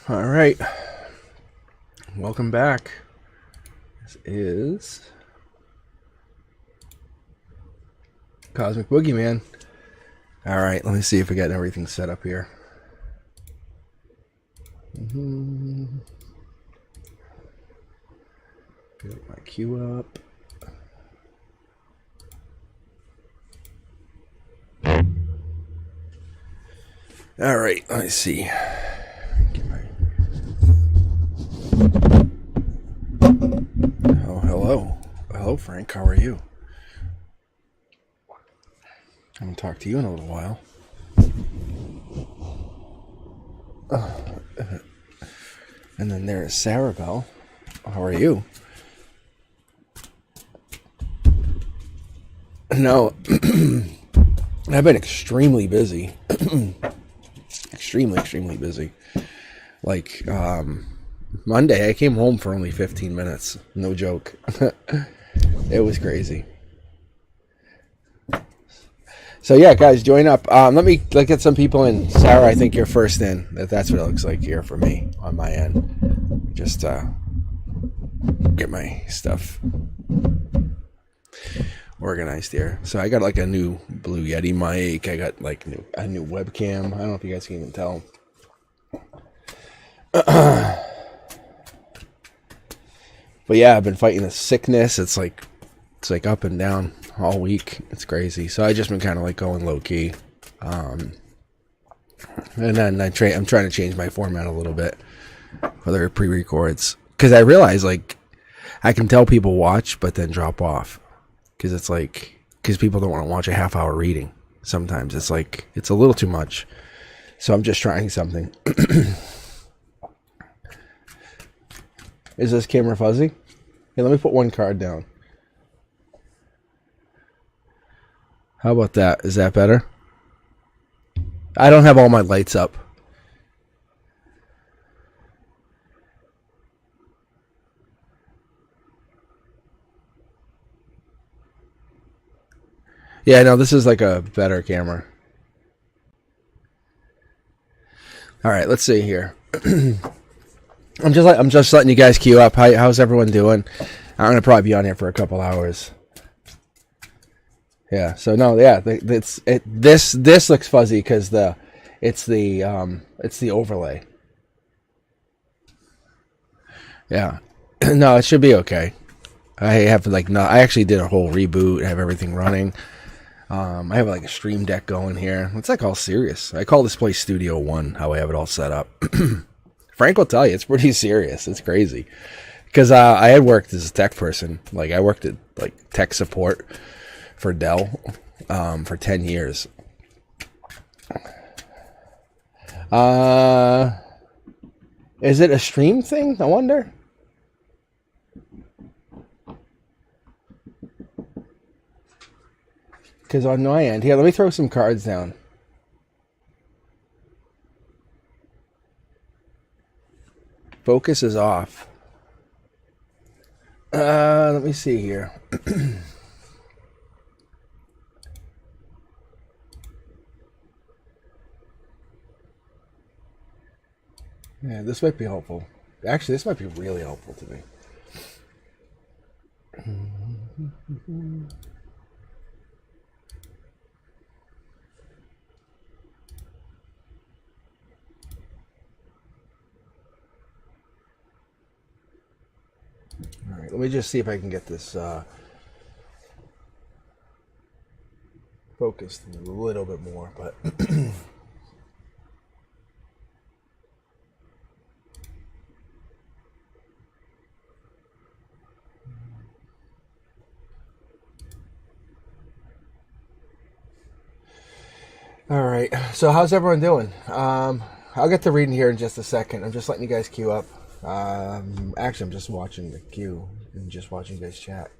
All right. Welcome back. This is Cosmic Boogeyman. All right, let me see if we got everything set up here. Get my queue up. All right, let me see. Oh, hello. Hello, Frank. How are you? I haven't talked to you in a little while. And then there's Sarah Bell. How are you? No, I've been extremely busy. extremely busy. Like, Monday, I came home for only 15 minutes. No joke. It was crazy. So yeah, guys, join up. Let me get some people in. Sarah, I think you're first in. That's what it looks like here for me on my end. Just get my stuff organized here. So I got like a new Blue Yeti mic. I got like a new webcam. I don't know if you guys can even tell. But yeah, I've been fighting a sickness. It's like up and down all week. It's crazy. So I just been kind of like going low key. And then I'm trying to change my format a little bit for their pre-records, because I realize like I can tell people watch but then drop off, because it's like, because people don't want to watch a half-hour reading. Sometimes it's like it's a little too much. So I'm just trying something. Is this camera fuzzy? Hey, let me put one card down. How about that? Is that better? I don't have all my lights up. Yeah, no, this is like a better camera. All right, let's see here. I'm just letting you guys queue up. How's everyone doing? I'm gonna probably be on here for a couple hours. Yeah. So no, yeah, this looks fuzzy because it's the overlay. Yeah. No, it should be okay. I actually did a whole reboot. I have everything running. I have like a stream deck going here. It's like all serious. I call this place Studio One. How I have it all set up. Frank will tell you it's pretty serious. It's crazy. Because I had worked as a tech person. Like I worked at like tech support for Dell for 10 years. Is it a stream thing? I wonder. Because on my end, here, let me throw some cards down. Focus is off. Let me see here. Yeah, this might be helpful. Actually, this might be really helpful to me. All right, let me just see if I can get this focused a little bit more, but all right. So how's everyone doing? I'll get to reading here in just a second. I'm just letting you guys queue up. Actually, I'm just watching the queue and just watching you guys chat.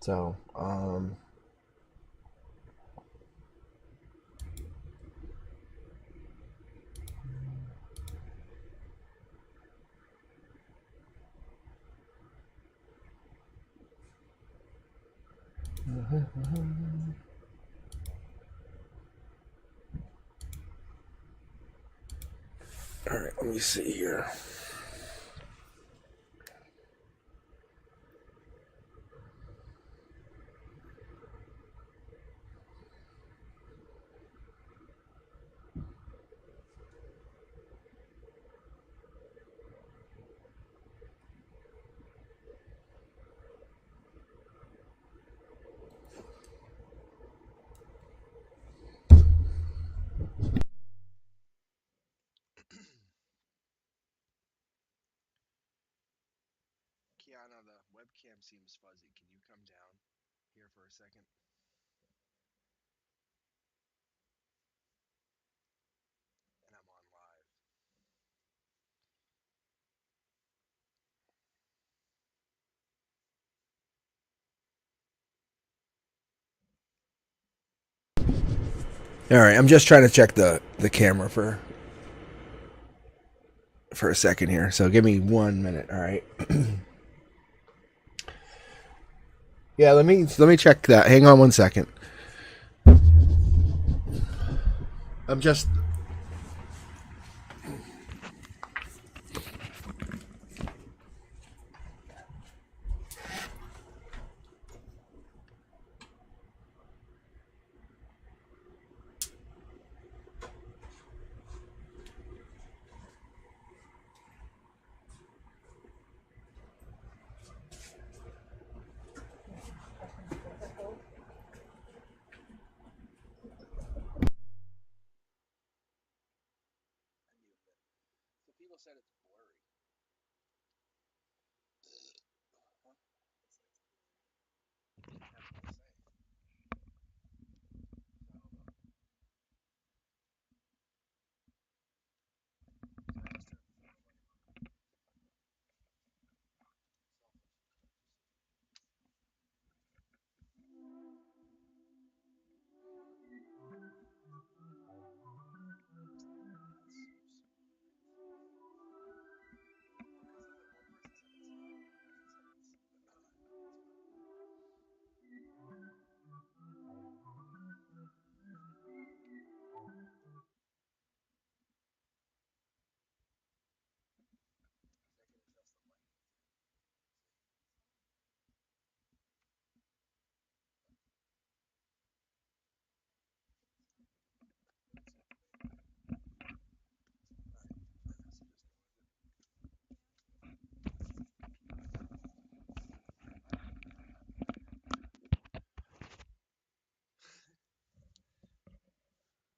So, All right, let me see here. Kiana, the webcam seems fuzzy. Can you come down here for a second? And I'm on live. All right, I'm just trying to check the camera for a second here. So give me 1 minute. All right. Yeah, let me check that. Hang on 1 second. I'm just. People said it's blurry.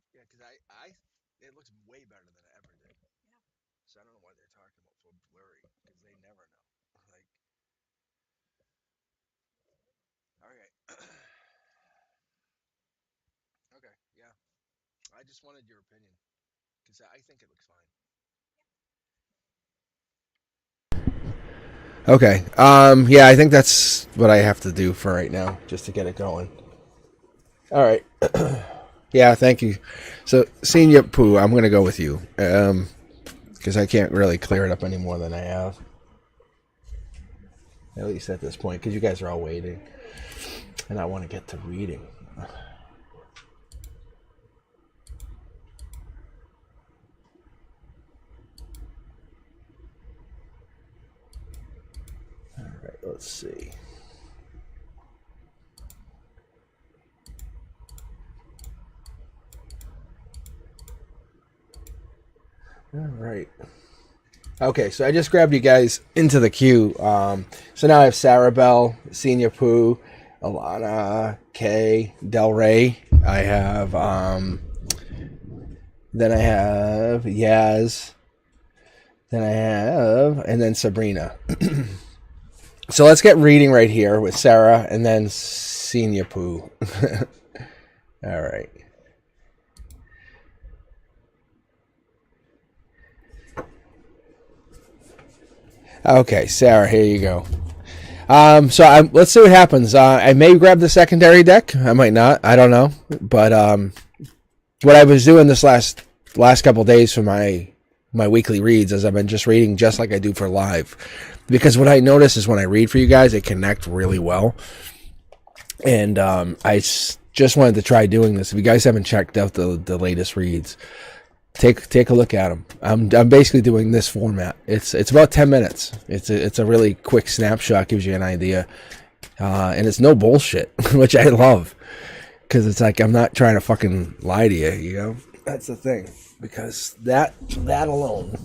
Yeah, because it looks way better than it ever did. Yeah. So I don't know why they're talking about so blurry, because they never know. Like, okay. Okay, yeah. I just wanted your opinion, because I think it looks fine. Okay. Yeah, I think that's what I have to do for right now, just to get it going. All right. Yeah, thank you. So, Senior Pooh, I'm gonna go with you, because I can't really clear it up any more than I have. At least at this point, because you guys are all waiting, and I want to get to reading. All right, let's see. All right. Okay, so I just grabbed you guys into the queue. So now I have Sarah Bell, Senior Pooh, Alana, Kay, Del Rey. I have then I have Yaz. Then I have and then Sabrina. So let's get reading right here with Sarah and then Senior Pooh. All right. Okay, Sarah, here you go. So let's see what happens. I may grab the secondary deck. I might not. I don't know. But what I was doing this last couple of days for my weekly reads is I've been just reading just like I do for live. Because what I notice is when I read for you guys, they connect really well. And I just wanted to try doing this. If you guys haven't checked out the latest reads, Take a look at them. I'm basically doing this format. It's about 10 minutes. It's a really quick snapshot, gives you an idea, and it's no bullshit, which I love, because it's like I'm not trying to fucking lie to you. You know, that's the thing, because that alone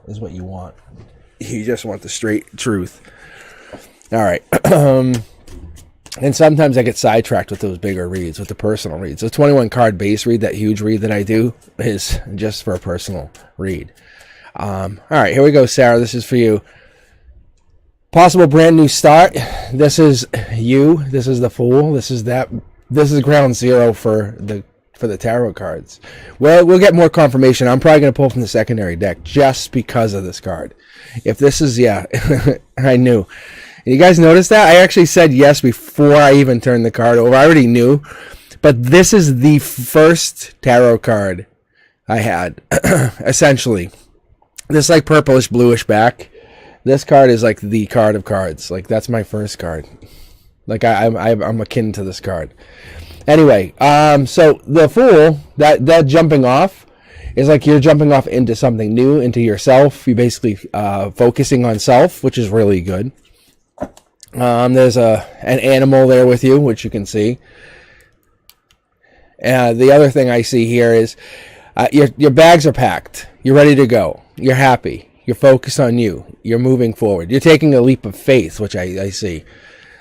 is what you want. You just want the straight truth. All right. And sometimes I get sidetracked with those bigger reads, with the personal reads. The 21 card base read, that huge read that I do, is just for a personal read. All right, here we go, Sarah. This is for you. Possible brand new start. This is you. This is the Fool. This is ground zero for the tarot cards. Well, we'll get more confirmation. I'm probably going to pull from the secondary deck just because of this card. If this is, yeah, I knew. You guys notice that? I actually said yes before I even turned the card over. I already knew. But this is the first tarot card I had, essentially. This like purplish bluish back. This card is like the card of cards. Like, that's my first card. Like, I'm akin to this card. Anyway, so the Fool, that jumping off is like you're jumping off into something new, into yourself. You're basically focusing on self, which is really good. There's an animal there with you, which you can see. The other thing I see here is your bags are packed. You're ready to go. You're happy. You're focused on you. You're moving forward. You're taking a leap of faith, which I see.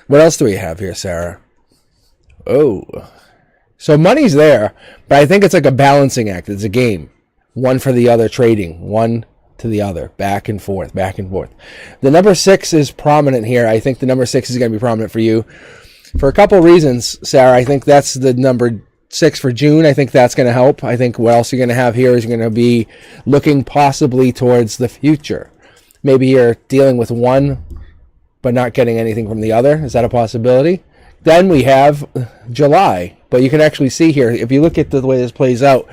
What else do we have here, Sarah? Oh. So money's there, but I think it's like a balancing act. It's a game. One for the other, trading. One to the other, back and forth, back and forth. The number 6 is prominent here. I think the number 6 is going to be prominent for you for a couple reasons, Sarah. I think that's the number 6 for June. I think that's going to help. I think what else you're going to have here is you're going to be looking possibly towards the future. Maybe you're dealing with one but not getting anything from the other. Is that a possibility? Then we have July, but you can actually see here, if you look at the way this plays out.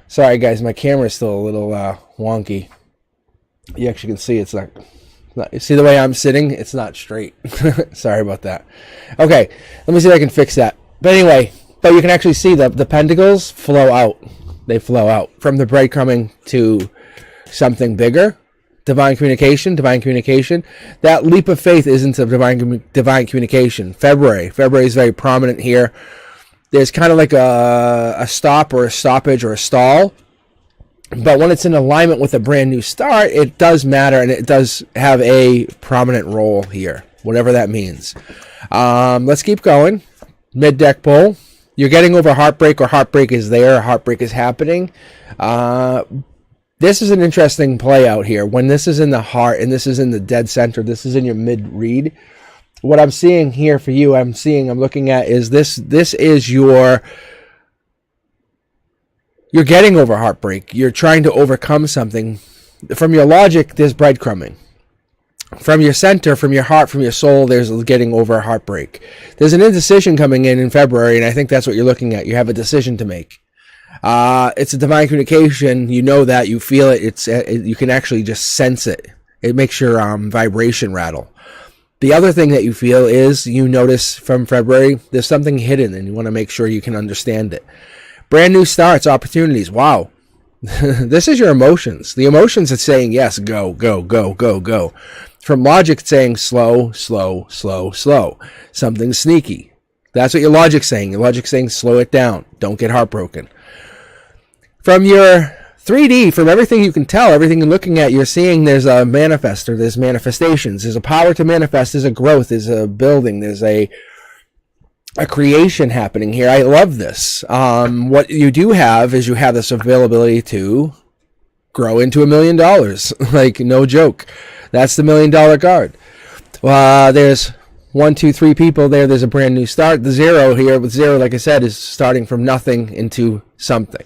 Sorry guys, my camera is still a little wonky. You actually can see it's not, see the way I'm sitting? It's not straight. Sorry about that. Okay, let me see if I can fix that. But anyway, but you can actually see the pentacles flow out. They flow out from the breadcrumbing to something bigger. Divine communication, divine communication. That leap of faith isn't a divine communication. February is very prominent here. There's kind of like a stop or a stoppage or a stall. But when it's in alignment with a brand new start, it does matter, and it does have a prominent role here, whatever that means. Let's keep going. Mid-deck pull. You're getting over heartbreak, or heartbreak is there, heartbreak is happening. This is an interesting play out here. When this is in the heart, and this is in the dead center, this is in your mid-read. What I'm seeing here for you, I'm looking at is this is you're getting over heartbreak. You're trying to overcome something. From your logic, there's breadcrumbing. From your center, from your heart, from your soul, there's getting over heartbreak. There's an indecision coming in February, and I think that's what you're looking at. You have a decision to make. It's a divine communication. You know that. You feel it. You can actually just sense it. It makes your vibration rattle. The other thing that you feel is you notice from February, there's something hidden, and you want to make sure you can understand it. Brand new starts, opportunities. Wow. This is your emotions. The emotions are saying yes, go, go, go, go, go. From logic, it's saying slow, slow, slow, slow. Something sneaky. That's what your logic's saying. Your logic's saying slow it down. Don't get heartbroken. From your 3D, from everything you can tell, everything you're looking at, you're seeing there's a manifestor, there's manifestations, there's a power to manifest, there's a growth, there's a building, there's a creation happening here. I love this. What you do have is you have this availability to grow into $1 million. Like, no joke. That's the $1 million card. There's 1, 2, 3 people there. There's a brand new start. The 0 here, with 0, like I said, is starting from nothing into something.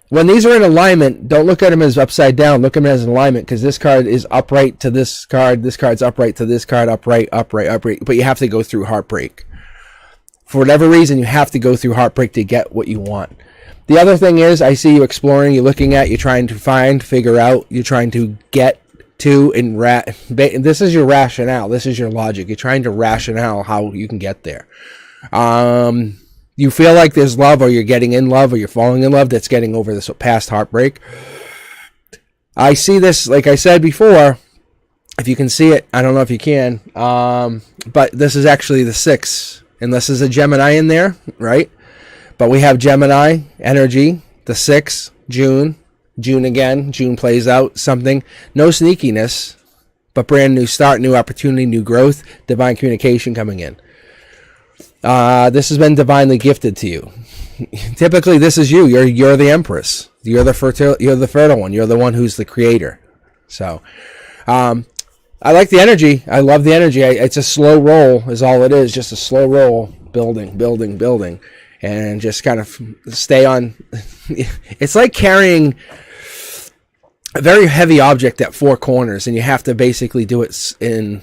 When these are in alignment, don't look at them as upside down. Look at them as in alignment, because this card is upright to this card. This card's upright to this card. Upright, upright, upright. But you have to go through heartbreak. For whatever reason, you have to go through heartbreak to get what you want. The other thing is, I see you exploring, you're looking at, you're trying to find, figure out, you're trying to get to, and this is your rationale, this is your logic. You're trying to rationale how you can get there. You feel like there's love, or you're getting in love, or you're falling in love, that's getting over this past heartbreak. I see this, like I said before, if you can see it, I don't know if you can, but this is actually the 6, and this is a Gemini in there, right? But we have Gemini energy, the 6, June again, June plays out something, no sneakiness, but brand new start, new opportunity, new growth, divine communication coming in. This has been divinely gifted to you. Typically, this is you. You're the empress. You're the fertile one. You're the one who's the creator. So, I like the energy. I love the energy. It's a slow roll, is all it is. Just a slow roll, building, and just kind of stay on. It's like carrying a very heavy object at 4 corners, and you have to basically do it in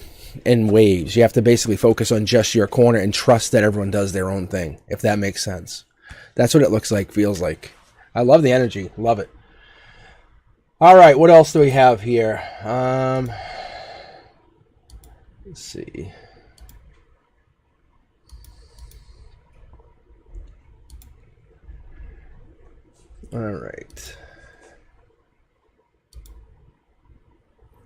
waves. You have to basically focus on just your corner and trust that everyone does their own thing, if that makes sense. That's what it looks like, feels like. I love the energy. Love it. All right, what else do we have here? Let's see. All right.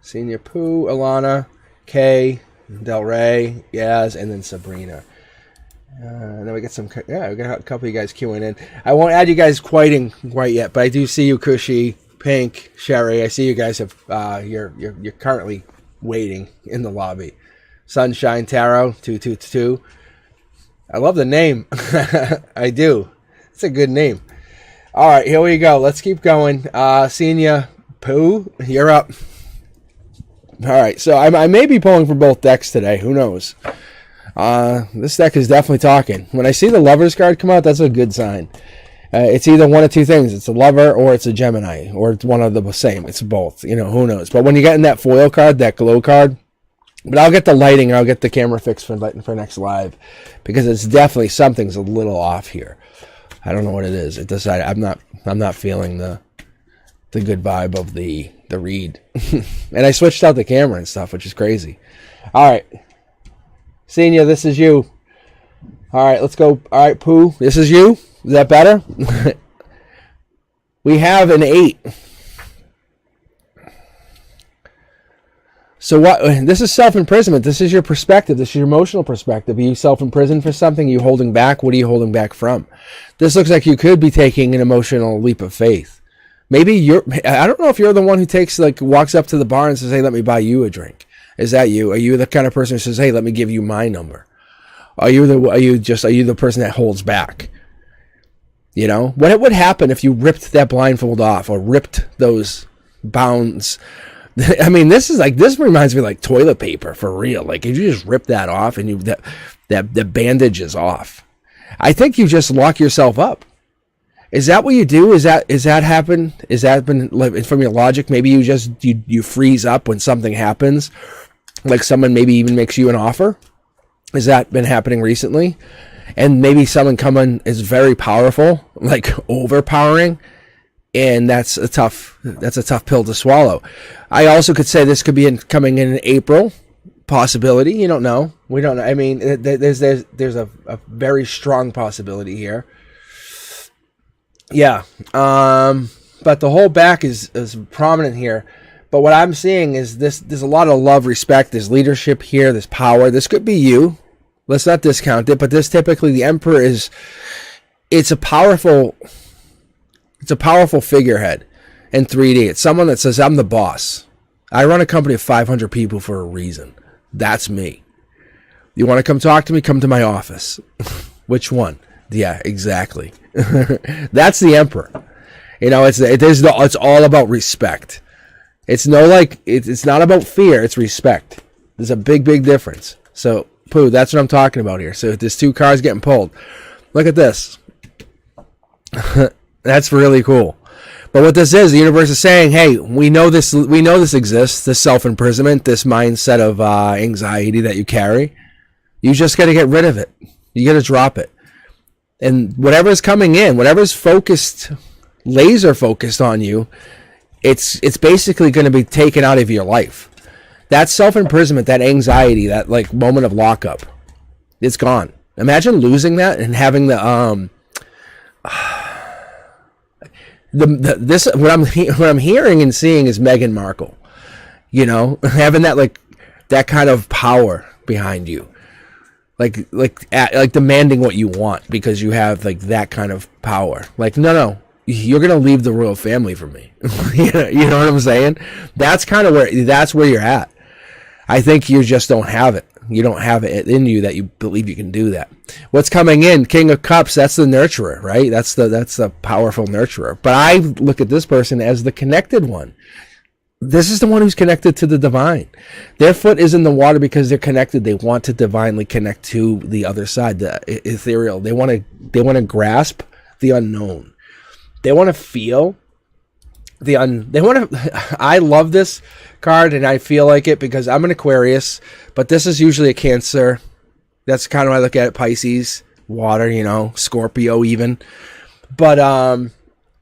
Senior Pooh, Alana, Kay, Del Rey, Yaz, and then Sabrina. And then we got we got a couple of you guys queuing in. I won't add you guys quite yet, but I do see you, Cushy, Pink, Sherry. I see you guys have you're currently waiting in the lobby. Sunshine Tarot 222. I love the name. I do. It's a good name. All right, here we go. Let's keep going. Senior Pooh, you're up. All right, so I may be pulling from both decks today. Who knows? This deck is definitely talking. When I see the Lover's card come out, that's a good sign. It's either one of two things. It's a Lover or it's a Gemini, or it's one of the same. It's both. You know, who knows? But when you get in that foil card, that glow card, but I'll get the lighting, or I'll get the camera fixed for next live, because it's definitely something's a little off here. I don't know what it is. I'm not feeling the good vibe of the read. And I switched out the camera and stuff, which is crazy. All right. Senior, this is you. All right, let's go. All right, Pooh, this is you. Is that better? We have an 8. So what? This is self-imprisonment. This is your perspective. This is your emotional perspective. Are you self-imprisoned for something? Are you holding back? What are you holding back from? This looks like you could be taking an emotional leap of faith. Maybe I don't know if you're the one who walks up to the bar and says, "Hey, let me buy you a drink." Is that you? Are you the kind of person who says, "Hey, let me give you my number"? Are you the person that holds back? You know, what would happen if you ripped that blindfold off, or ripped those bounds? I mean, this reminds me like toilet paper for real. Like, if you just rip that off and the bandage is off, I think you just lock yourself up. Is that what you do? Is that happen? Is that been, like, from your logic? Maybe you freeze up when something happens, like someone maybe even makes you an offer. Has that been happening recently? And maybe someone coming is very powerful, like overpowering, and that's a tough pill to swallow. I also could say this could be coming in April, possibility. You don't know. We don't know. I mean, there's a very strong possibility here. Yeah. But the whole back is prominent here. But what I'm seeing is there's a lot of love, respect, there's leadership here, there's power. This could be you. Let's not discount it, but this typically, the Emperor it's a powerful figurehead in 3D. It's someone that says, "I'm the boss. I run a company of 500 people for a reason. That's me. You want to come talk to me? Come to my office." Which one? Yeah, exactly. That's the Emperor. You know, it's all about respect. It's not about fear. It's respect. There's a big difference. So, Pooh, that's what I'm talking about here. So there's 2 cards getting pulled. Look at this. That's really cool. But what this is, the universe is saying, hey, we know this exists, this self-imprisonment, this mindset of anxiety that you carry. You just got to get rid of it. You got to drop it. And whatever's coming in, whatever's focused, laser focused on you, it's basically going to be taken out of your life. That self-imprisonment, that anxiety, that like moment of lockup, it's gone. Imagine losing that and having this what I'm hearing and seeing is Meghan Markle, having that kind of power behind you, like demanding what you want because you have that kind of power. No, you're gonna leave the royal family for me. You know what I'm saying? That's where you're at. I think you just don't have it. You don't have it in you that you believe you can do that. What's coming in, King of Cups, that's the nurturer, right? That's the powerful nurturer. But I look at this person as the connected one. This is the one who's connected to the divine. Their foot is in the water because they're connected. They want to divinely connect to the other side, the ethereal. They want to grasp the unknown. They want to feel I love this card, and I feel like it because I'm an Aquarius, but this is usually a Cancer. That's kind of how I look at it. Pisces, water, Scorpio even. But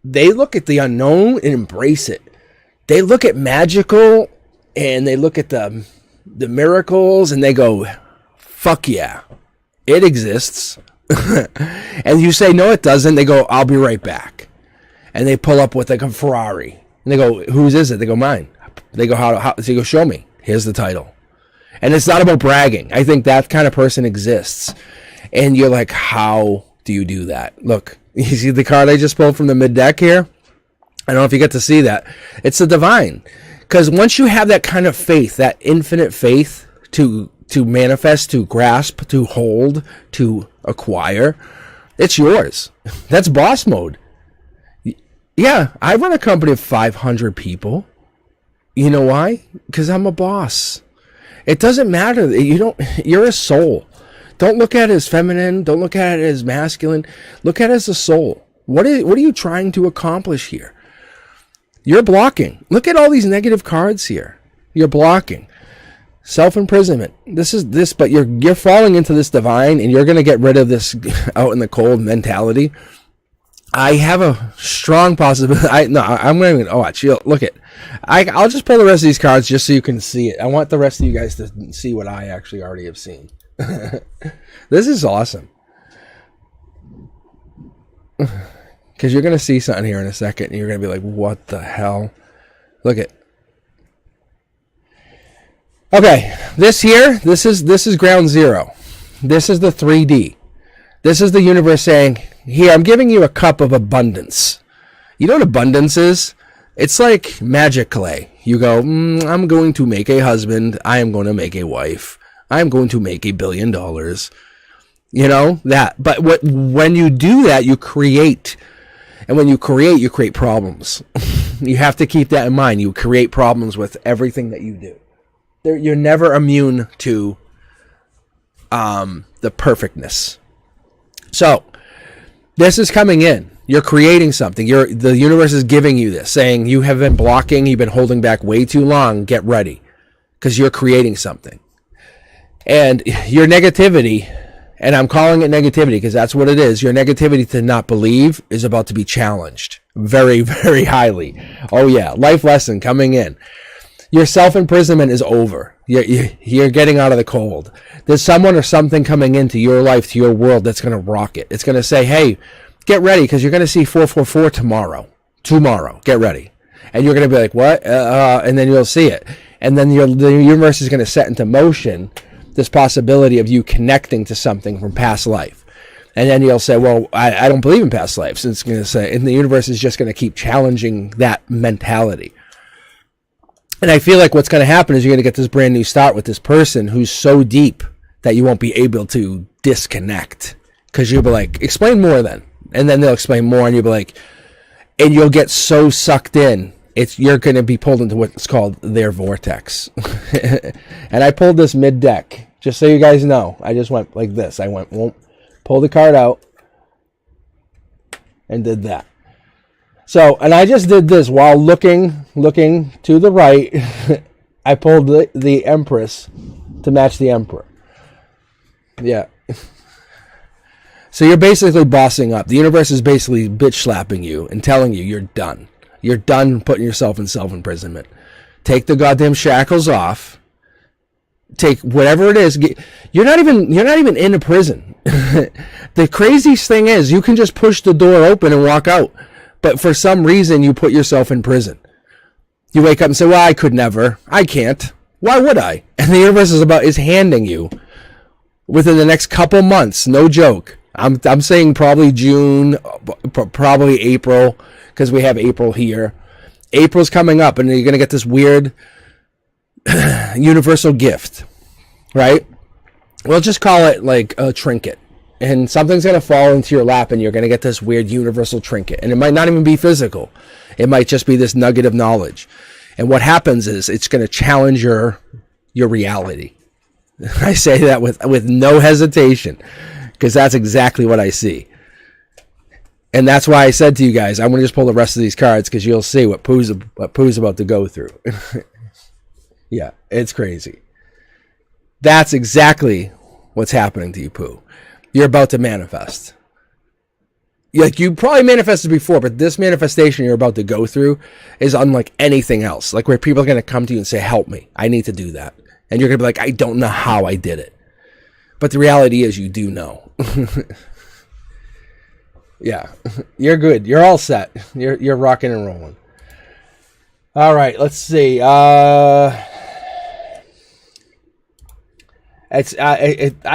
they look at the unknown and embrace it. They look at magical, and they look at the miracles, and they go, fuck yeah, it exists. And you say, no, it doesn't. They go, I'll be right back. And they pull up with a Ferrari. And they go, whose is it? They go, mine. They go, how? So you go, show me. Here's the title. And it's not about bragging. I think that kind of person exists. And you're like, how do you do that? Look, you see the card I just pulled from the mid deck here? I don't know if you get to see that. It's the divine. Because once you have that kind of faith, that infinite faith to manifest, to grasp, to hold, to acquire, it's yours. That's boss mode. Yeah, I run a company of 500 people. You know why? Because I'm a boss. It doesn't matter. You're a soul. Don't look at it as feminine. Don't look at it as masculine. Look at it as a soul. What are you trying to accomplish here? You're blocking. Look at all these negative cards here. You're blocking. Self-imprisonment. But you're falling into this divine, and you're going to get rid of this out in the cold mentality. I have a strong possibility. I'm going to watch. Look at. I'll just pull the rest of these cards just so you can see it. I want the rest of you guys to see what I actually already have seen. This is awesome. Because you're going to see something here in a second, and you're going to be like, what the hell? Look at. Okay, this is ground zero. This is the 3D. This is the universe saying, here, I'm giving you a cup of abundance. You know what abundance is? It's like magic clay. You go, I'm going to make a husband. I am going to make a wife. I am going to make $1 billion. You know, that. But when you do that, you create. And when you create problems. You have to keep that in mind. You create problems with everything that you do. You're never immune to the perfectness. So, this is coming in. You're creating something. The universe is giving you this, saying you have been blocking, you've been holding back way too long. Get ready, because you're creating something. And your negativity, and I'm calling it negativity because that's what it is. Your negativity to not believe is about to be challenged very, very highly. Oh yeah, life lesson coming in. Your self-imprisonment is over. You're getting out of the cold. There's someone or something coming into your life, to your world, that's going to rock it. It's going to say, hey, get ready, because you're going to see 444 tomorrow. Tomorrow. Get ready. And you're going to be like, what? And then you'll see it. And then the universe is going to set into motion this possibility of you connecting to something from past life. And then you'll say, well, I don't believe in past lives. And it's going to say, and the universe is just going to keep challenging that mentality. And I feel like what's going to happen is you're going to get this brand new start with this person who's so deep that you won't be able to disconnect. Because you'll be like, explain more then. And then they'll explain more, and you'll be like, and you'll get so sucked in, you're going to be pulled into what's called their vortex. And I pulled this mid-deck, just so you guys know. I just went like this. I went, pull the card out, and did that. So, and I just did this while looking to the right. I pulled the Empress to match the Emperor. Yeah. So you're basically bossing up. The universe is basically bitch slapping you and telling you you're done. You're done putting yourself in self-imprisonment. Take the goddamn shackles off take whatever it is. You're not even in a prison. The craziest thing is you can just push the door open and walk out. But for some reason, you put yourself in prison. You wake up and say, well, I could never. I can't. Why would I? And the universe is handing you within the next couple months, no joke. I'm saying probably June, probably April, because we have April here. April's coming up, and you're going to get this weird universal gift, right? We'll just call it like a trinket. And something's going to fall into your lap, and you're going to get this weird universal trinket. And it might not even be physical. It might just be this nugget of knowledge. And what happens is it's going to challenge your reality. I say that with no hesitation, because that's exactly what I see. And that's why I said to you guys, I'm going to just pull the rest of these cards, because you'll see what Pooh's about to go through. Yeah, it's crazy. That's exactly what's happening to you, Pooh. You're about to manifest. Like, you probably manifested before, but this manifestation you're about to go through is unlike anything else. Like, where people are going to come to you and say, help me. I need to do that. And you're going to be like, I don't know how I did it. But the reality is you do know. Yeah, you're good. You're all set. You're rocking and rolling. All right, let's see. I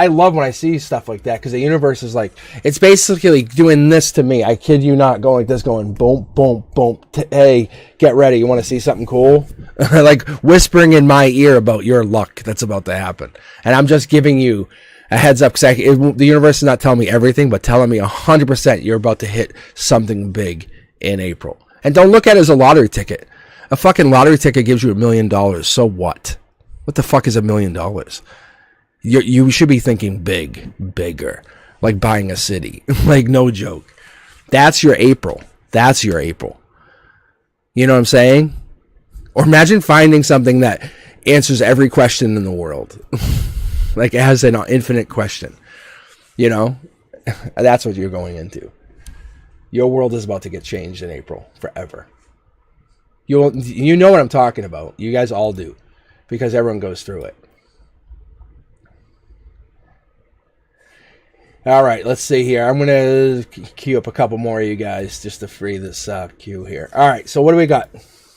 love when I see stuff like that, because the universe is like, it's basically doing this to me. I kid you not, going like this, going boom, boom, boom. Hey, get ready. You want to see something cool? Like whispering in my ear about your luck that's about to happen. And I'm just giving you a heads up, because the universe is not telling me everything, but telling me 100% you're about to hit something big in April. And don't look at it as a lottery ticket. A fucking lottery ticket gives you $1 million. So what? What the fuck is $1 million? You should be thinking bigger, like buying a city. Like, no joke. That's your April. That's your April. You know what I'm saying? Or imagine finding something that answers every question in the world. Like, it has an infinite question. You know? That's what you're going into. Your world is about to get changed in April forever. You know what I'm talking about. You guys all do, because everyone goes through it. All right, let's see here. I'm going to queue up a couple more of you guys just to free this queue here. All right, so what do we got?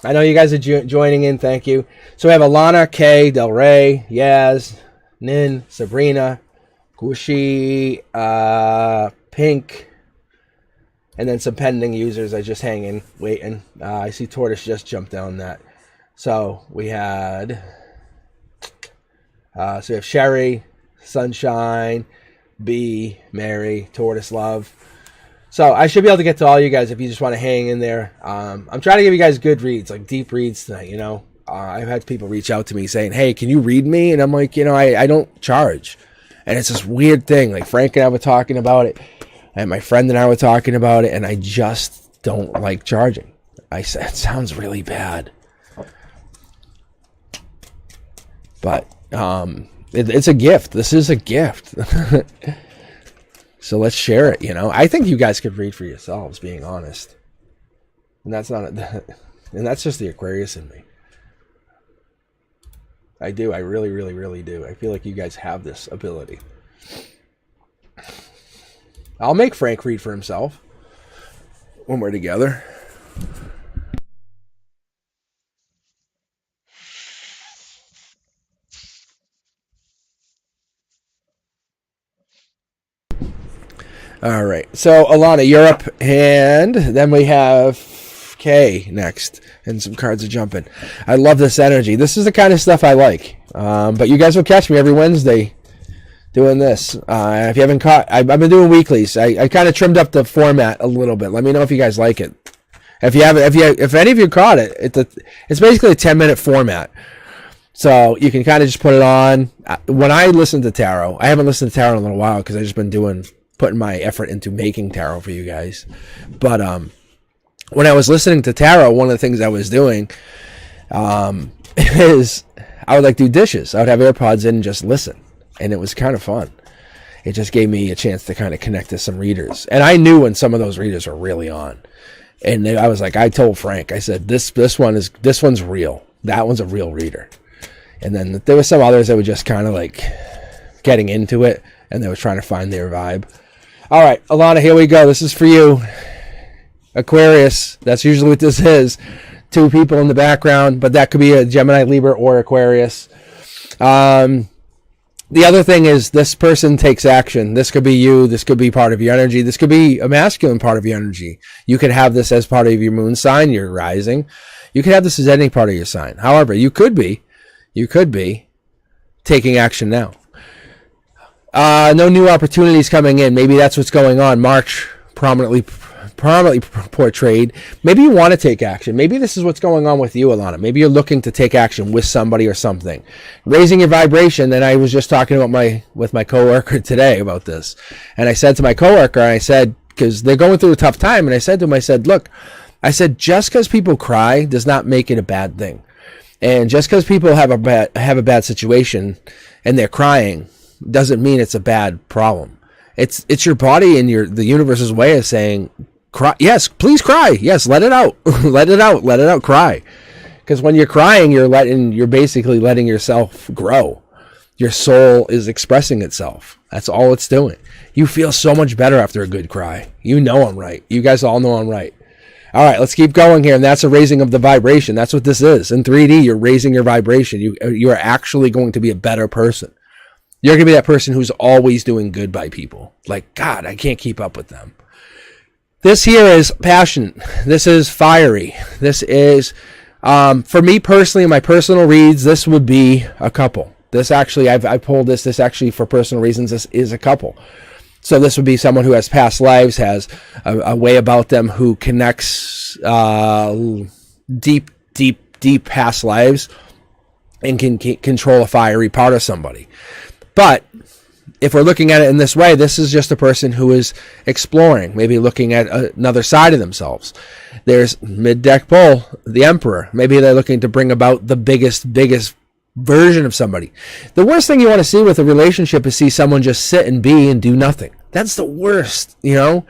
I know you guys are joining in. Thank you. So we have Alana, Kay, Del Rey, Yaz, Nin, Sabrina, Gushi, Pink, and then some pending users are just hanging, waiting. I see Tortoise just jumped down that. So we had, so we have Sherry, Sunshine, B, Mary, Tortoise Love. So I should be able to get to all you guys if you just want to hang in there. I'm trying to give you guys good reads, like deep reads tonight, you know. I've had people reach out to me saying, hey, can you read me? And I'm like, you know, I don't charge. And it's this weird thing. Like, Frank and I were talking about it, and my friend and I were talking about it, and I just don't like charging. I said, it sounds really bad. But, it's a gift. This is a gift. So let's share it, you know. I think you guys could read for yourselves, being honest. And that's not and that's just the Aquarius in me. I do. I really, really, really do. I feel like you guys have this ability. I'll make Frank read for himself when we're together. All right. So, Alana, you're up. And then we have Kay next. And some cards are jumping. I love this energy. This is the kind of stuff I like. But you guys will catch me every Wednesday doing this. If you haven't caught, I've been doing weeklies. I kind of trimmed up the format a little bit. Let me know if you guys like it. If you haven't, if any of you caught it, it's basically a 10-minute format. So you can kind of just put it on. When I listen to tarot, I haven't listened to tarot in a little while because I've just been putting my effort into making tarot for you guys. But when I was listening to tarot, one of the things I was doing is I would do dishes. I would have AirPods in and just listen. And it was kind of fun. It just gave me a chance to kind of connect to some readers. And I knew when some of those readers were really on. And I told Frank, I said, this one's real. That one's a real reader. And then there were some others that were just kind of like getting into it, and they were trying to find their vibe. All right, Alana, here we go. This is for you. Aquarius, that's usually what this is. 2 people in the background, but that could be a Gemini, Libra, or Aquarius. The other thing is this person takes action. This could be you. This could be part of your energy. This could be a masculine part of your energy. You could have this as part of your moon sign, your rising. You could have this as any part of your sign. However, you could be taking action now. No new opportunities coming in. Maybe that's what's going on. March prominently portrayed. Maybe you want to take action. Maybe this is what's going on with you, Alana. Maybe you're looking to take action with somebody or something. Raising your vibration. And I was just talking about with my coworker today about this. And I said to my coworker, I said, because they're going through a tough time, and I said to him, I said, look, I said, just because people cry does not make it a bad thing. And just because people have a bad situation and they're crying doesn't mean it's a bad problem. It's your body and the universe's way of saying, cry. Yes, please cry. Yes, let it out. Let it out. Cry. Because when you're crying, you're basically letting yourself grow. Your soul is expressing itself. That's all it's doing. You feel so much better after a good cry. You know I'm right. You guys all know I'm right. All right, let's keep going here. And that's a raising of the vibration. That's what this is. In 3D, you're raising your vibration. You are actually going to be a better person. You're going to be that person who's always doing good by people. Like, God, I can't keep up with them. This here is passionate. This is fiery. This is, for me personally, in my personal reads, this would be a couple. This actually, I pulled this actually for personal reasons, this is a couple. So this would be someone who has past lives, has a way about them who connects deep past lives and can control a fiery part of somebody. But if we're looking at it in this way, this is just a person who is exploring, maybe looking at another side of themselves. There's mid-deck pull, the Emperor. Maybe they're looking to bring about the biggest version of somebody. The worst thing you want to see with a relationship is see someone just sit and be and do nothing. That's the worst, you know?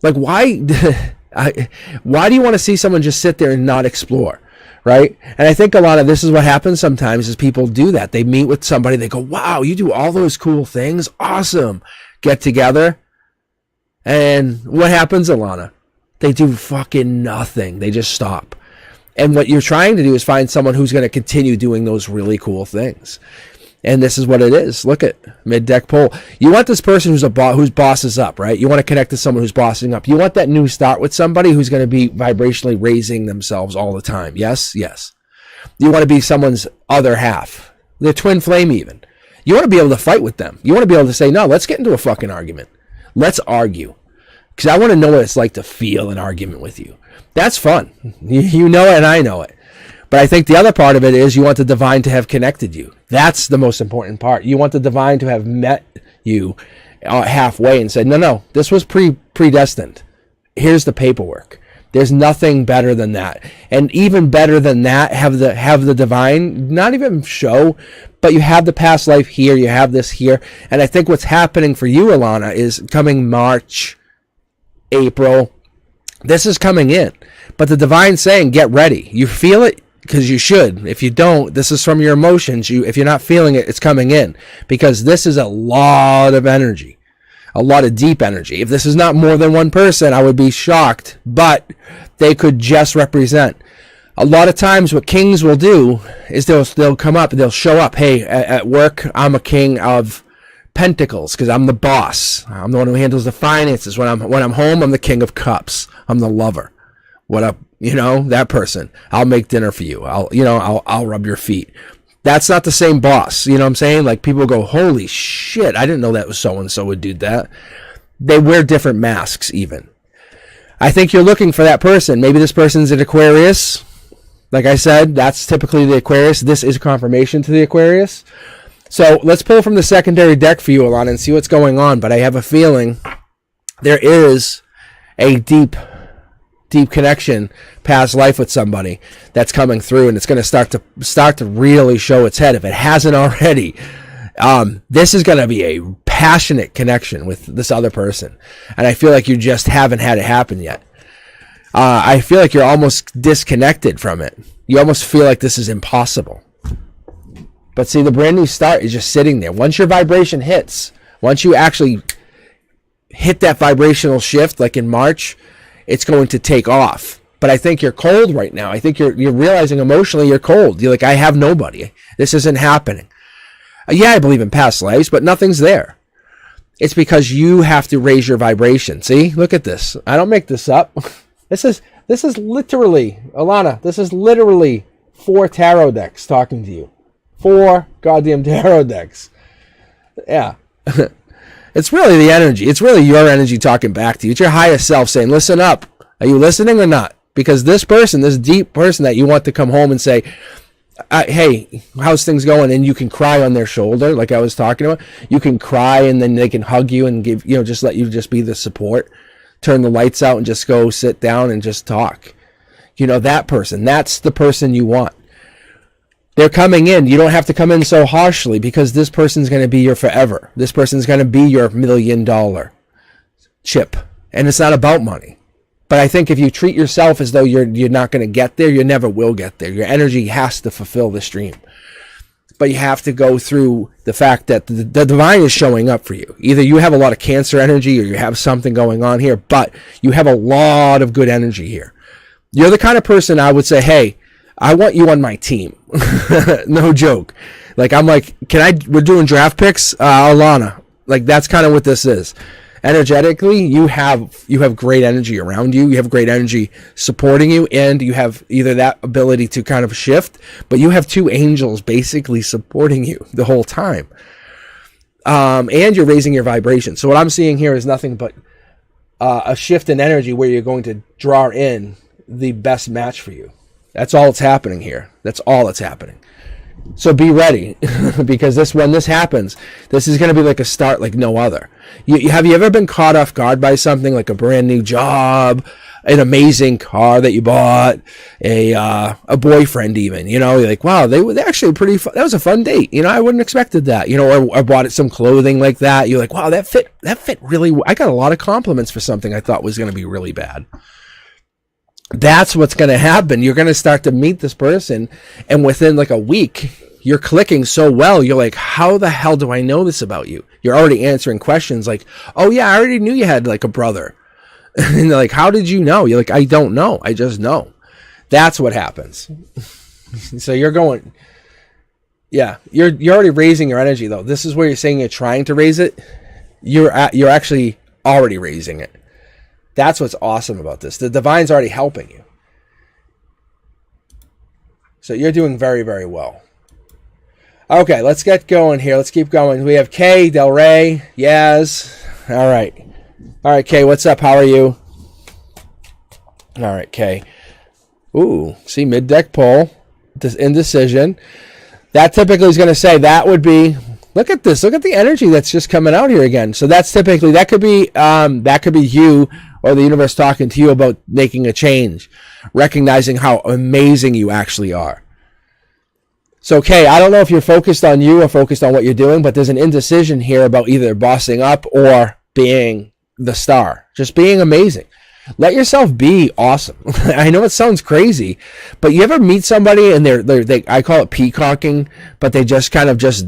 Like, why do you want to see someone just sit there and not explore? Right? And I think a lot of this is what happens sometimes is people do that. They meet with somebody, they go, wow, you do all those cool things. Awesome. Get together. And what happens, Alana? They do fucking nothing. They just stop. And what you're trying to do is find someone who's going to continue doing those really cool things. And this is what it is. Look at mid-deck pull. You want this person who's bosses up, right? You want to connect to someone who's bossing up. You want that new start with somebody who's going to be vibrationally raising themselves all the time. Yes, yes. You want to be someone's other half. Their twin flame even. You want to be able to fight with them. You want to be able to say, no, let's get into a fucking argument. Let's argue. Because I want to know what it's like to feel an argument with you. That's fun. You know it and I know it. But I think the other part of it is you want the divine to have connected you. That's the most important part. You want the divine to have met you halfway and said, no, this was predestined. Here's the paperwork. There's nothing better than that. And even better than that, have the divine, not even show, but you have the past life here, you have this here. And I think what's happening for you, Alana, is coming March, April, this is coming in. But the divine's saying, get ready. You feel it? Because you should. If you don't, this is from your emotions. If you're not feeling it, it's coming in. Because this is a lot of energy. A lot of deep energy. If this is not more than one person, I would be shocked. But they could just represent. A lot of times what kings will do is they'll come up, they'll show up. Hey, at work, I'm a king of pentacles because I'm the boss. I'm the one who handles the finances. When I'm home, I'm the king of cups. I'm the lover. What up? You know, that person. I'll make dinner for you. I'll rub your feet. That's not the same boss. You know what I'm saying? Like people go, holy shit, I didn't know that was so-and-so would do that. They wear different masks even. I think you're looking for that person. Maybe this person's an Aquarius. Like I said, that's typically the Aquarius. This is confirmation to the Aquarius. So let's pull from the secondary deck for you, Alana, and see what's going on. But I have a feeling there is a deep connection, past life with somebody that's coming through, and it's going to start to really show its head if it hasn't already. This is going to be a passionate connection with this other person, and I feel like you just haven't had it happen yet. I feel like you're almost disconnected from it. You almost feel like this is impossible. But see, the brand new start is just sitting there. Once your vibration hits, once you actually hit that vibrational shift, like in March, it's going to take off. But I think you're cold right now. I think you're realizing emotionally you're cold. You're like, I have nobody. This isn't happening. Yeah, I believe in past lives, but nothing's there. It's because you have to raise your vibration. See, look at this. I don't make this up. This is literally, Alana, this is literally 4 tarot decks talking to you. 4 goddamn tarot decks. Yeah. It's really the energy. It's really your energy talking back to you. It's your higher self saying, listen up. Are you listening or not? Because this person, this deep person that you want to come home and say, hey, how's things going? And you can cry on their shoulder, like I was talking about. You can cry and then they can hug you and give, just let you just be the support. Turn the lights out and just go sit down and just talk. That person, that's the person you want. They're coming in. You don't have to come in so harshly because this person's going to be your forever. This person's going to be your $1 million chip. And it's not about money. But I think if you treat yourself as though you're not going to get there, you never will get there. Your energy has to fulfill the stream. But you have to go through the fact that the divine is showing up for you. Either you have a lot of Cancer energy or you have something going on here, but you have a lot of good energy here. You're the kind of person I would say, hey, I want you on my team. No joke. Like, I'm like, we're doing draft picks, Alana. Like, that's kind of what this is. Energetically, you have great energy around you. You have great energy supporting you, and you have either that ability to kind of shift, but you have 2 angels basically supporting you the whole time. And you're raising your vibration. So what I'm seeing here is nothing but a shift in energy where you're going to draw in the best match for you. That's all that's happening here. That's all that's happening. So be ready, because when this happens, this is going to be like a start like no other. Have you ever been caught off guard by something, like a brand new job, an amazing car that you bought, a boyfriend even? You're like, wow, they actually pretty fun. That was a fun date. I wouldn't expected that. Or bought some clothing like that. You're like, wow, that fit really. I got a lot of compliments for something I thought was going to be really bad. That's what's going to happen. You're going to start to meet this person, and within like a week, you're clicking so well. You're like, how the hell do I know this about you? You're already answering questions like, oh yeah, I already knew you had like a brother. And they're like, how did you know? You're like, I don't know. I just know. That's what happens. So you're going, yeah, you're already raising your energy though. This is where you're saying you're trying to raise it. You're actually already raising it. That's what's awesome about this. The divine's already helping you. So you're doing very, very well. Okay, let's get going here. Let's keep going. We have Kay, Del Rey, Yaz. All right. All right, Kay, what's up? How are you? All right, Kay. Ooh, see, mid-deck pull. Indecision. That typically is going to say that would be... Look at this. Look at the energy that's just coming out here again. So that's typically... That could be you or the universe talking to you about making a change, recognizing how amazing you actually are. So, Kay, I don't know if you're focused on you or focused on what you're doing, but there's an indecision here about either bossing up or being the star, just being amazing. Let yourself be awesome. I know it sounds crazy, but you ever meet somebody and they I call it peacocking, but they just kind of just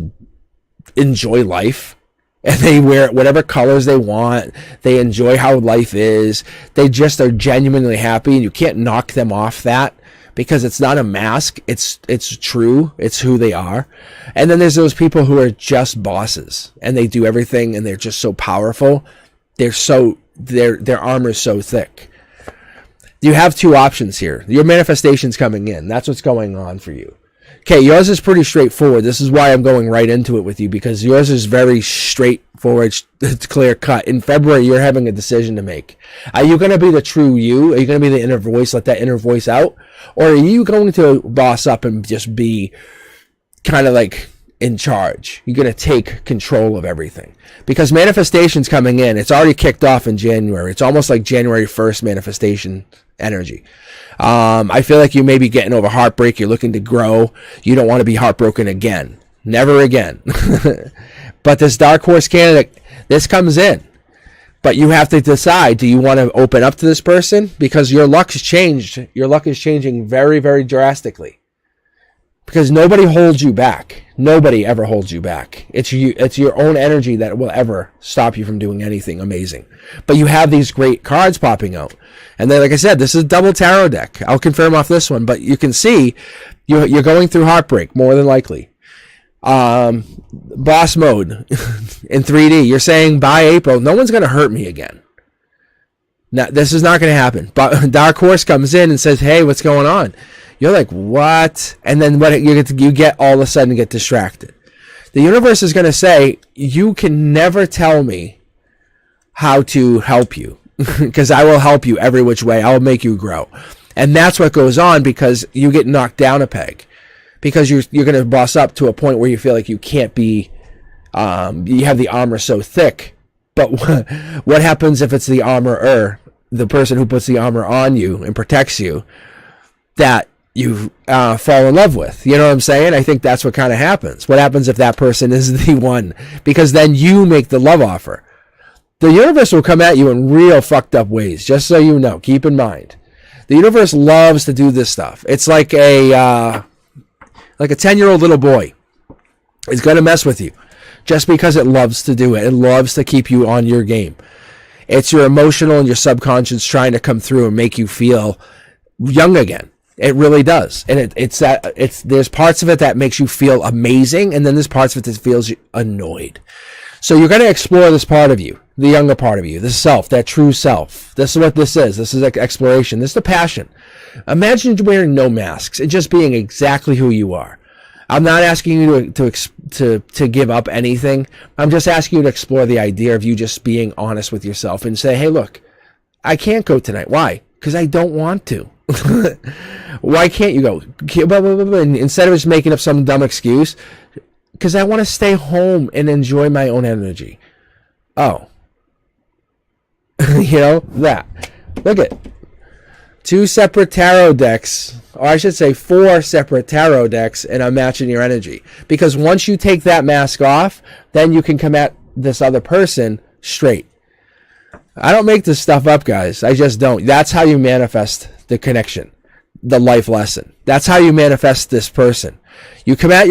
enjoy life. And they wear whatever colors they want. They enjoy how life is. They just are genuinely happy, and you can't knock them off that because it's not a mask. It's true. It's who they are. And then there's those people who are just bosses, and they do everything, and they're just so powerful. Their armor is so thick. You have 2 options here. Your manifestation's coming in. That's what's going on for you. Okay, yours is pretty straightforward. This is why I'm going right into it with you, because yours is very straightforward. It's clear cut. In February, you're having a decision to make. Are you going to be the true you? Are you going to be the inner voice, let that inner voice out? Or are you going to boss up and just be kind of like in charge? You're going to take control of everything. Because manifestation's coming in. It's already kicked off in January. It's almost like January 1st manifestation energy. I feel like you may be getting over heartbreak. You're looking to grow. You don't want to be heartbroken again. Never again. But this dark horse candidate, this comes in. But you have to decide, do you want to open up to this person? Because your luck has changed. Your luck is changing very, very drastically. Because nobody holds you back. Nobody ever holds you back. It's you. It's your own energy that will ever stop you from doing anything amazing. But you have these great cards popping out. And then, like I said, this is a double tarot deck. I'll confirm off this one. But you can see you're going through heartbreak, more than likely. Boss mode in 3D. You're saying, by April, no one's going to hurt me again. Now, this is not going to happen. But Dark Horse comes in and says, hey, what's going on? You're like, what? And then what you get all of a sudden get distracted. The universe is going to say, you can never tell me how to help you because I will help you every which way. I will make you grow. And that's what goes on because you get knocked down a peg because you're going to boss up to a point where you feel like you can't be, you have the armor so thick. But what happens if it's the armorer, the person who puts the armor on you and protects you, that you fall in love with? You know what I'm saying? I think that's what kind of happens. What happens if that person is the one? Because then you make the love offer. The universe will come at you in real fucked up ways, just so you know. Keep in mind. The universe loves to do this stuff. It's like a 10-year-old little boy is going to mess with you just because it loves to do it. It loves to keep you on your game. It's your emotional and your subconscious trying to come through and make you feel young again. It really does. And there's parts of it that makes you feel amazing, and then there's parts of it that feels you annoyed. So you're going to explore this part of you, the younger part of you, the self, that true self. This is what this is. This is exploration. This is the passion. Imagine wearing no masks and just being exactly who you are. I'm not asking you to give up anything. I'm just asking you to explore the idea of you just being honest with yourself and say, hey, look, I can't go tonight. Why? Because I don't want to. Why can't you go? And instead of just making up some dumb excuse, because I want to stay home and enjoy my own energy. Oh. That. Look at 2 separate tarot decks, or I should say 4 separate tarot decks, and I'm matching your energy. Because once you take that mask off, then you can come at this other person straight. I don't make this stuff up, guys. I just don't. That's how you manifest the connection, the life lesson. That's how you manifest this person. You come at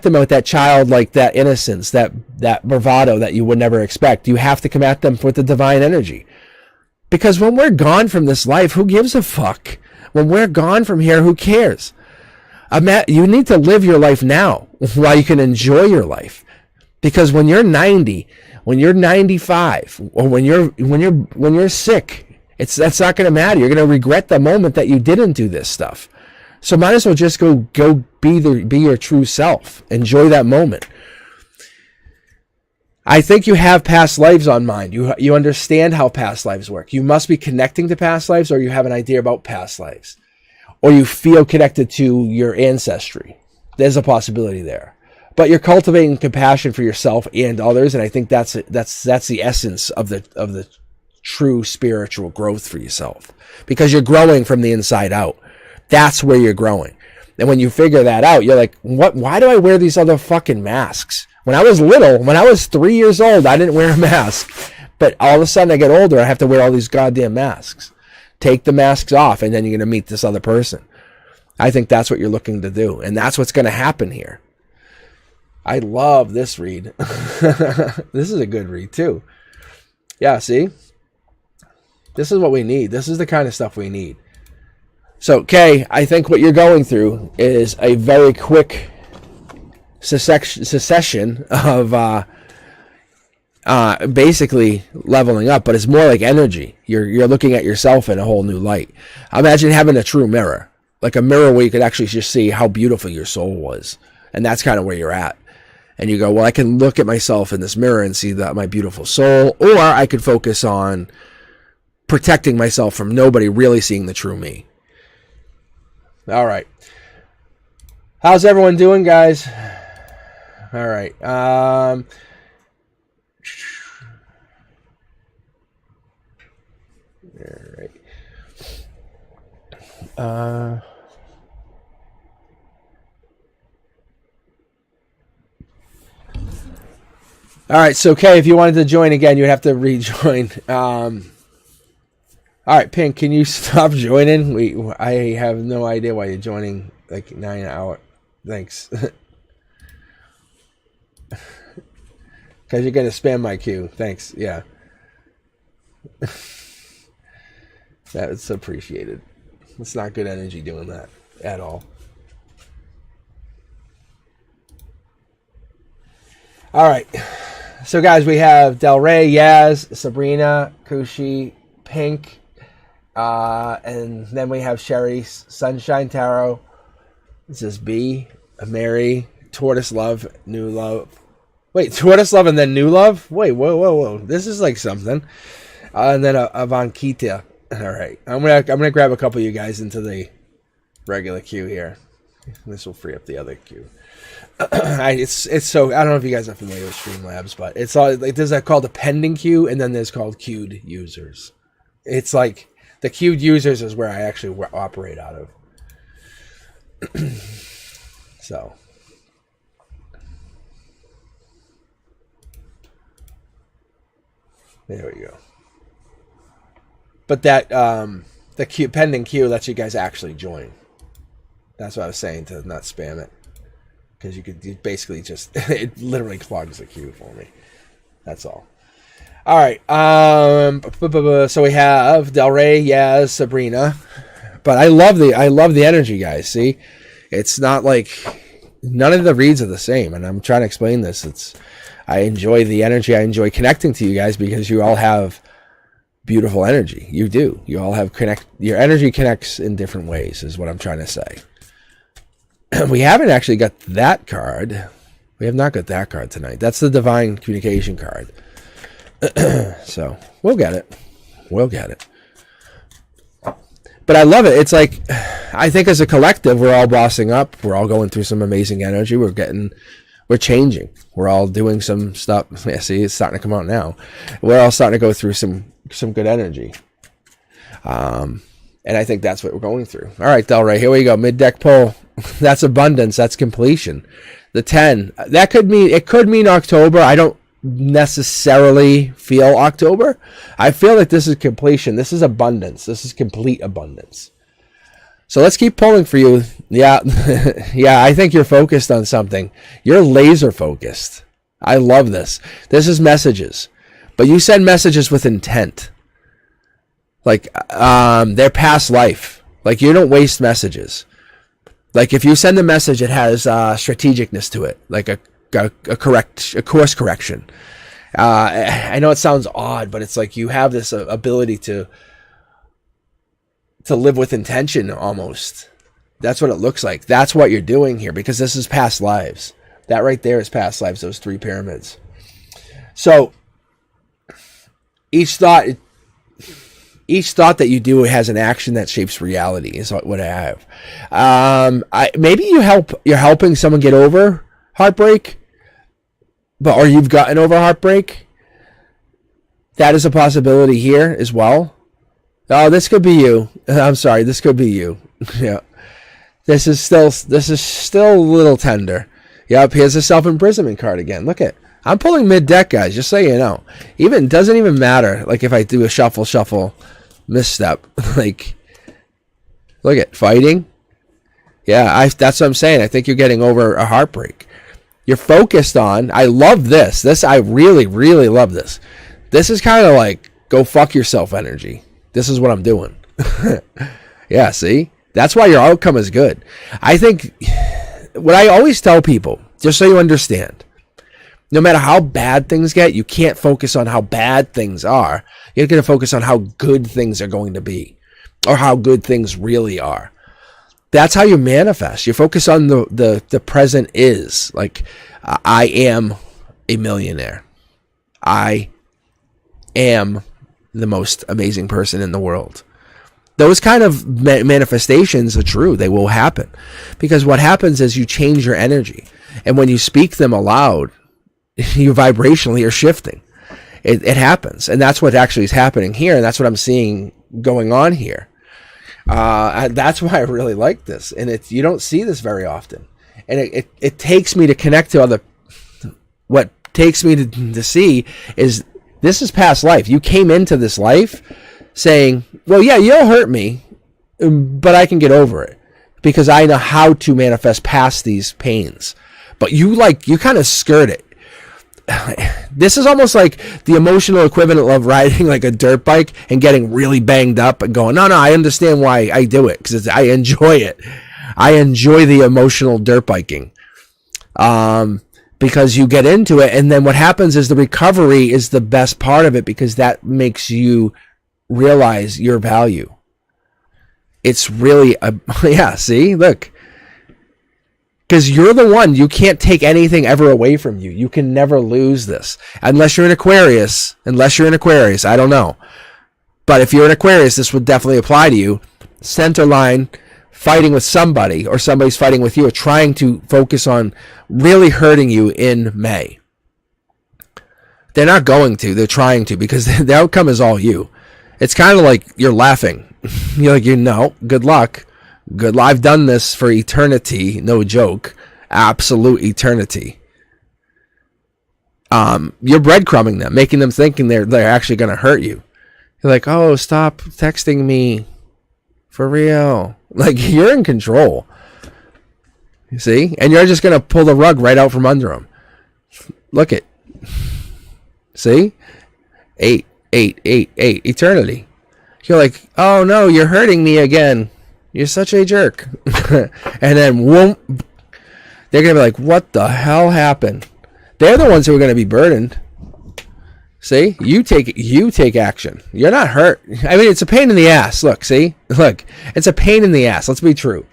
them with that childlike, that innocence, that bravado that you would never expect. You have to come at them with the divine energy. Because when we're gone from this life, who gives a fuck? When we're gone from here, who cares? You need to live your life now while you can enjoy your life. Because when you're 90, when you're 95, or when you're sick, that's not going to matter. You're going to regret the moment that you didn't do this stuff. So might as well just go be your true self. Enjoy that moment. I think you have past lives on mind. You understand how past lives work. You must be connecting to past lives, or you have an idea about past lives, or you feel connected to your ancestry. There's a possibility there. But you're cultivating compassion for yourself and others, and I think that's the essence of the true spiritual growth for yourself, because you're growing from the inside out. That's where you're growing. And when you figure that out, you're like, what? Why do I wear these other fucking masks? When I was little, when I was 3 years old, I didn't wear a mask. But all of a sudden I get older, I have to wear all these goddamn masks. Take the masks off, and then you're going to meet this other person. I think that's what you're looking to do. And that's what's going to happen here. I love this read. This is a good read too. Yeah, see? This is what we need. This is the kind of stuff we need. So, Kay, I think what you're going through is a very quick succession of basically leveling up, but it's more like energy. You're looking at yourself in a whole new light. Imagine having a true mirror, like a mirror where you could actually just see how beautiful your soul was. And that's kind of where you're at. And you go, well, I can look at myself in this mirror and see that my beautiful soul, or I could focus on protecting myself from nobody really seeing the true me. All right. How's everyone doing, guys? All right. All right. All right, so Kay, if you wanted to join again, you'd have to rejoin. All right, Pink, can you stop joining? I have no idea why you're joining like 9 hour. Thanks. Because you're going to spam my queue. Thanks. Yeah. That's appreciated. It's not good energy doing that at all. All right. So, guys, we have Del Rey, Yaz, Sabrina, Kushi, Pink, and then we have Sherry, Sunshine Tarot. This is B, Mary, Tortoise Love, New Love. Wait, Tortoise Love and then New Love? Wait, whoa. This is like something. And then Avankita. All right. I'm gonna grab a couple of you guys into the regular queue here. This will free up the other queue. It's so, I don't know if you guys are familiar with Streamlabs, but it's all like there's that called a pending queue, and then there's called queued users. It's like the queued users is where I actually operate out of. So there we go. But that the queue, pending queue lets you guys actually join. That's what I was saying, to not spam it. Because you basically just, it literally clogs the queue for me. That's all. All right. So we have Del Rey, Yaz, Sabrina. But I love the energy, guys. See? It's not like, none of the reads are the same. And I'm trying to explain this. I enjoy the energy. I enjoy connecting to you guys because you all have beautiful energy. You do. You all have your energy connects in different ways, is what I'm trying to say. We haven't actually got that card. We have not got that card tonight. That's the Divine Communication card. So, we'll get it. But I love it. It's like, I think as a collective, we're all bossing up. We're all going through some amazing energy. We're changing. We're all doing some stuff. Yeah, see, it's starting to come out now. We're all starting to go through some good energy. And I think that's what we're going through. All right, Del Rey, here we go. Mid-deck pull. That's abundance. That's completion. The 10. That could mean October. I don't necessarily feel October. I feel like this is completion. This is abundance. This is complete abundance. So let's keep pulling for you. Yeah. Yeah, I think you're focused on something. You're laser focused. I love this. This is messages. But you send messages with intent. Like, their past life. Like, you don't waste messages. Like, if you send a message, it has strategicness to it. Like a course correction. I know it sounds odd, but it's like you have this ability to live with intention almost. That's what it looks like. That's what you're doing here, because this is past lives. That right there is past lives, those 3 pyramids. So, each thought that you do has an action that shapes reality, is what I have. Maybe you're helping someone get over heartbreak, or you've gotten over heartbreak. That is a possibility here as well. Oh, this could be you. I'm sorry, this could be you. Yeah. This is still a little tender. Yep, here's a self-imprisonment card again. Look at, I'm pulling mid-deck, guys, just so you know. Doesn't even matter, like, if I do a shuffle, misstep. Like, look at, fighting. Yeah, that's what I'm saying. I think you're getting over a heartbreak. You're focused on, I love this. I really, really love this. This is kind of like, go fuck yourself energy. This is what I'm doing. Yeah, see? That's why your outcome is good. I think what I always tell people, just so you understand, no matter how bad things get, you can't focus on how bad things are. You're going to focus on how good things are going to be, or how good things really are. That's how you manifest. You focus on the present is. Like, I am a millionaire. I am the most amazing person in the world. Those kind of manifestations are true. They will happen. Because what happens is you change your energy. And when you speak them aloud, you vibrationally are shifting. It happens. And that's what actually is happening here. And that's what I'm seeing going on here. That's why I really like this. And you don't see this very often. And it takes me to connect to other. What takes me to see is this is past life. You came into this life saying, well, yeah, you'll hurt me, but I can get over it. because I know how to manifest past these pains. But you kind of skirt it. This is almost like the emotional equivalent of riding like a dirt bike and getting really banged up and going, no, I understand why I do it, because I enjoy it. I enjoy the emotional dirt biking. Because you get into it, and then what happens is the recovery is the best part of it, because that makes you realize your value. It's really yeah, see, look, because you're the one, you can't take anything ever away from you. You can never lose this, unless you're an Aquarius. I don't know, but if you're an Aquarius, this would definitely apply to you. Center line, fighting with somebody, or somebody's fighting with you, or trying to focus on really hurting you in May. They're not going to, they're trying to, because the outcome is all you. It's kind of like you're laughing. You're like, good luck. I've done this for eternity, no joke. Absolute eternity. You're breadcrumbing them, making them thinking they're actually going to hurt you. You're like, oh, stop texting me. For real. Like, you're in control. You see? And you're just going to pull the rug right out from under them. Look it. See? 8, 8, 8, 8. Eternity. You're like, oh no, you're hurting me again. You're such a jerk. And then, whoop, they're going to be like, what the hell happened? They're the ones who are going to be burdened. See? You take action. You're not hurt. I mean, it's a pain in the ass. Look, see? Look, it's a pain in the ass. Let's be true.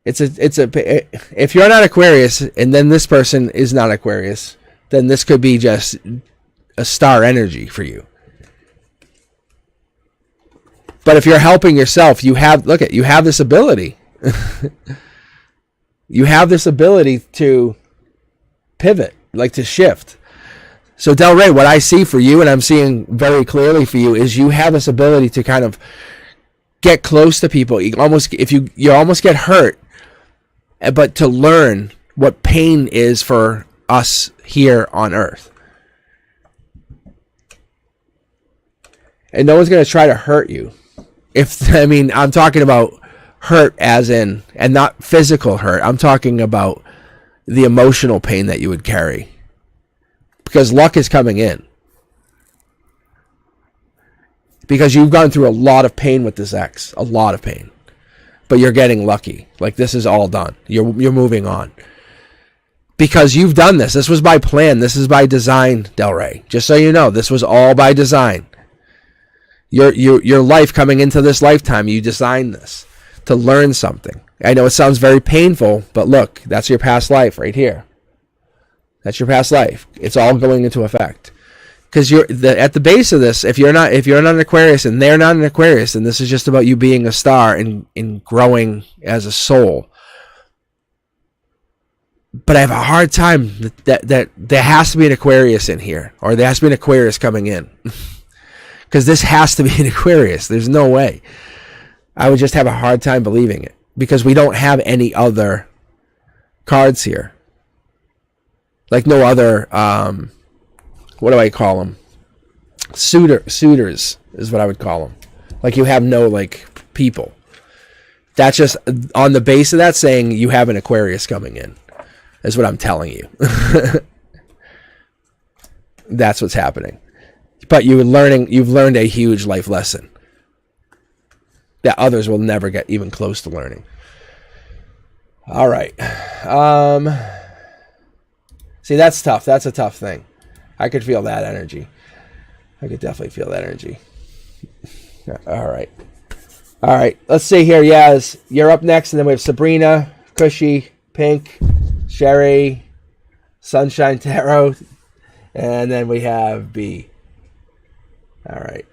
If you're not Aquarius, and then this person is not Aquarius, then this could be just a star energy for you. But if you're helping yourself, you have this ability. You have this ability to pivot, like to shift. So Del Rey, what I see for you, and I'm seeing very clearly for you, is you have this ability to kind of get close to people. You almost get hurt, but to learn what pain is for us here on Earth. And no one's going to try to hurt you. I'm talking about hurt as in, and not physical hurt. I'm talking about the emotional pain that you would carry. Because luck is coming in. Because you've gone through a lot of pain with this ex. A lot of pain. But you're getting lucky. Like, this is all done. You're moving on. Because you've done this. This was by plan. This is by design, Del Rey. Just so you know, this was all by design. Your life coming into this lifetime, you designed this to learn something. I know it sounds very painful, but look, that's your past life right here. That's your past life. It's all going into effect. Because at the base of this, if you're not an Aquarius and they're not an Aquarius, then this is just about you being a star and growing as a soul. But I have a hard time that there has to be an Aquarius in here, or there has to be an Aquarius coming in. Because this has to be an Aquarius. There's no way. I would just have a hard time believing it. Because we don't have any other cards here. Like no other, what do I call them? Suitors is what I would call them. Like you have no, like, people. That's just on the base of that saying you have an Aquarius coming in. Is what I'm telling you. That's what's happening. But you've learned a huge life lesson that others will never get even close to learning. All right. See, that's tough. That's a tough thing. I could feel that energy. I could definitely feel that energy. All right. All right. Let's see here. Yaz, you're up next, and then we have Sabrina, Cushy, Pink, Sherry, Sunshine Tarot, and then we have B. All right.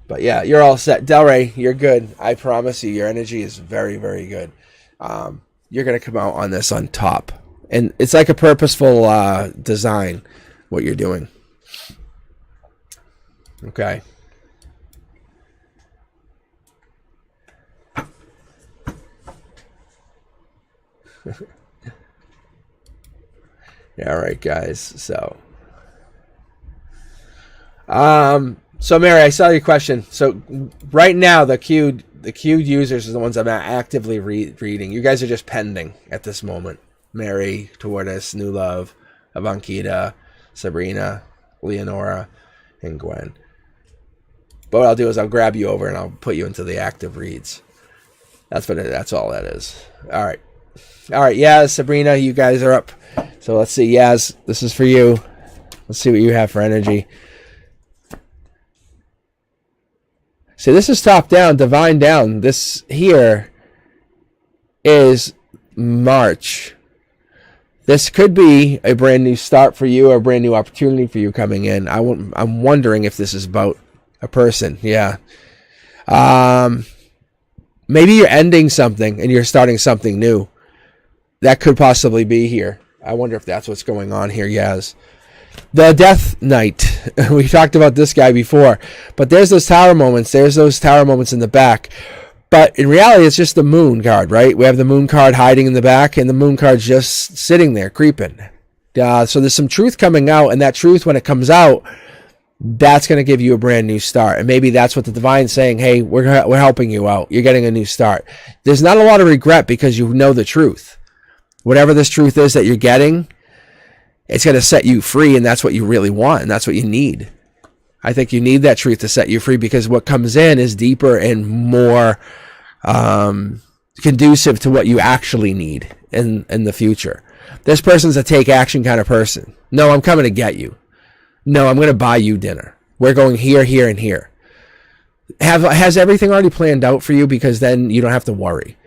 But yeah, you're all set. Del Rey, you're good. I promise you, your energy is very, very good. You're going to come out on this on top. And it's like a purposeful design, what you're doing. Okay. Yeah, all right, guys. So, So Mary, I saw your question. So right now, the queued users are the ones I'm actively reading. You guys are just pending at this moment. Mary, Tortoise, New Love, Avankita, Sabrina, Leonora, and Gwen. But what I'll do is I'll grab you over and I'll put you into the active reads. That's all that is. All right, Yaz, Sabrina, you guys are up. So let's see, Yaz, this is for you. Let's see what you have for energy. See, this is top down, divine down. This here is March. This could be a brand new start for you or a brand new opportunity for you coming in. I'm wondering if this is about a person. Yeah. Maybe you're ending something and you're starting something new. That could possibly be here. I wonder if that's what's going on here, Yaz. The Death Knight. We talked about this guy before. But there's those tower moments. There's those tower moments in the back. But in reality, it's just the Moon card, right? We have the Moon card hiding in the back, and the Moon card's just sitting there, creeping. So there's some truth coming out, and that truth, when it comes out, that's going to give you a brand new start. And maybe that's what the Divine's saying, hey, we're helping you out. You're getting a new start. There's not a lot of regret because you know the truth. Whatever this truth is that you're getting, it's going to set you free, and that's what you really want, and that's what you need. I think you need that truth to set you free because what comes in is deeper and more conducive to what you actually need in the future. This person's a take action kind of person. No, I'm coming to get you. No, I'm going to buy you dinner. We're going here, here, and here. Has everything already planned out for you because then you don't have to worry.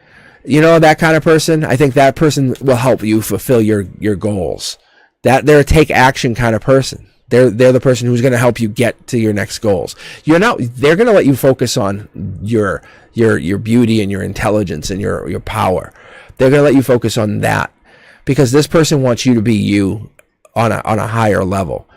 You know, that kind of person, I think that person will help you fulfill your goals. They're a take action kind of person. They're the person who's going to help you get to your next goals. They're going to let you focus on your beauty and your intelligence and your power. They're going to let you focus on that because this person wants you to be you on a higher level.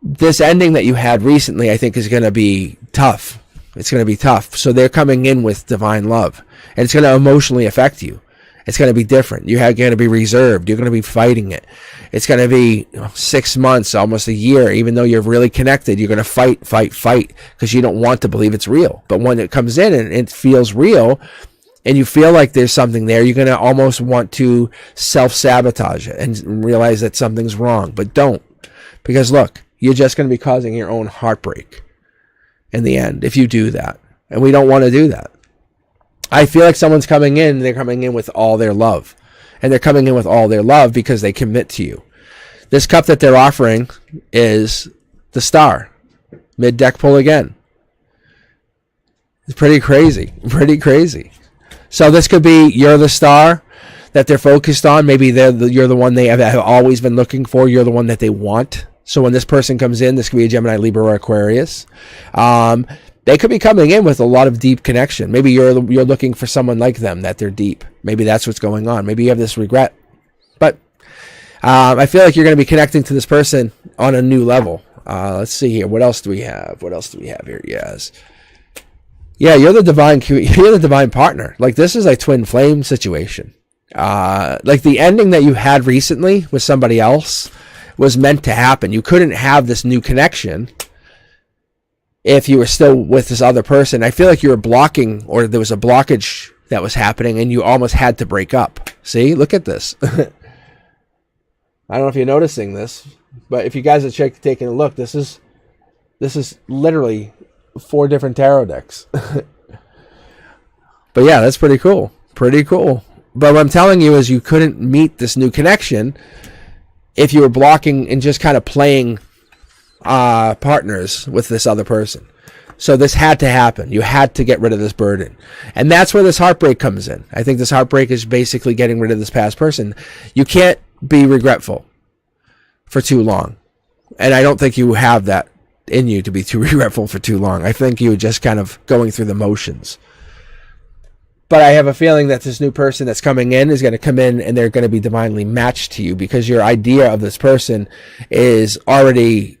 This ending that you had recently, I think, is going to be tough. It's going to be tough. So they're coming in with divine love, and it's going to emotionally affect you. It's going to be different. You're going to be reserved. You're going to be fighting it. It's going to be 6 months, almost a year. Even though you're really connected, you're going to fight because you don't want to believe it's real. But when it comes in and it feels real and you feel like there's something there, you're going to almost want to self-sabotage it and realize that something's wrong. But don't. Because look, you're just going to be causing your own heartbreak in the end if you do that. And we don't want to do that. I feel like someone's coming in, they're coming in with all their love. And they're coming in with all their love because they commit to you. This cup that they're offering is the Star. Mid-deck pull again. It's pretty crazy. Pretty crazy. So this could be you're the star that they're focused on. Maybe you're the one they have always been looking for. You're the one that they want. So when this person comes in, this could be a Gemini, Libra, or Aquarius. They could be coming in with a lot of deep connection. Maybe you're looking for someone like them, that they're deep. Maybe that's what's going on. Maybe you have this regret. But I feel like you're going to be connecting to this person on a new level. Let's see here. What else do we have? What else do we have here? Yes. Yeah, you're the divine partner. Like, this is a twin flame situation. Like the ending that you had recently with somebody else was meant to happen. You couldn't have this new connection if you were still with this other person. I feel like you were blocking, or there was a blockage that was happening and you almost had to break up. See, look at this. I don't know if you're noticing this, but if you guys are taking a look, this is literally 4 different tarot decks. But yeah, that's pretty cool. Pretty cool. But what I'm telling you is you couldn't meet this new connection if you were blocking and just kind of playing partners with this other person. So this had to happen. You had to get rid of this burden. And that's where this heartbreak comes in. I think this heartbreak is basically getting rid of this past person. You can't be regretful for too long. And I don't think you have that in you to be too regretful for too long. I think you're just kind of going through the motions. But I have a feeling that this new person that's coming in is going to come in and they're going to be divinely matched to you because your idea of this person is already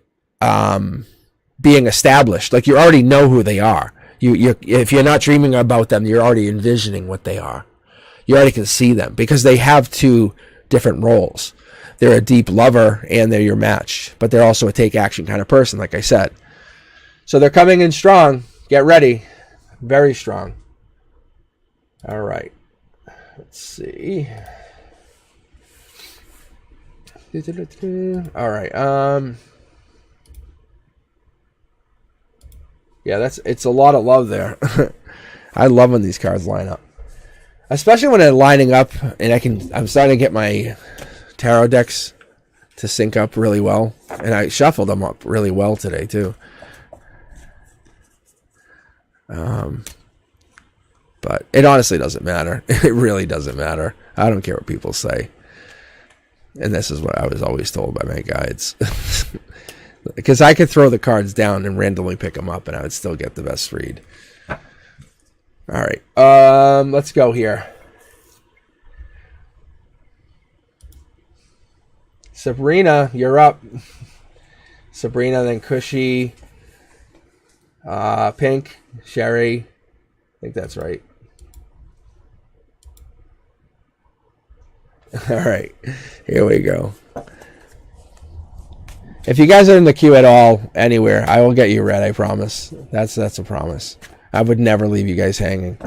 being established. Like, you already know who they are. If you're not dreaming about them, you're already envisioning what they are. You already can see them because they have 2 different roles. They're a deep lover and they're your match, but they're also a take action kind of person, like I said. So they're coming in strong. Get ready. Very strong. All right. Let's see. All right. Yeah, it's a lot of love there. I love when these cards line up, especially when they're lining up, and I'm starting to get my tarot decks to sync up really well, and I shuffled them up really well today too. But it honestly doesn't matter. It really doesn't matter. I don't care what people say. And this is what I was always told by my guides. Because I could throw the cards down and randomly pick them up, and I would still get the best read. All right. Let's go here. Sabrina, you're up. Sabrina, then Cushy. Pink, Sherry. I think that's right. All right. Here we go. If you guys are in the queue at all, anywhere, I will get you read, I promise. That's a promise. I would never leave you guys hanging.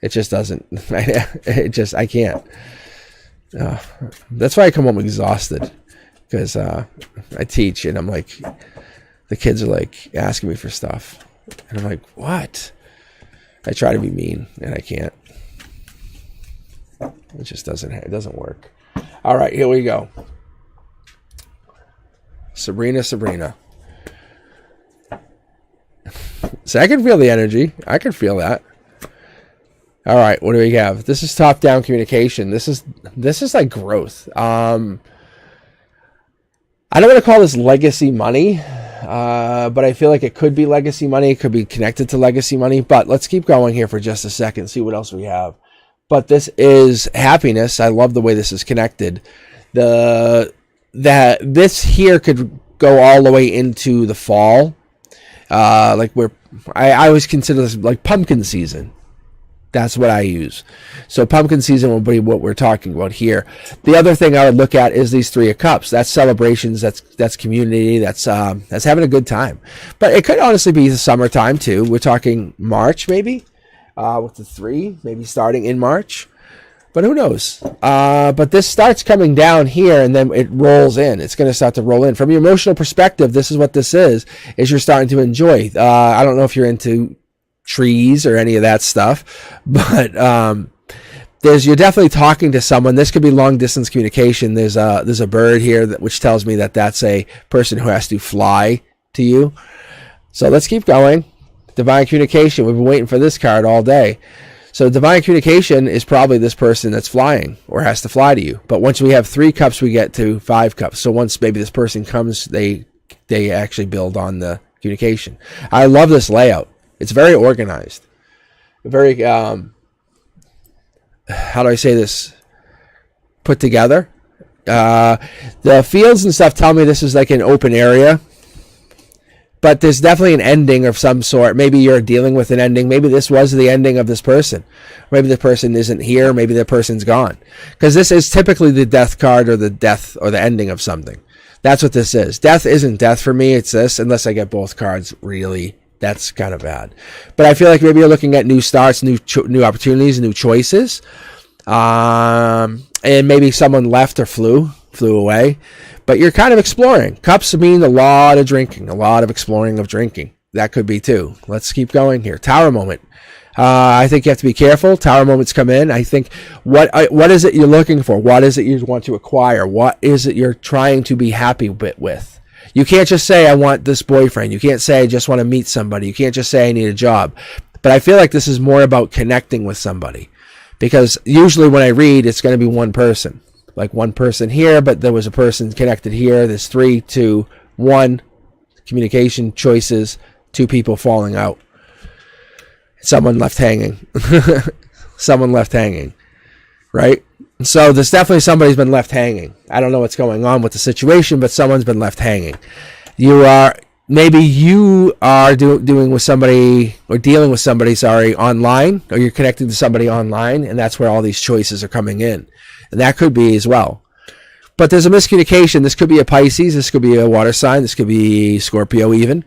It just doesn't. I can't. That's why I come home exhausted. Because I teach, and I'm like, the kids are like asking me for stuff. And I'm like, what? I try to be mean, and I can't. It just doesn't work. All right, here we go. Sabrina. So I can feel the energy. I can feel that. All right, what do we have? This is top-down communication. This is like growth. I don't want to call this legacy money, but I feel like it could be legacy money. It could be connected to legacy money. But let's keep going here for just a second, see what else we have. But this is happiness. I love the way this is connected. This here could go all the way into the fall. Like I always consider this like pumpkin season. That's what I use. So pumpkin season will be what we're talking about here. The other thing I would look at is these 3 of Cups. That's celebrations. That's community. That's having a good time. But it could honestly be the summertime too. We're talking March maybe, with the 3, maybe starting in March. But who knows? But this starts coming down here, and then it rolls in. It's going to start to roll in. From your emotional perspective, this is what this is you're starting to enjoy. I don't know if you're into trees or any of that stuff, but you're definitely talking to someone. This could be long distance communication. There's a bird here which tells me that that's a person who has to fly to you. So let's keep going. Divine communication. We've been waiting for this card all day. So divine communication is probably this person that's flying or has to fly to you. But once we have 3 cups, we get to 5 cups. So once maybe this person comes, they actually build on the communication. I love this layout. It's very organized. Very, how do I say this? Put together. The fields and stuff tell me this is like an open area. But there's definitely an ending of some sort. Maybe you're dealing with an ending. Maybe this was the ending of this person. Maybe the person isn't here. Maybe the person's gone. Because this is typically the death card or the death or the ending of something. That's what this is. Death isn't death for me. It's this. Unless I get both cards, really. That's kind of bad. But I feel like maybe you're looking at new starts, new opportunities, new choices. And maybe someone left or flew away. But you're kind of exploring. Cups mean a lot of drinking, a lot of exploring of drinking. That could be too. Let's keep going here. Tower moment. I think you have to be careful. Tower moments come in. I think what is it you're looking for? What is it you want to acquire? What is it you're trying to be happy with? You can't just say, I want this boyfriend. You can't say, I just want to meet somebody. You can't just say, I need a job. But I feel like this is more about connecting with somebody. Because usually when I read, it's going to be one person. Like one person here, but there was a person connected here. There's 3, 2, 1. Communication choices, 2 people falling out. Someone left hanging. Someone left hanging. Right? So there's definitely somebody's been left hanging. I don't know what's going on with the situation, but someone's been left hanging. Maybe you are doing with somebody or dealing with somebody, online, or you're connecting to somebody online, and that's where all these choices are coming in. And that could be as well. But there's a miscommunication. This could be a Pisces. This could be a water sign. This could be Scorpio even.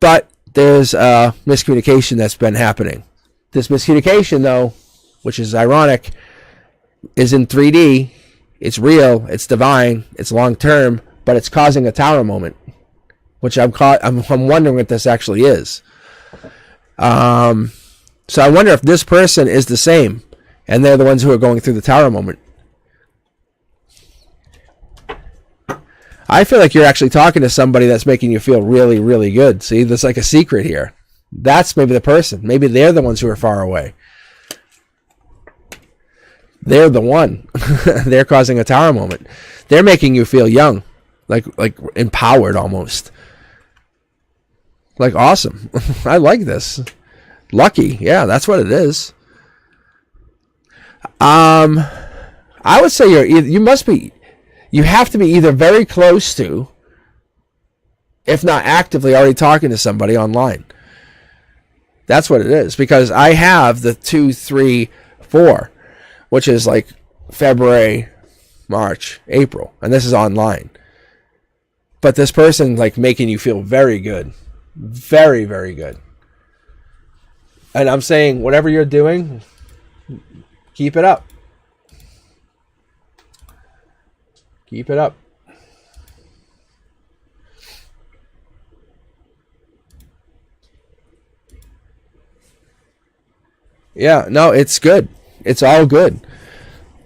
But there's a miscommunication that's been happening. This miscommunication, though, which is ironic, is in 3D. It's real. It's divine. It's long term, but it's causing a tower moment, which I'm wondering what this actually is. So I wonder if this person is the same, and they're the ones who are going through the tower moment. I feel like you're actually talking to somebody that's making you feel really, really good. See, there's like a secret here. That's maybe the person. Maybe they're the ones who are far away. They're the one. They're causing a tower moment. They're making you feel young, like empowered almost. Like awesome. I like this. Lucky. Yeah, that's what it is. I would say you have to be either very close to, if not actively already talking to somebody online. That's what it is. Because I have the 2, 3, 4, which is like February, March, April, and this is online. But this person like making you feel very good. Very, very good. And I'm saying, whatever you're doing, keep it up. Keep it up. Yeah, no, it's good. It's all good.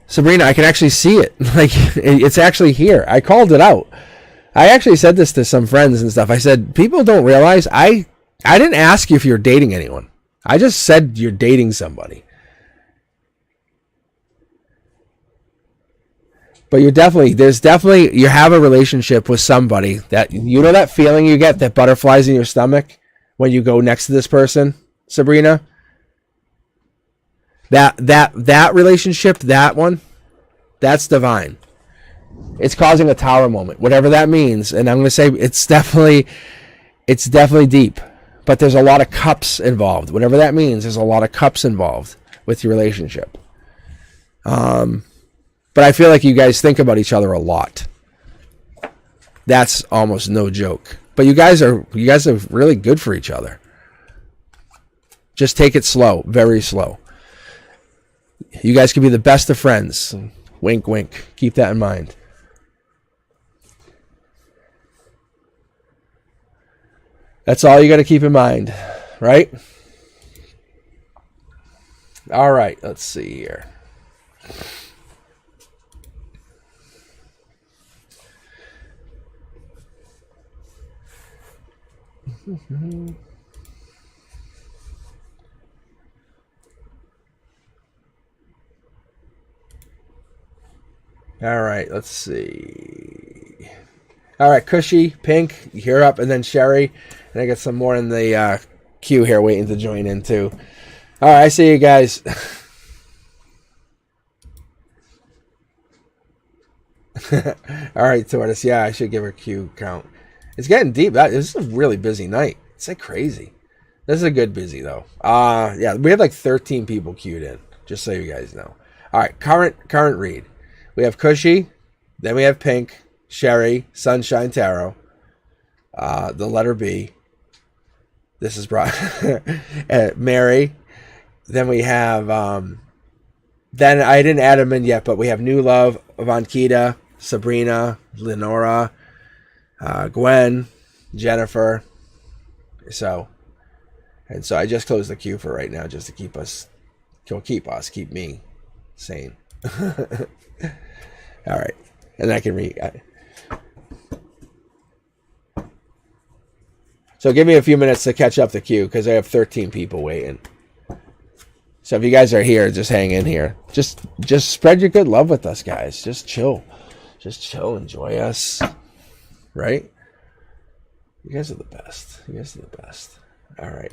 Sabrina, I can actually see it. Like, it's actually here. I called it out. I actually said this to some friends and stuff. I said, people don't realize I didn't ask you if you're dating anyone. I just said you're dating somebody. But you have a relationship with somebody that, you know, that feeling you get, that butterflies in your stomach when you go next to this person, Sabrina? That relationship, that one, that's divine. It's causing a tower moment, whatever that means. And I'm going to say it's definitely deep. But there's a lot of cups involved. Whatever that means, there's a lot of cups involved with your relationship. But I feel like you guys think about each other a lot. That's almost no joke. But you guys are really good for each other. Just take it slow, very slow. You guys can be the best of friends. Wink, wink. Keep that in mind. That's all you got to keep in mind, right? All right, let's see here. All right, let's see. All right, Cushy, Pink, you're up, and then Sherry. And I got some more in the queue here waiting to join in, too. All right, I see you guys. All right, Tortoise. Yeah, I should give her queue count. It's getting deep. This is a really busy night. It's like crazy. This is a good busy, though. Yeah, we have like 13 people queued in, just so you guys know. All right, current read. We have Cushy, then we have Pink, Sherry, Sunshine Tarot, the letter B. This is Mary. Then we have, then I didn't add them in yet, but we have New Love, Vankita, Sabrina, Lenora, Gwen, Jennifer. So I just closed the queue for right now just to keep me sane. All right. And I can read. So give me a few minutes to catch up the queue because I have 13 people waiting. So if you guys are here, just hang in here. Just spread your good love with us, guys. Just chill. Enjoy us. Right? You guys are the best. All right.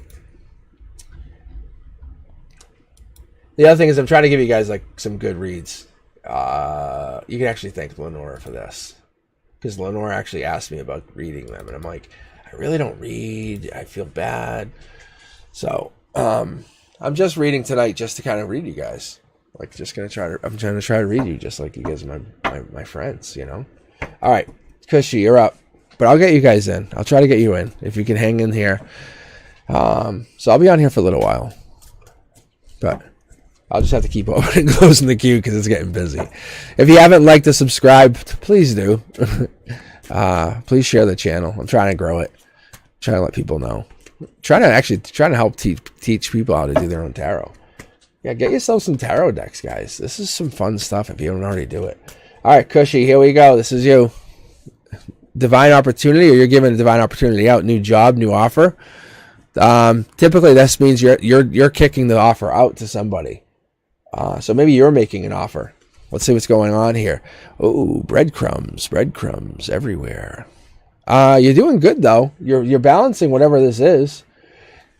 The other thing is I'm trying to give you guys like some good reads. You can actually thank Lenora for this. Because Lenora actually asked me about reading them. And I'm like, I really don't read. I feel bad. So, I'm just reading tonight just to kind of read you guys. Like, I'm trying to try to read you just like you guys are my friends, you know? All right. Cushy, you're up. But I'll get you guys in. I'll try to get you in if you can hang in here. So I'll be on here for a little while, but I'll just have to keep opening and closing the queue because it's getting busy. If you haven't liked or subscribed, please do. Please share the channel. I'm trying to grow it. Trying to let people know. Trying to help teach people how to do their own tarot. Yeah, get yourself some tarot decks, guys. This is some fun stuff if you don't already do it. All right, Cushy, here we go. This is you. Divine opportunity, or you're giving a divine opportunity out. New job, new offer. Typically, this means you're kicking the offer out to somebody. So maybe you're making an offer. Let's see what's going on here. Oh, breadcrumbs everywhere. You're doing good though. You're balancing whatever this is.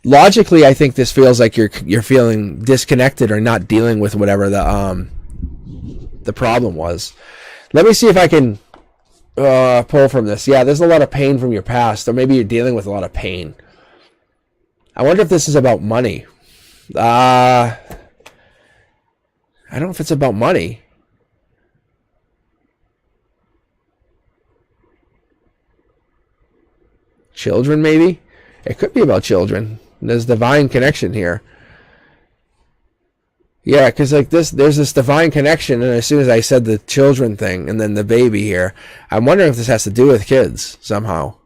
Logically, I think this feels like you're feeling disconnected or not dealing with whatever the problem was. Let me see if I can pull from this. Yeah, there's a lot of pain from your past, or maybe you're dealing with a lot of pain. I wonder if this is about money. I don't know if it's about money. Children, maybe? It could be about children. There's divine connection here. Yeah, because like there's this divine connection, and as soon as I said the children thing, and then the baby here, I'm wondering if this has to do with kids somehow.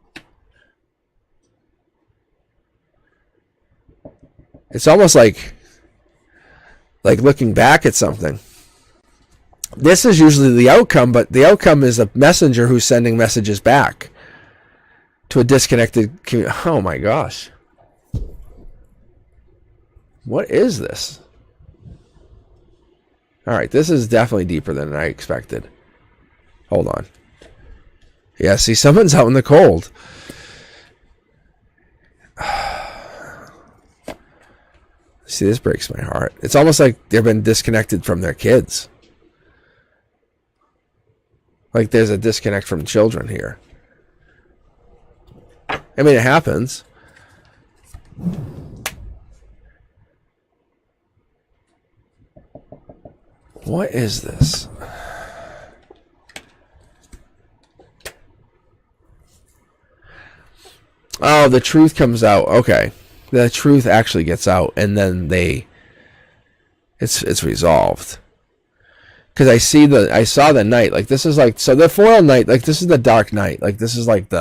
It's almost like looking back at something. This is usually the outcome, but the outcome is a messenger who's sending messages back to a disconnected community. Oh my gosh. What is this? All right, this is definitely deeper than I expected. Hold on. Yeah, see, someone's out in the cold. See, this breaks my heart. It's almost like they've been disconnected from their kids. Like there's a disconnect from children here. I mean, it happens. What is this? Oh, the truth comes out. Okay. The truth actually gets out, and then it's resolved. Because I saw the night. Like this is like, so the foil night, like this is the dark night. Like this is like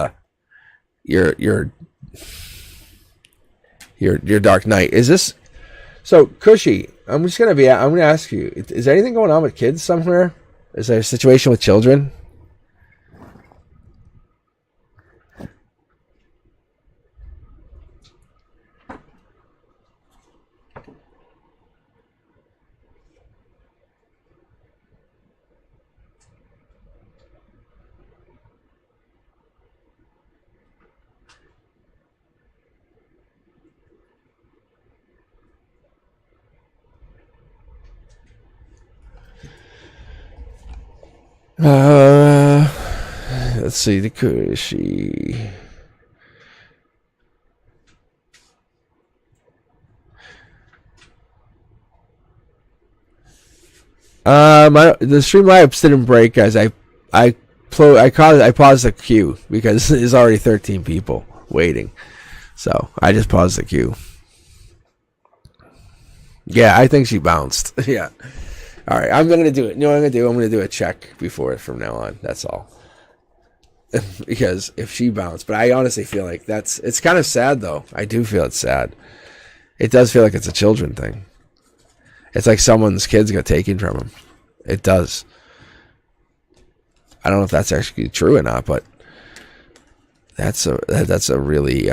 your dark night. Is this so Cushy? I'm gonna ask you, is there anything going on with kids somewhere? Is there a situation with children? Let's see, the Cushy. The Streamlabs didn't break, guys. I paused the queue because there's already 13 people waiting, so I just paused the queue. Yeah, I think she bounced. Yeah. All right, I'm gonna do it. You know what I'm gonna do? I'm gonna do a check before from now on. That's all. Because if she bounced, but I honestly feel like it's kind of sad though. I do feel it's sad. It does feel like it's a children thing. It's like someone's kids got taken from them. It does. I don't know if that's actually true or not, but that's a really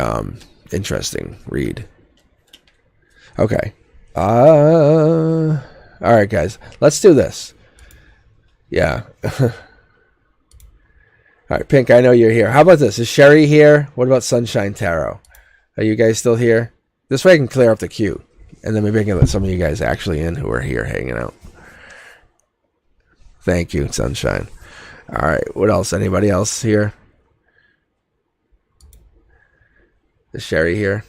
interesting read. Okay. All right, guys. Let's do this. Yeah. All right, Pink, I know you're here. How about this? Is Sherry here? What about Sunshine Tarot? Are you guys still here? This way I can clear up the queue. And then maybe I can let some of you guys actually in who are here hanging out. Thank you, Sunshine. All right, what else? Anybody else here? Is Sherry here?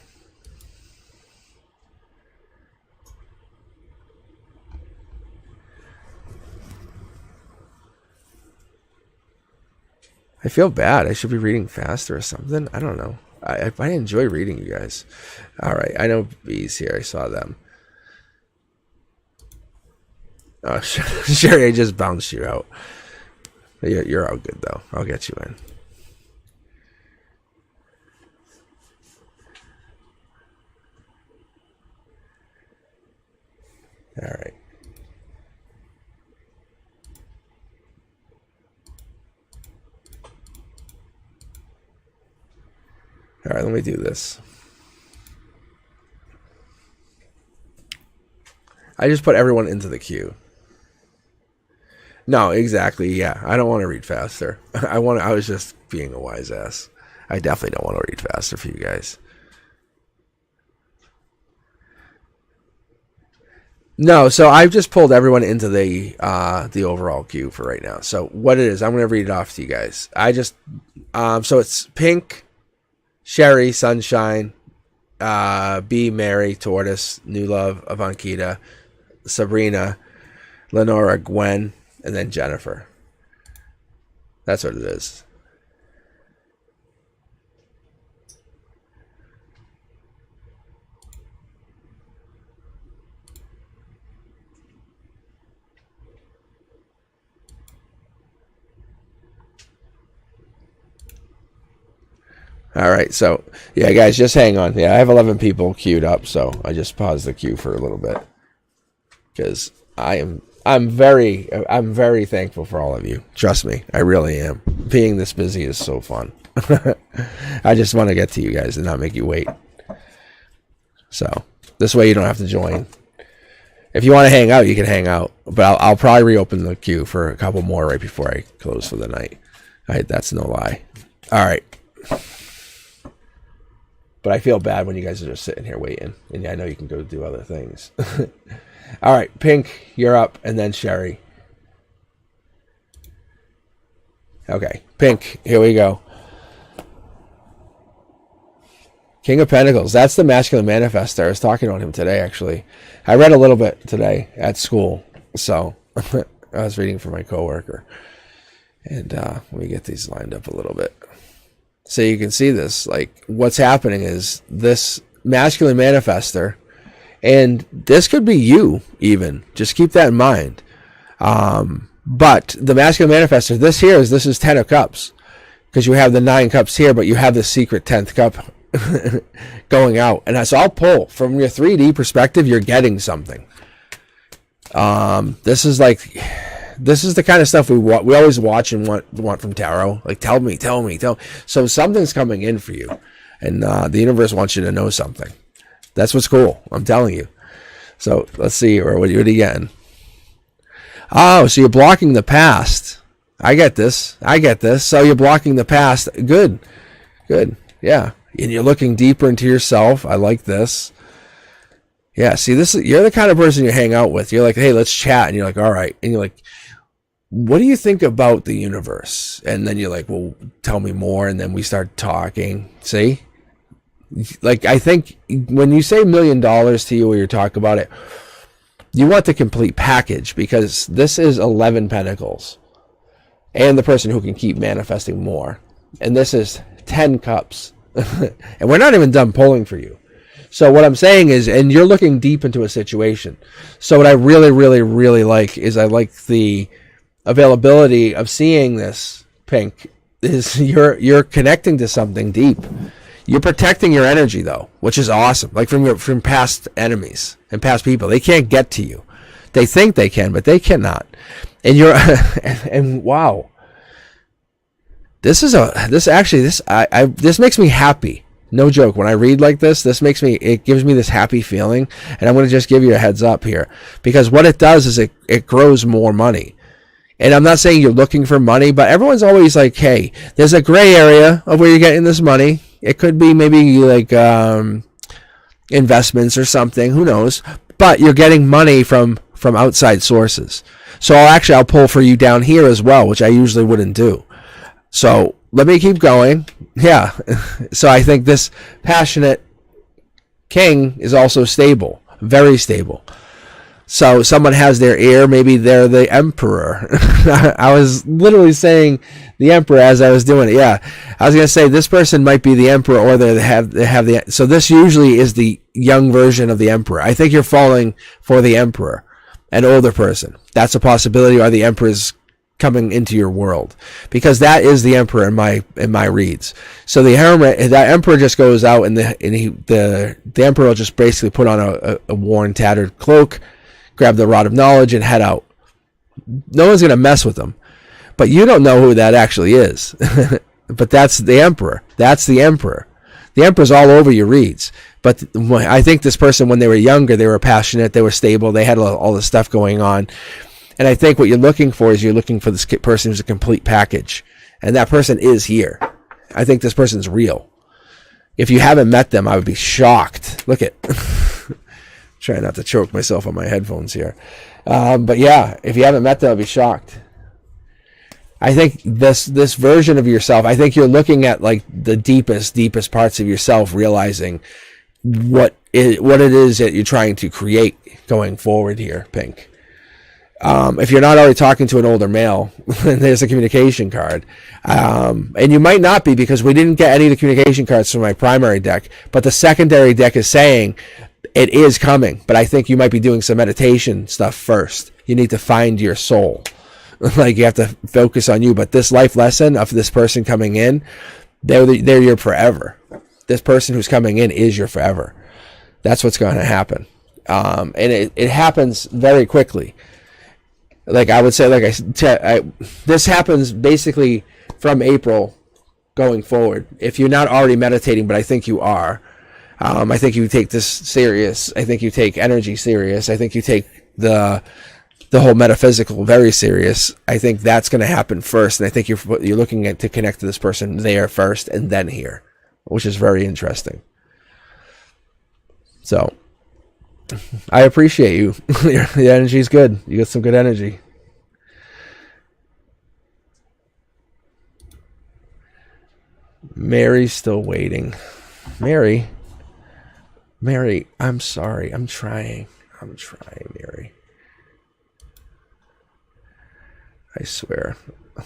I feel bad. I should be reading faster or something. I don't know. I enjoy reading you guys. All right, I know B's here. I saw them. Oh, Sherry, I just bounced you out. You're all good though. I'll get you in. All right. All right, let me do this. I just put everyone into the queue. No, exactly. Yeah, I don't want to read faster. I was just being a wise ass. I definitely don't want to read faster for you guys. No, so I've just pulled everyone into the overall queue for right now. So what it is, I'm gonna read it off to you guys. So it's Pink, Sherry, Sunshine, B, Mary, Tortoise, New Love, Avankita, Sabrina, Lenora, Gwen, and then Jennifer. That's what it is. All right, so yeah, guys, just hang on. Yeah, I have 11 people queued up, so I just paused the queue for a little bit because I'm very thankful for all of you. Trust me, I really am. Being this busy is so fun. I just want to get to you guys and not make you wait. So this way you don't have to join. If you want to hang out, you can hang out, but I'll probably reopen the queue for a couple more right before I close for the night. That's no lie. All right. But I feel bad when you guys are just sitting here waiting. And I know you can go do other things. All right, Pink, you're up, and then Sherry. Okay, Pink, here we go. King of Pentacles. That's the masculine manifestor. I was talking on him today, actually. I read a little bit today at school. So I was reading for my coworker. And let me get these lined up a little bit. So you can see this, like what's happening is this masculine manifestor, and this could be you even, just keep that in mind. But the masculine manifestor, this is 10 of cups, because you have the 9 cups here, but you have the secret 10th cup going out. And so I'll pull from your 3D perspective, you're getting something. This is the kind of stuff we always watch and want from tarot. Like, tell me. So something's coming in for you, and the universe wants you to know something. That's what's cool. I'm telling you. So let's see, or what are you getting? Oh, so you're blocking the past. I get this. So you're blocking the past. Good. Yeah, and you're looking deeper into yourself. I like this. Yeah, see, you're the kind of person you hang out with. You're like, hey, let's chat, and you're like, all right, and you're like, what do you think about the universe? And then you're like, well, tell me more. And then we start talking. See? Like, I think when you say $1 million to you or you talk about it, you want the complete package, because this is 11 pentacles and the person who can keep manifesting more. And this is 10 cups. And we're not even done pulling for you. So what I'm saying is, and you're looking deep into a situation. So what I really, really, really like is I like the availability of seeing this, Pink, is you're connecting to something deep. You're protecting your energy though, which is awesome. Like from past enemies and past people, they can't get to you. They think they can, but they cannot. And and wow, this makes me happy. No joke. When I read like this, it gives me this happy feeling. And I'm going to just give you a heads up here, because what it does is it grows more money. And I'm not saying you're looking for money, but everyone's always like, hey, there's a gray area of where you're getting this money. It could be maybe like investments or something. Who knows? But you're getting money from outside sources. So I'll pull for you down here as well, which I usually wouldn't do. So let me keep going. Yeah. So I think this passionate king is also stable, very stable. So someone has their ear, maybe they're the emperor. I was literally saying the emperor as I was doing it. Yeah, I was going to say this person might be the emperor, or they have the. So this usually is the young version of the emperor. I think you're falling for the emperor, an older person. That's a possibility, or the emperor's coming into your world, because that is the emperor in my reads. So the hermit, that emperor just goes out, and the emperor will just basically put on a worn, tattered cloak, grab the rod of knowledge, and head out. No one's going to mess with them. But you don't know who that actually is. But that's the emperor. That's the emperor. The emperor's all over your reads. But I think this person, when they were younger, they were passionate, they were stable, they had all this stuff going on. And I think what you're looking for is you're looking for this person who's a complete package. And that person is here. I think this person's real. If you haven't met them, I would be shocked. Look at... Trying not to choke myself on my headphones here. But yeah, if you haven't met them, I'll be shocked. I think this version of yourself, I think you're looking at like the deepest parts of yourself, realizing what it is that you're trying to create going forward here, Pink. If you're not already talking to an older male, there's a communication card. And you might not be, because we didn't get any of the communication cards from my primary deck, but the secondary deck is saying it is coming, but I think you might be doing some meditation stuff first. You need to find your soul. Like, you have to focus on you. But this life lesson of this person coming in, they're your forever. This person who's coming in is your forever. That's what's going to happen. And it happens very quickly. Like I would say, this happens basically from April going forward. If you're not already meditating, but I think you are. I think you take this serious. I think you take energy serious. I think you take the whole metaphysical very serious. I think that's going to happen first, and I think you're looking at to connect to this person there first and then here, which is very interesting. So I appreciate you. The energy is good. You got some good energy. Mary's still waiting. Mary, I'm sorry. I'm trying, Mary. I swear.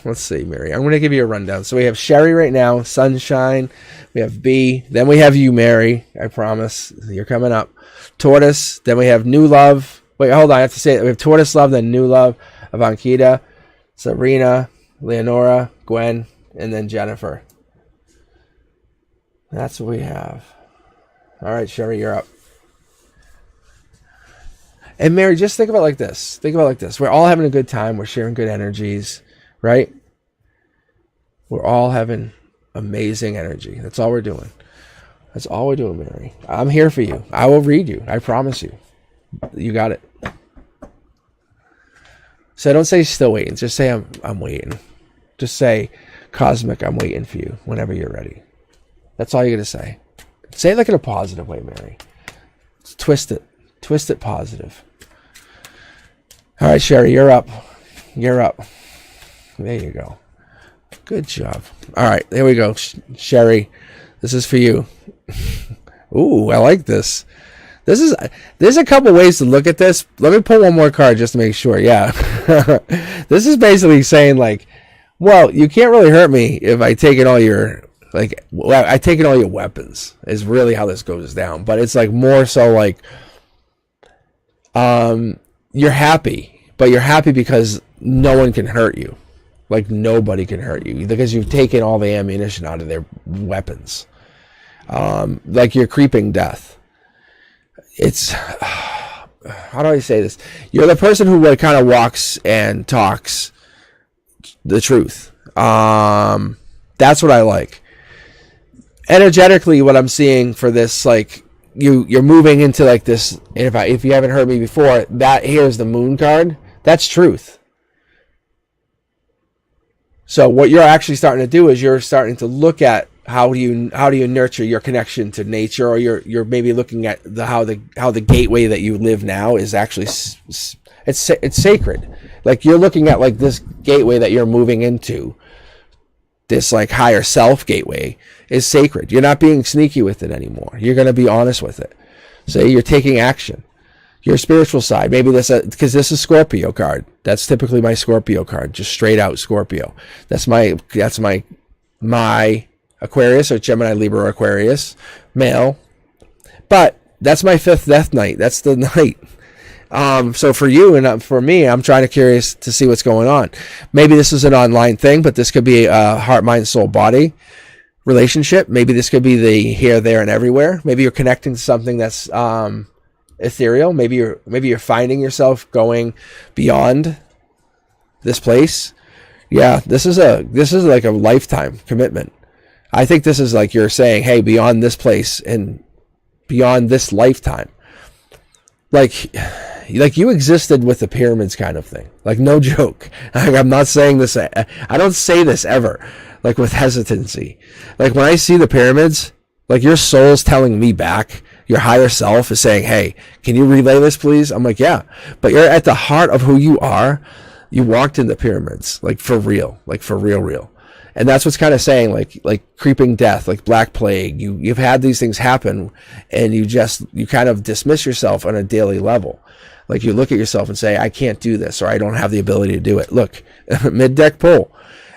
Let's see, Mary. I'm going to give you a rundown. So we have Sherry right now, Sunshine. We have B. Then we have you, Mary. I promise. You're coming up. Tortoise. Then we have New Love. Wait, hold on. I have to say it. We have Tortoise Love, then New Love, Avankita, Sabrina, Leonora, Gwen, and then Jennifer. That's what we have. All right, Sherry, you're up. And Mary, just think about it like this. We're all having a good time. We're sharing good energies, right? We're all having amazing energy. That's all we're doing. Mary. I'm here for you. I will read you. I promise you. You got it. So don't say still waiting. Just say I'm waiting. Just say, Cosmic, I'm waiting for you whenever you're ready. That's all you're going to say. Say it like in a positive way, Mary. Twist it positive. All right, Sherry, you're up. There you go. Good job. All right, there we go. Sherry, this is for you. Ooh, I like this. There's a couple ways to look at this. Let me pull one more card just to make sure. Yeah. This is basically saying, like, well, you can't really hurt me if I take all your... Like, I taken all your weapons is really how this goes down. But it's like more so like, you're happy, but you're happy because no one can hurt you. Like, nobody can hurt you because you've taken all the ammunition out of their weapons. Like, you're creeping death. It's, how do I say this? You're the person who like kind of walks and talks the truth. That's what I like. Energetically, what I'm seeing for this, like, you're moving into like this. And if you haven't heard me before, that here's the moon card. That's truth. So what you're actually starting to do is you're starting to look at how do you nurture your connection to nature, or you're maybe looking at how the gateway that you live now is actually it's sacred. Like, you're looking at like this gateway that you're moving into. This like higher self gateway is sacred. You're not being sneaky with it anymore. You're going to be honest with it. So you're taking action. Your spiritual side, maybe this, because this is Scorpio card. That's typically my Scorpio card, just straight out Scorpio. That's my Aquarius or Gemini, Libra, Aquarius, male. But that's my fifth death night. That's the night. So for you and for me, I'm curious to see what's going on. Maybe this is an online thing, but this could be a heart, mind, soul, body relationship. Maybe this could be the here, there, and everywhere. Maybe you're connecting to something that's ethereal. Maybe you're finding yourself going beyond this place. Yeah, this is like a lifetime commitment. I think this is like you're saying, hey, beyond this place and beyond this lifetime. Like you existed with the pyramids kind of thing. Like, no joke. I'm not saying this. I don't say this ever, like, with hesitancy. Like, when I see the pyramids, like, your soul's telling me back. Your higher self is saying, hey, can you relay this, please? I'm like, yeah. But you're at the heart of who you are. You walked in the pyramids, like, for real. Like, for real. And that's what's kind of saying, like creeping death, like Black Plague. You've had these things happen, and you kind of dismiss yourself on a daily level. Like, you look at yourself and say, I can't do this, or I don't have the ability to do it. Look, mid-deck pull.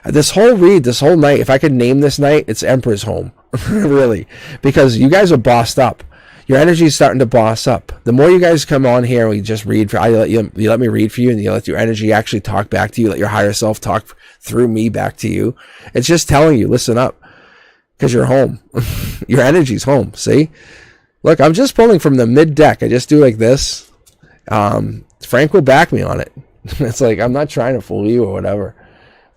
This whole night, if I could name this night, it's Emperor's Home. Really. Because you guys are bossed up. Your energy is starting to boss up. The more you guys come on here and we just read, you let me read for you, and you let your energy actually talk back to you, let your higher self talk through me back to you. It's just telling you, listen up, because you're home. Your energy's home. See? Look, I'm just pulling from the mid deck. I just do like this. Frank will back me on it. It's like, I'm not trying to fool you or whatever.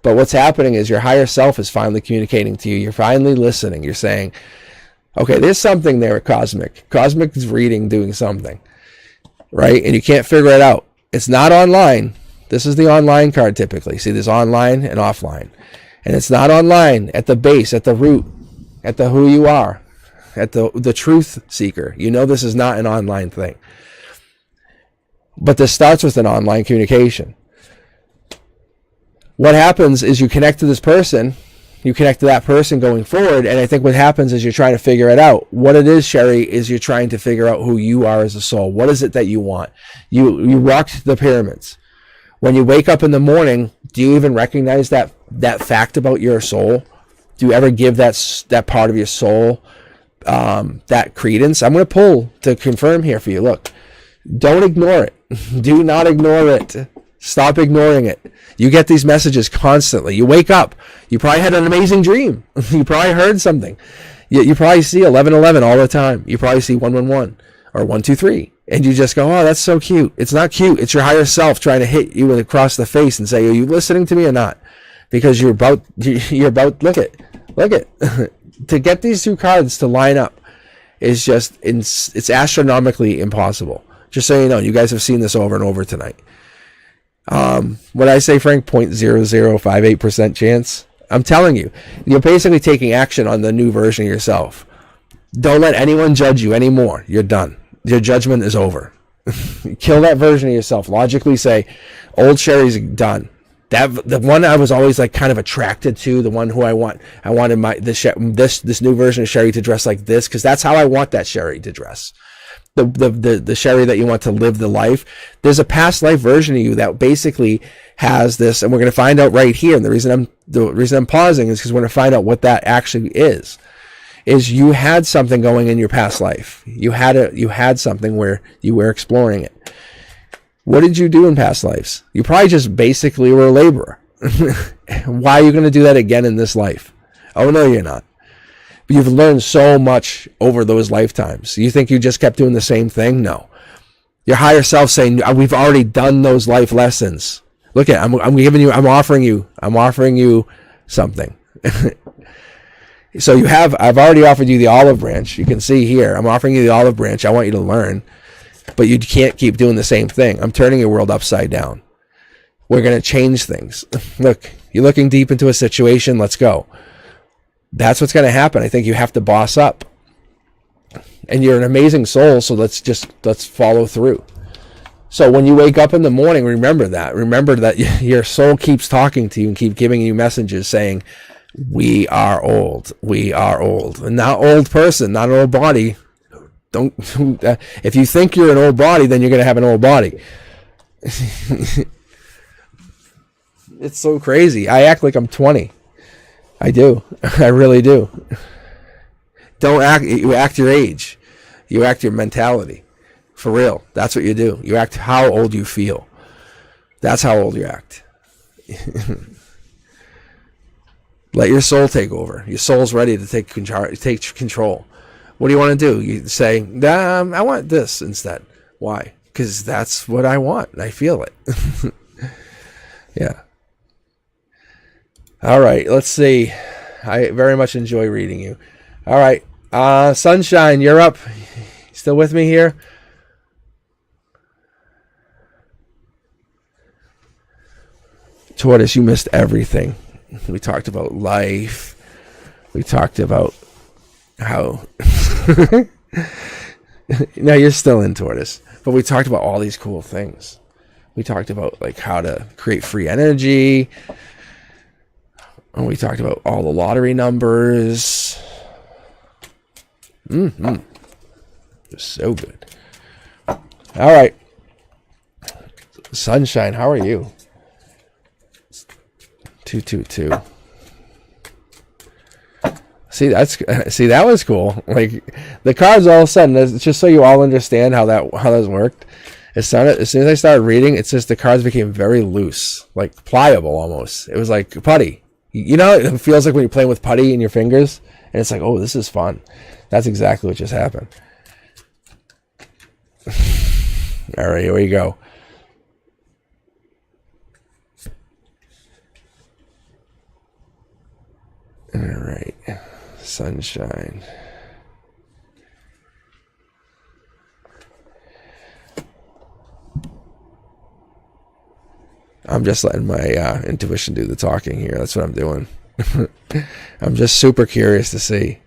But what's happening is your higher self is finally communicating to you. You're finally listening. You're saying, okay, there's something there at Cosmic. Cosmic is reading, doing something, right? And you can't figure it out. It's not online. This is the online card typically. See, there's online and offline. And it's not online at the base, at the root, at the who you are, at the truth seeker. You know this is not an online thing. But this starts with an online communication. What happens is you connect to this person, you connect to that person going forward, and I think what happens is you're trying to figure it out. What it is, Sherry, is you're trying to figure out who you are as a soul. What is it that you want? You walked the pyramids. When you wake up in the morning, do you even recognize that fact about your soul? Do you ever give that part of your soul that credence? I'm going to pull to confirm here for you. Look, don't ignore it. Do not ignore it. Stop ignoring it. You get these messages constantly. You wake up. You probably had an amazing dream. You probably heard something. You probably see 1111 all the time. You probably see 111 or 123. And you just go, oh, that's so cute. It's not cute. It's your higher self trying to hit you across the face and say, are you listening to me or not? Because you're about, look it. To get these two cards to line up is just, it's astronomically impossible. Just so you know, you guys have seen this over and over tonight. What I say, Frank, 0.0058% chance. I'm telling you, you're basically taking action on the new version of yourself. Don't let anyone judge you anymore. You're done. Your judgment is over. Kill that version of yourself. Logically say, old Sherry's done. The one I was always like kind of attracted to, the one who I wanted this new version of Sherry to dress like this, because that's how I want that Sherry to dress. The Sherry that you want to live the life. There's a past life version of you that basically has this, and we're going to find out right here. And the reason I'm pausing is because we're going to find out what that actually is you had something going in your past life. You had something where you were exploring it. What did you do in past lives? You probably just basically were a laborer. Why are you going to do that again in this life? Oh, no, you're not. But you've learned so much over those lifetimes. You think you just kept doing the same thing? No. Your higher self saying, we've already done those life lessons. Look at, I'm offering you something. So I've already offered you the olive branch. You can see here, I'm offering you the olive branch. I want you to learn, but you can't keep doing the same thing. I'm turning your world upside down. We're going to change things. Look, you're looking deep into a situation. Let's go. That's what's going to happen. I think you have to boss up, and you're an amazing soul. So let's follow through. So when you wake up in the morning, remember that your soul keeps talking to you and keep giving you messages saying, we are old. And not old person, not an old body, Don't. If you think you're an old body, then you're going to have an old body. It's so crazy. I act like I'm 20. I do. I really do. Don't act. You act your age. You act your mentality. For real. That's what you do. You act how old you feel. That's how old you act. Let your soul take over. Your soul's ready to take control. What do you want to do? You say, I want this instead. Why? Because that's what I want. I feel it. Yeah. All right. Let's see. I very much enjoy reading you. All right. Sunshine, you're up. Still with me here? Tortoise, you missed everything. We talked about life. We talked about how... No, you're still in Tortoise. But we talked about all these cool things. We talked about like how to create free energy. And we talked about all the lottery numbers. Mm-hmm. Just so good. All right. Sunshine, how are you? 222. See, that was cool. Like the cards all of a sudden, just so you all understand how that worked. As soon as I started reading, it's just the cards became very loose, like pliable almost. It was like putty. You know, it feels like when you're playing with putty in your fingers, and it's like, oh, this is fun. That's exactly what just happened. All right, here we go. All right, sunshine. I'm just letting my intuition do the talking here. That's what I'm doing. I'm just super curious to see.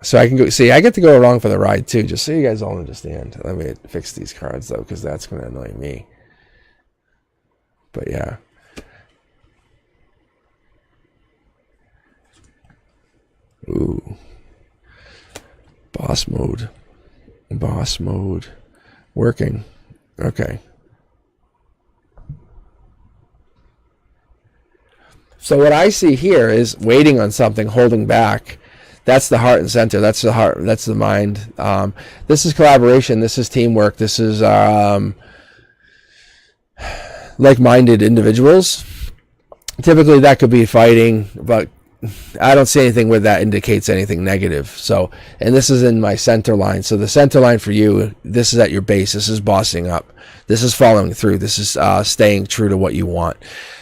So I can go see. I get to go along for the ride too, just so you guys all understand. Let me fix these cards though, because that's going to annoy me. But yeah. Ooh. Boss mode. Boss mode. Working. Okay. So what I see here is waiting on something, holding back. That's the heart and center. That's the heart. That's the mind. This is collaboration. This is teamwork. This is like-minded individuals. Typically, that could be fighting, but I don't see anything where that indicates anything negative. So, and this is in my center line. So the center line for you, this is at your base. This is bossing up. This is following through. This is staying true to what you want.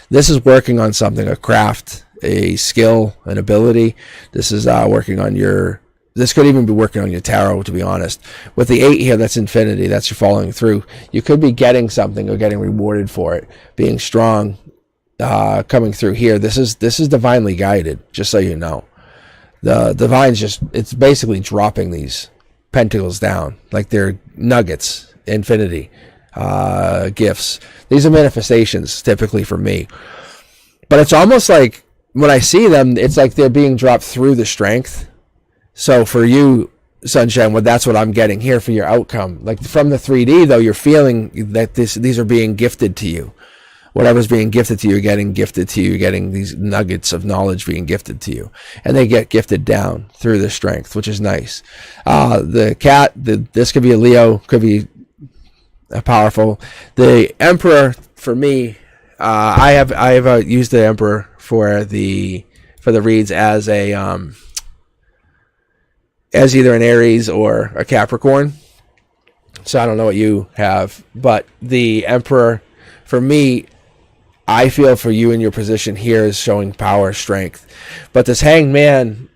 This is working on something, a craft, a skill, an ability. This is working on your... This could even be working on your tarot, to be honest. With the 8 here, that's infinity. That's your following through. You could be getting something or getting rewarded for it. Being strong, coming through here. This is divinely guided, just so you know. The divine's just... It's basically dropping these pentacles down. Like they're nuggets, infinity, gifts. These are manifestations, typically for me. But it's almost like... When I see them, it's like they're being dropped through the strength. So for you, Sunshine, well, that's what I'm getting here for your outcome. Like from the 3D, though, you're feeling that these are being gifted to you. Whatever's being gifted to you, you're getting gifted to you. You're getting these nuggets of knowledge being gifted to you. And they get gifted down through the strength, which is nice. The cat, this could be a Leo, could be a powerful. The Emperor, for me, I have used the Emperor for the reads as a as either an Aries or a Capricorn. So I don't know what you have, but the Emperor, for me, I feel for you in your position here is showing power, strength. But this Hanged Man,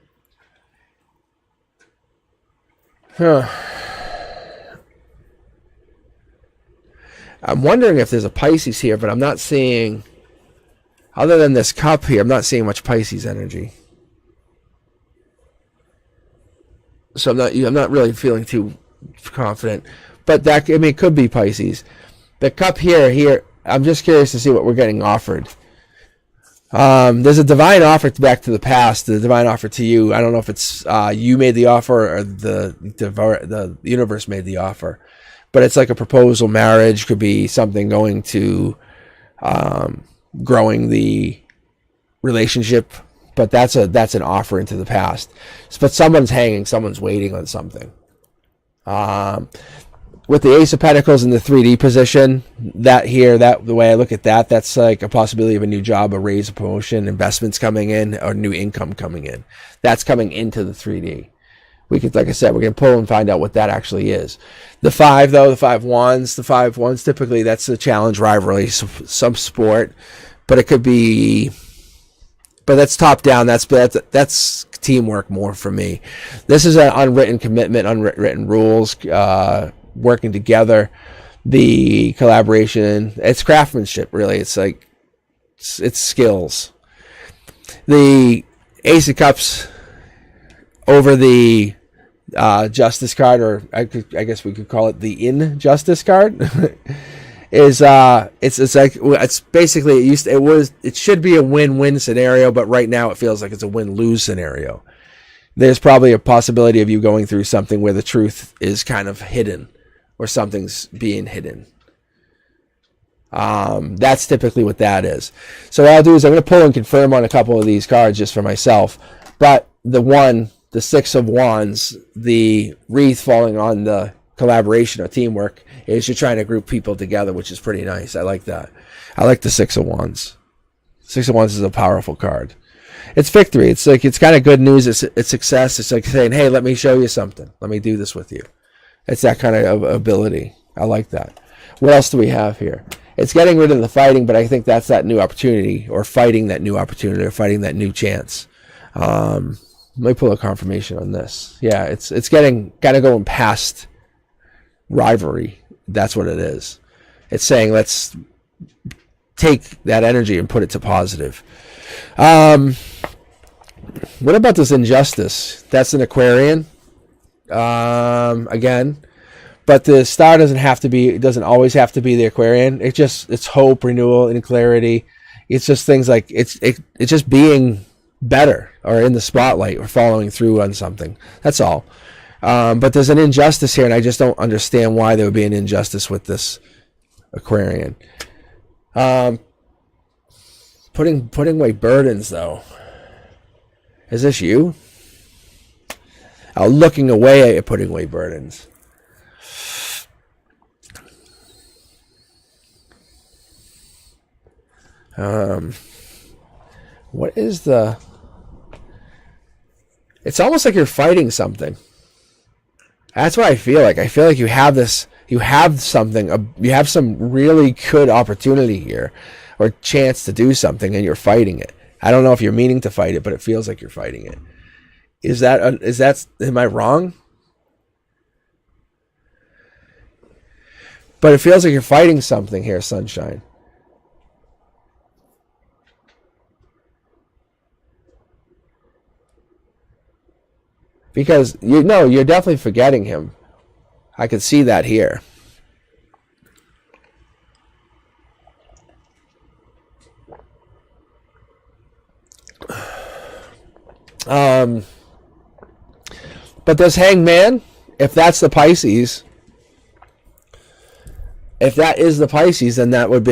I'm wondering if there's a Pisces here, but I'm not seeing... Other than this cup here, I'm not seeing much Pisces energy. So I'm not really feeling too confident. But that, I mean, it could be Pisces. The cup here, I'm just curious to see what we're getting offered. There's a divine offer back to the past, the divine offer to you. I don't know if it's you made the offer or the universe made the offer, but it's like a proposal. Marriage could be something going to growing the relationship, but that's an offer into the past. But someone's hanging, someone's waiting on something. With the Ace of Pentacles in the 3D position, the way I look at that, that's like a possibility of a new job, a raise, a promotion, investments coming in, or new income coming in. That's coming into the 3D. We could, like I said, we're going to pull and find out what that actually is. The 5, though, the 5 wands, typically that's a challenge, rivalry, some sport, but it could be, but that's top down. That's teamwork more for me. This is an unwritten commitment, unwritten rules, working together, the collaboration. It's craftsmanship, really. It's like it's skills. The Ace of Cups over the Justice card, or I guess we could call it the Injustice card, is it's basically it should be a win-win scenario, but right now it feels like it's a win-lose scenario. There's probably a possibility of you going through something where the truth is kind of hidden, or something's being hidden. That's typically what that is. So what I'll do is I'm going to pull and confirm on a couple of these cards just for myself. But the 6 of Wands, the wreath falling on the collaboration or teamwork, is you're trying to group people together, which is pretty nice. I like that. I like the 6 of Wands. 6 of Wands is a powerful card. It's victory. It's like, it's kind of good news. It's success. It's like saying, hey, let me show you something. Let me do this with you. It's that kind of ability. I like that. What else do we have here? It's getting rid of the fighting, but I think that's that new opportunity, or fighting that new opportunity, or fighting that new chance. Let me pull a confirmation on this. Yeah, it's getting kind of going past rivalry. That's what it is. It's saying let's take that energy and put it to positive. What about this Injustice? That's an Aquarian. Again, but the star doesn't always have to be the Aquarian. It's hope, renewal, and clarity. It's just things like it's just being better, or in the spotlight, or following through on something. That's all. But there's an injustice here, and I just don't understand why there would be an injustice with this Aquarian. Putting away burdens, though. Is this you? Looking away at putting away burdens. What is the... It's almost like you're fighting something. That's what I feel like. I feel like you have something, you have some really good opportunity here, or chance to do something, and you're fighting it. I don't know if you're meaning to fight it, but it feels like you're fighting it. Am I wrong? But it feels like you're fighting something here, Sunshine. Because you're definitely forgetting him. I could see that here. But this Hangman, if that's the Pisces, if that is the Pisces, then that would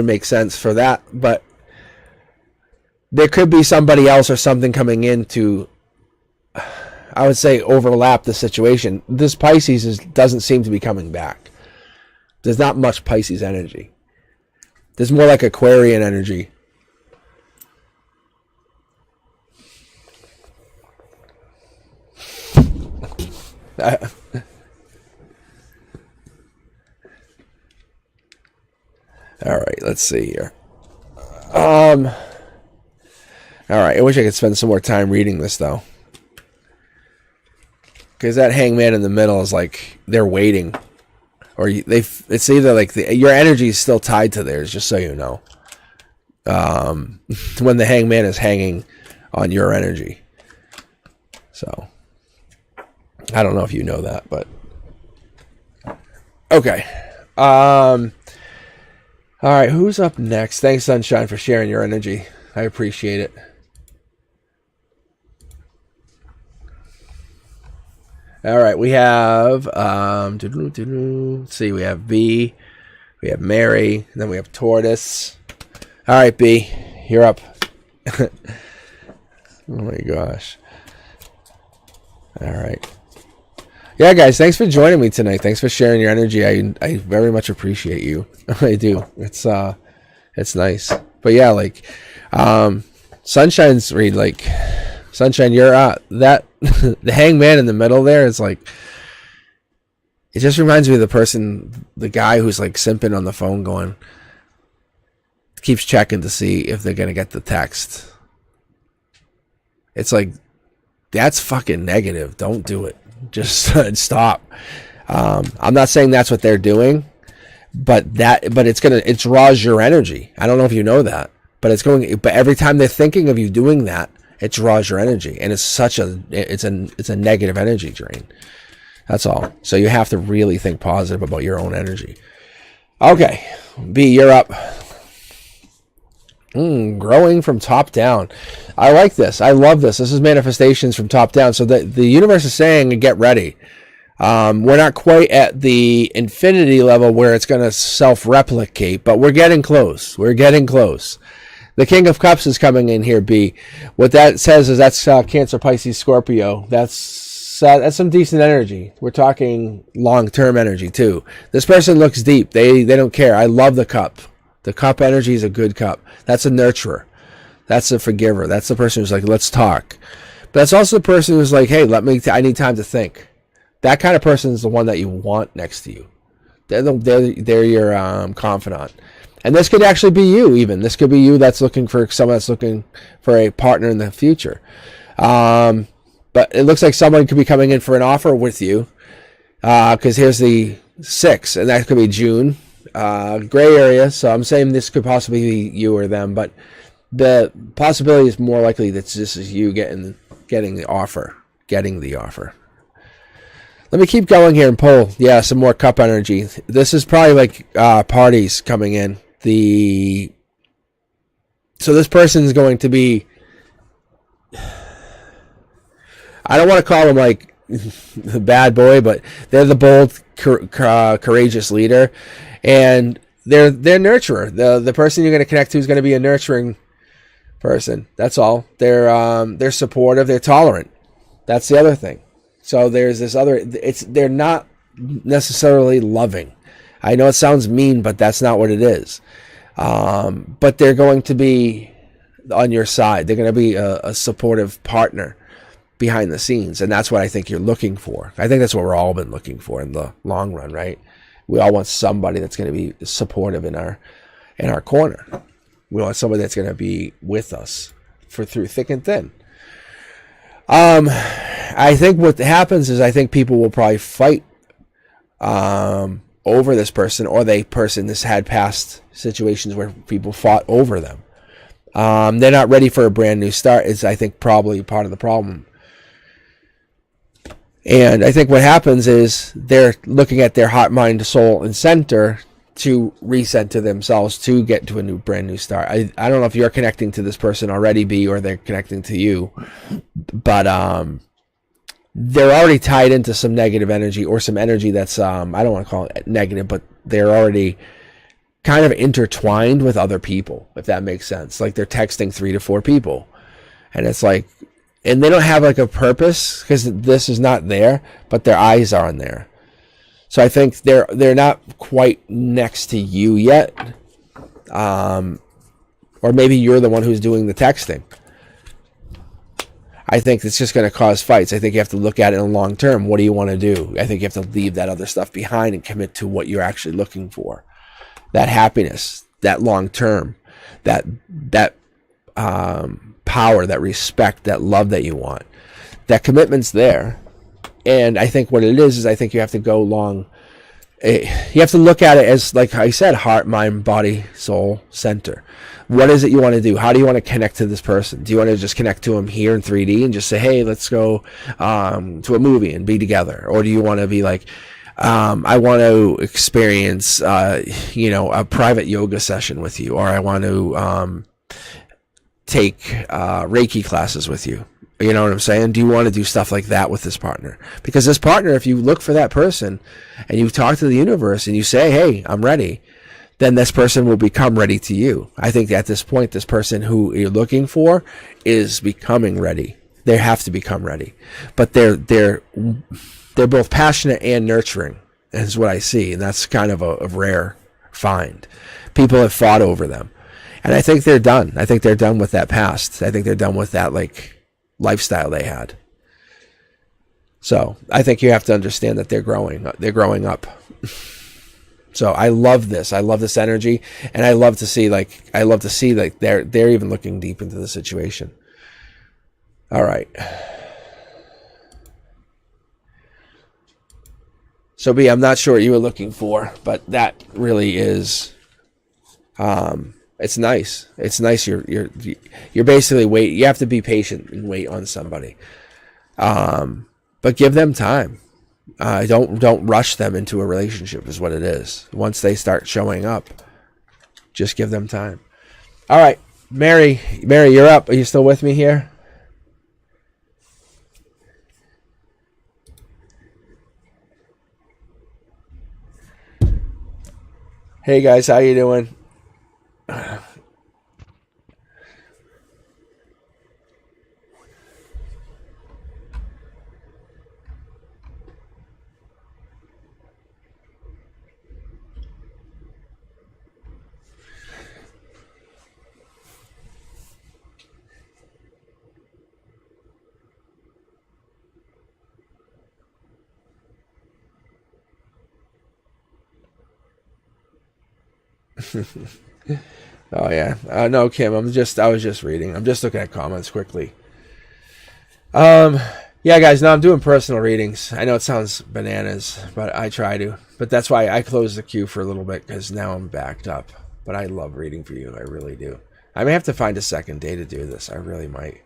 make sense for that. But there could be somebody else or something coming in to, I would say, overlap the situation. This Pisces doesn't seem to be coming back. There's not much Pisces energy. There's more like Aquarian energy. All right, let's see here. All right, I wish I could spend some more time reading this, though. Because that Hangman in the middle is like they're waiting, or it's either like your energy is still tied to theirs, just so you know. When the Hangman is hanging on your energy, so I don't know if you know that, but okay. All right, who's up next? Thanks, Sunshine, for sharing your energy. I appreciate it. All right, we have let's see, we have B, we have Mary, and then we have Tortoise. All right, B, you're up. Oh my gosh. All right. Yeah, guys, thanks for joining me tonight. Thanks for sharing your energy. I very much appreciate you. I do. It's nice. But yeah, like Sunshine's read, like Sunshine, you're that the hangman in the middle there is like, it just reminds me of the guy who's like simping on the phone going, keeps checking to see if they're gonna get the text. It's like, that's fucking negative. Don't do it. Just stop. I'm not saying that's what they're doing, but it draws your energy. I don't know if you know that, but every time they're thinking of you doing that, it draws your energy, and it's a negative energy drain. That's all. So you have to really think positive about your own energy. Okay, B, you're up. Growing from top down. I like this. I love this. This is manifestations from top down. So the universe is saying, get ready. We're not quite at the infinity level where it's going to self-replicate, but we're getting close. We're getting close. The King of Cups is coming in here, B. What that says is that's Cancer, Pisces, Scorpio. That's some decent energy. We're talking long-term energy, too. This person looks deep. They don't care. I love the cup. The cup energy is a good cup. That's a nurturer. That's a forgiver. That's the person who's like, let's talk. But that's also the person who's like, hey, I need time to think. That kind of person is the one that you want next to you. They're your confidant. And this could actually be you even. This could be you that's looking for someone that's looking for a partner in the future. But it looks like someone could be coming in for an offer with you. Because here's the 6, and that could be June. Gray area, so I'm saying this could possibly be you or them, but the possibility is more likely that this is you getting the offer. Let me keep going here and pull. Yeah, some more cup energy. This is probably like parties coming in. So this person is going to be, I don't want to call them like the bad boy, but they're the bold, courageous leader. And they're nurturer. The person you're going to connect to is going to be a nurturing person. That's all. They're supportive. They're tolerant. That's the other thing. So there's this other. They're not necessarily loving. I know it sounds mean, but that's not what it is. But they're going to be on your side. They're going to be a supportive partner behind the scenes, and that's what I think you're looking for. I think that's what we're all been looking for in the long run, right? We all want somebody that's going to be supportive in our corner. We want somebody that's going to be with us through thick and thin. I think what happens is I think people will probably fight over this person, or this had past situations where people fought over them. They're not ready for a brand new start is, I think, probably part of the problem. And I think what happens is they're looking at their heart, mind, soul, and center to recenter themselves to get to a brand new start. I don't know if you're connecting to this person already, B, or they're connecting to you, but they're already tied into some negative energy, or some energy that's I don't want to call it negative, but they're already kind of intertwined with other people, if that makes sense. Like they're texting 3 to 4 people, and it's like, and they don't have like a purpose because this is not there, but their eyes are on there. So I think they're not quite next to you yet, or maybe you're the one who's doing the texting. I think it's just going to cause fights. I think you have to look at it in the long term. What do you want to do? I think you have to leave that other stuff behind and commit to what you're actually looking for. That happiness, that long term, that power, that respect, that love that you want. That commitment's there. And I think what it is I think you have to go long. You have to look at it as, like I said, heart, mind, body, soul, center. What is it you want to do? How do you want to connect to this person? Do you want to just connect to them here in 3D and just say, hey, let's go to a movie and be together? Or do you want to be like, I want to experience, a private yoga session with you, or I want to take Reiki classes with you? You know what I'm saying? Do you want to do stuff like that with this partner? Because this partner, if you look for that person and you talk to the universe and you say, hey, I'm ready, then this person will become ready to you. I think at this point, this person who you're looking for is becoming ready. They have to become ready. But they're both passionate and nurturing, is what I see. And that's kind of a rare find. People have fought over them. And I think they're done. I think they're done with that past. I think they're done with that, like, lifestyle they had. So I think you have to understand that they're growing up. So I love this. I love this energy, and I love to see they're even looking deep into the situation. All right. So B, I'm not sure what you were looking for, but that really is it's nice. It's nice. You're basically you have to be patient and wait on somebody. But give them time. Don't rush them into a relationship is what it is. Once they start showing up, just give them time. All right, Mary, you're up. Are you still with me here? Hey guys, how you doing? Oh yeah. No, Kim, I was just reading. I'm just looking at comments quickly. Yeah, guys, now I'm doing personal readings. I know it sounds bananas, but I try to. But that's why I closed the queue for a little bit, because now I'm backed up. But I love reading for you. I really do. I may have to find a second day to do this. I really might,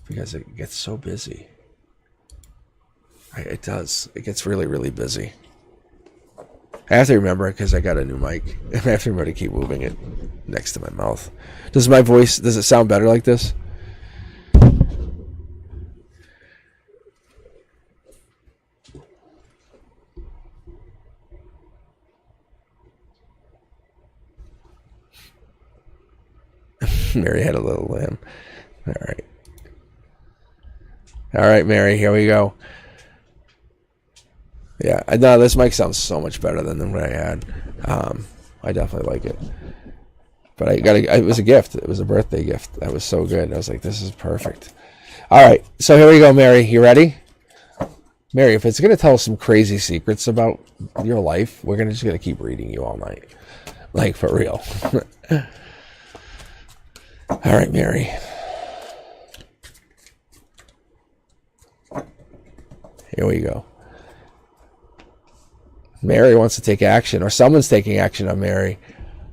because it gets so busy. It does. It gets really, really busy. I have to remember it because I got a new mic. I have to remember to keep moving it next to my mouth. Does it sound better like this? Mary had a little lamb. All right. All right, Mary, here we go. Yeah, no, this mic sounds so much better than what I had. I definitely like it. But it was a gift. It was a birthday gift. That was so good. I was like, this is perfect. All right, so here we go, Mary. You ready? Mary, if it's going to tell us some crazy secrets about your life, we're just going to keep reading you all night. Like, for real. All right, Mary. Here we go. Mary wants to take action, or someone's taking action on Mary.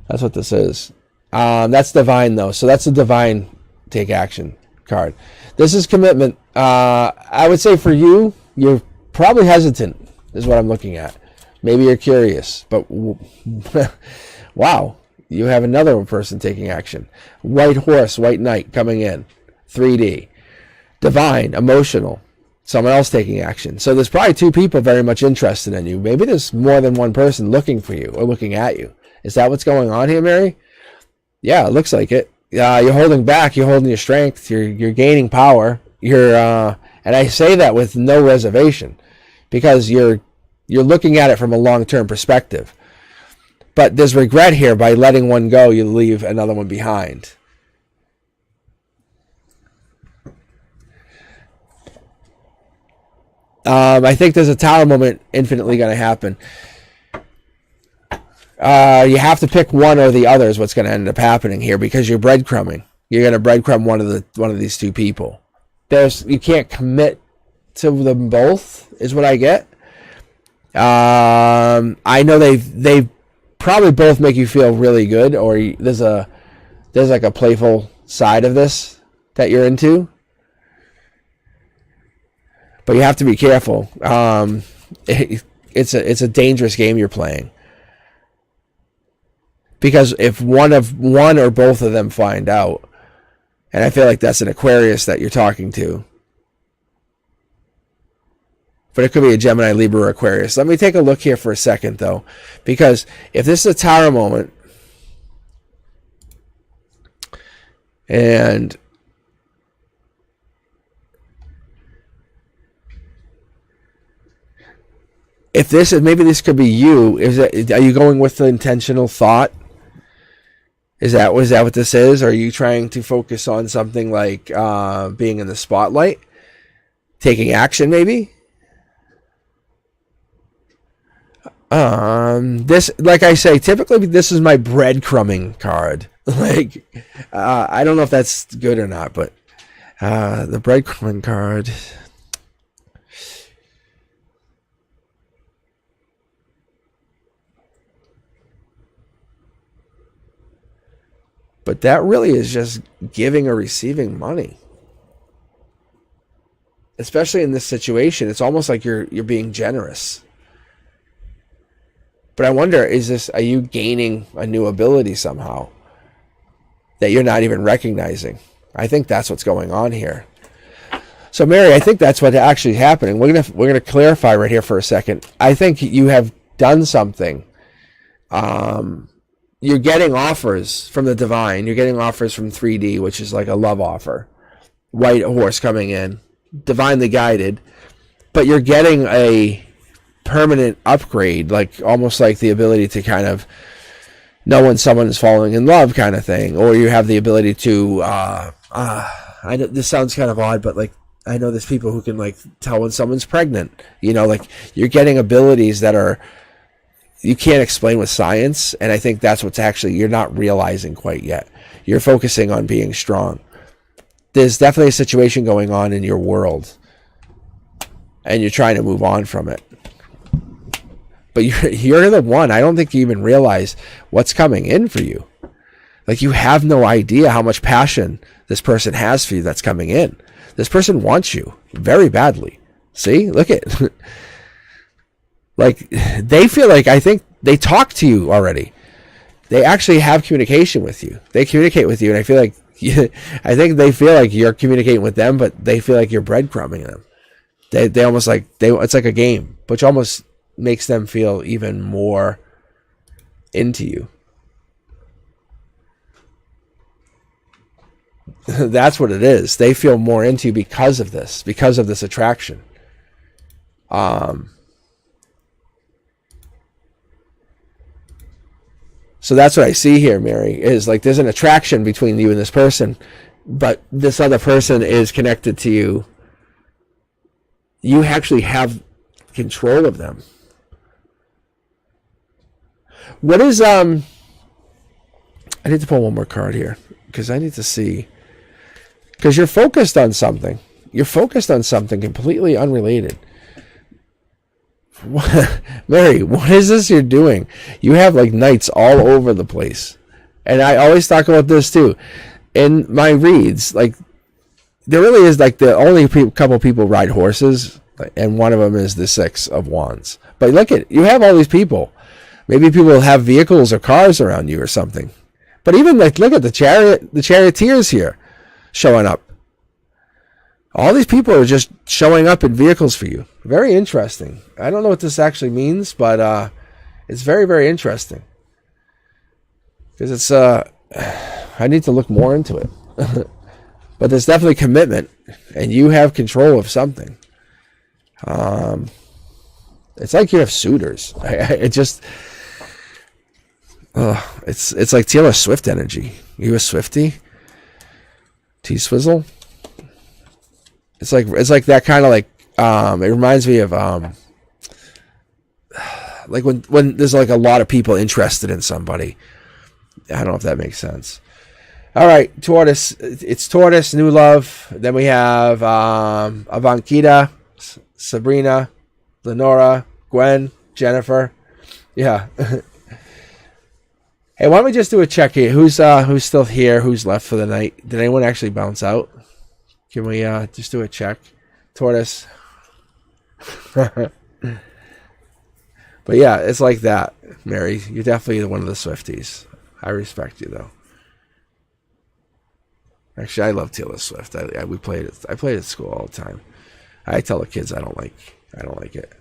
That's what this is. That's divine, though. So that's a divine take action card. This is commitment. I would say for you, you're probably hesitant, is what I'm looking at. Maybe you're curious, but wow, you have another person taking action. White horse, white knight coming in. 3D. Divine, emotional. Someone else taking action. So there's probably two people very much interested in you. Maybe there's more than one person looking for you or looking at you. Is that what's going on here, Mary? Yeah, it looks like it. You're holding back. You're holding your strength. You're gaining power. And I say that with no reservation, because you're looking at it from a long-term perspective. But there's regret here. By letting one go, you leave another one behind. I think there's a tower moment infinitely going to happen. You have to pick one or the other is what's going to end up happening here, because you're breadcrumbing. You're going to breadcrumb one of these two people. You can't commit to them both, is what I get. I know they probably both make you feel really good, or there's like a playful side of this that you're into. But you have to be careful. It's a dangerous game you're playing, because if one or both of them find out, And I feel like that's an Aquarius that you're talking to. But it could be a Gemini, Libra, or Aquarius. Let me take a look here for a second, though. Because if this is a Tower moment, and if this is, maybe this could be you. Are you going with the intentional thought? Is that what this is? Or are you trying to focus on something like being in the spotlight? Taking action, maybe? This, like I say, typically this is my breadcrumbing card. Like, I don't know if that's good or not, but the breadcrumbing card. But that really is just giving or receiving money. Especially in this situation, it's almost like you're being generous. But I wonder, are you gaining a new ability somehow that you're not even recognizing? I think that's what's going on here. So Mary, I think that's what's actually happening. We're gonna clarify right here for a second. I think you have done something. You're getting offers from the divine. You're getting offers from 3D, which is like a love offer. White horse coming in, divinely guided, but you're getting a permanent upgrade, like almost like the ability to kind of know when someone is falling in love, kind of thing, or you have the ability to. I know this sounds kind of odd, but like I know there's people who can like tell when someone's pregnant. You know, like you're getting abilities that are. You can't explain with science, and I think that's what's actually you're not realizing quite yet. You're focusing on being strong. There's definitely a situation going on in your world, and you're trying to move on from it. But you're the one. I don't think you even realize what's coming in for you. Like you have no idea how much passion this person has for you that's coming in. This person wants you very badly. See? Look at like they feel like I think they talk to you already. They actually have communication with you. They communicate with you, and I feel like I think they feel like you're communicating with them, but they feel like you're breadcrumbing them. They almost like it's like a game, which almost makes them feel even more into you. That's what it is. They feel more into you because of this attraction. So that's what I see here, Mary, is like there's an attraction between you and this person, but this other person is connected to you. You actually have control of them. What is I need to pull one more card here because I need to see, because you're focused on something. You're focused on something completely unrelated. Mary, what is this you're doing? You have like nights all over the place. And I always talk about this too. In my reads, like there really is like the only couple people ride horses, and one of them is the Six of Wands. But look at, you have all these people. Maybe people have vehicles or cars around you or something. But even like look at the charioteers here showing up. All these people are just showing up in vehicles for you. Very interesting. I don't know what this actually means, but it's very, very interesting. Because it's, I need to look more into it. But there's definitely commitment, and you have control of something. It's like you have suitors. It's like Taylor Swift energy. You a Swiftie? T-Swizzle? It's like that kind of like it reminds me of like when there's like a lot of people interested in somebody. I don't know if that makes sense. All right, Taurus. It's Taurus, new love. Then we have Avankita, Sabrina, Lenora, Gwen, Jennifer. Yeah. Hey, why don't we just do a check here? Who's still here? Who's left for the night? Did anyone actually bounce out? Can we just do a check? Tortoise. But yeah, it's like that, Mary. You're definitely one of the Swifties. I respect you, though. Actually, I love Taylor Swift. We played it. I played it at school all the time. I tell the kids I don't like it.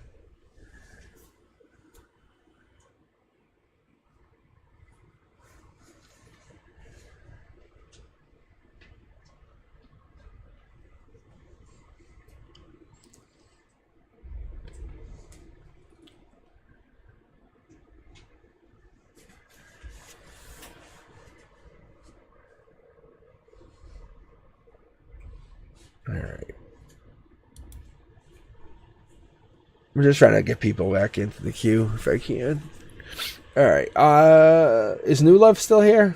All right. I'm just trying to get people back into the queue if I can. All right. Is New Love still here?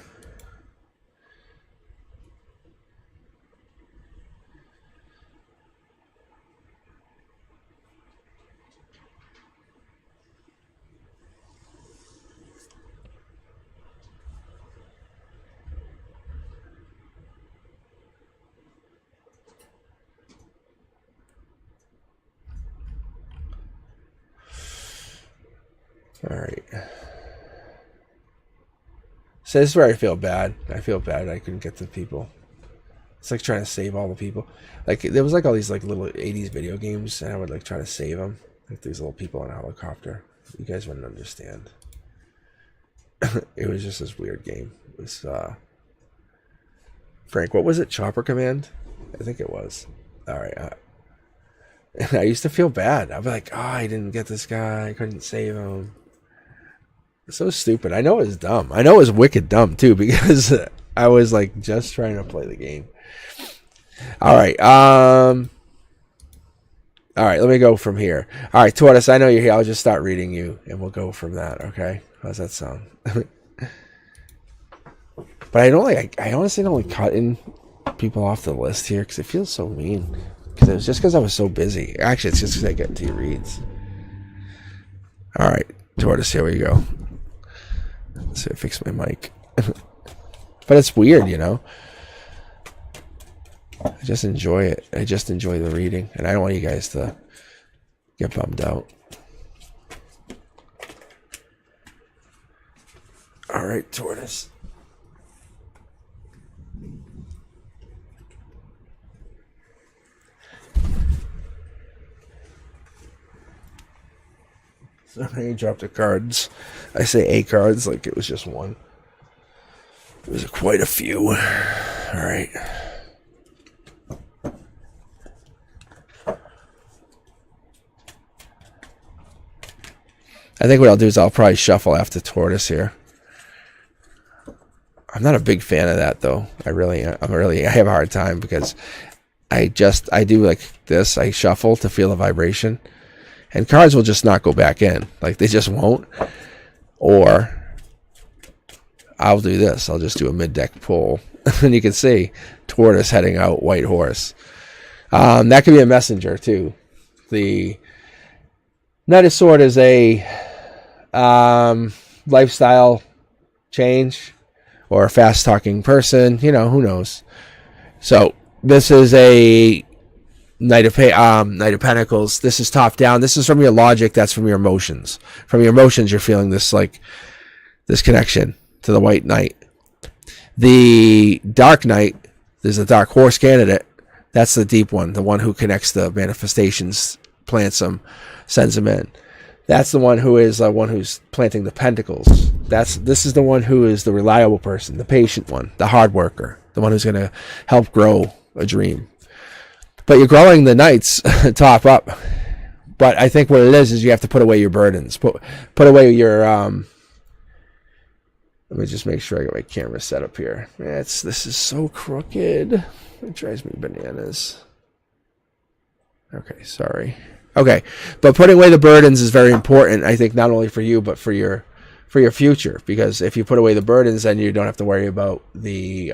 All right. So this is where I feel bad. I feel bad I couldn't get to people. It's like trying to save all the people. Like there was like all these like little 80s video games, and I would like try to save them. Like these little people on a helicopter. You guys wouldn't understand. It was just this weird game. It was Frank, what was it? Chopper Command? I think it was. All right. I used to feel bad. I'd be like, oh, I didn't get this guy. I couldn't save him. So stupid. I know it was dumb. I know it was wicked dumb too, because I was like just trying to play the game. All right. All right, let me go from here. All right, Tortoise, I know you're here. I'll just start reading you, and we'll go from that, okay? How's that sound? But I honestly don't like cutting people off the list here, because it feels so mean. Because it was just because I was so busy. Actually, it's just because I get into your reads. All right, Tortoise, here we go. Let's see if I fix my mic. But it's weird, you know? I just enjoy it. I just enjoy the reading. And I don't want you guys to get bummed out. All right, Tortoise. So I dropped the cards. I say A cards like it was just one. It was quite a few. All right. I think what I'll do is I'll probably shuffle after Tortoise here. I'm not a big fan of that though. I have a hard time because I do like this. I shuffle to feel the vibration. And cards will just not go back in. Like, they just won't. Or I'll do this. I'll just do a mid-deck pull. And you can see Tortoise heading out, White Horse. That could be a messenger, too. The Knight of Swords is a lifestyle change. Or a fast-talking person. You know, who knows. So, this is a Knight of Pentacles. This is top down. This is from your logic. That's from your emotions. From your emotions, you're feeling this connection to the White Knight. The Dark Knight, there's a Dark Horse candidate. That's the deep one, the one who connects the manifestations, plants them, sends them in. That's the one who is one who's planting the pentacles. This is the one who is the reliable person, the patient one, the hard worker, the one who's going to help grow a dream. But you're growing the knights top up. But I think what it is you have to put away your burdens. Put away your let me just make sure I got my camera set up here. This is so crooked. It drives me bananas. Okay, sorry. Okay, but putting away the burdens is very important, I think, not only for you but for your future, because if you put away the burdens, then you don't have to worry about the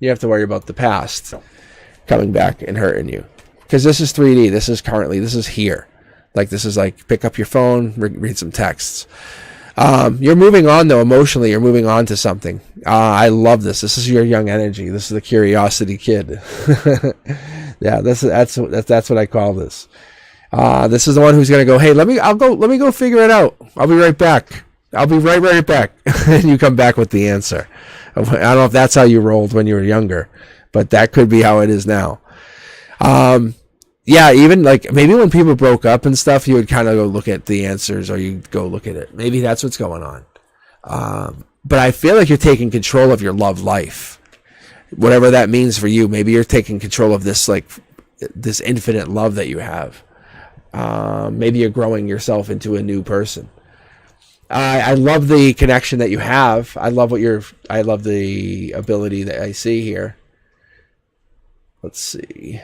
you have to worry about the past coming back and hurting you. Because this is 3D. This is here. Like, this is like, pick up your phone, read some texts. You're moving on, though, emotionally. You're moving on to something. I love this. This is your young energy. This is the curiosity kid. Yeah, that's what I call this. This is the one who's going to go, hey, let me go figure it out. I'll be right back. I'll be right back. And you come back with the answer. I don't know if that's how you rolled when you were younger, but that could be how it is now. Yeah, even like maybe when people broke up and stuff, you would kind of go look at the answers, or you go look at it. Maybe that's what's going on. But I feel like you're taking control of your love life, whatever that means for you. Maybe you're taking control of this, like this infinite love that you have. Maybe you're growing yourself into a new person. I love the connection that you have. I love the ability that I see here. Let's see.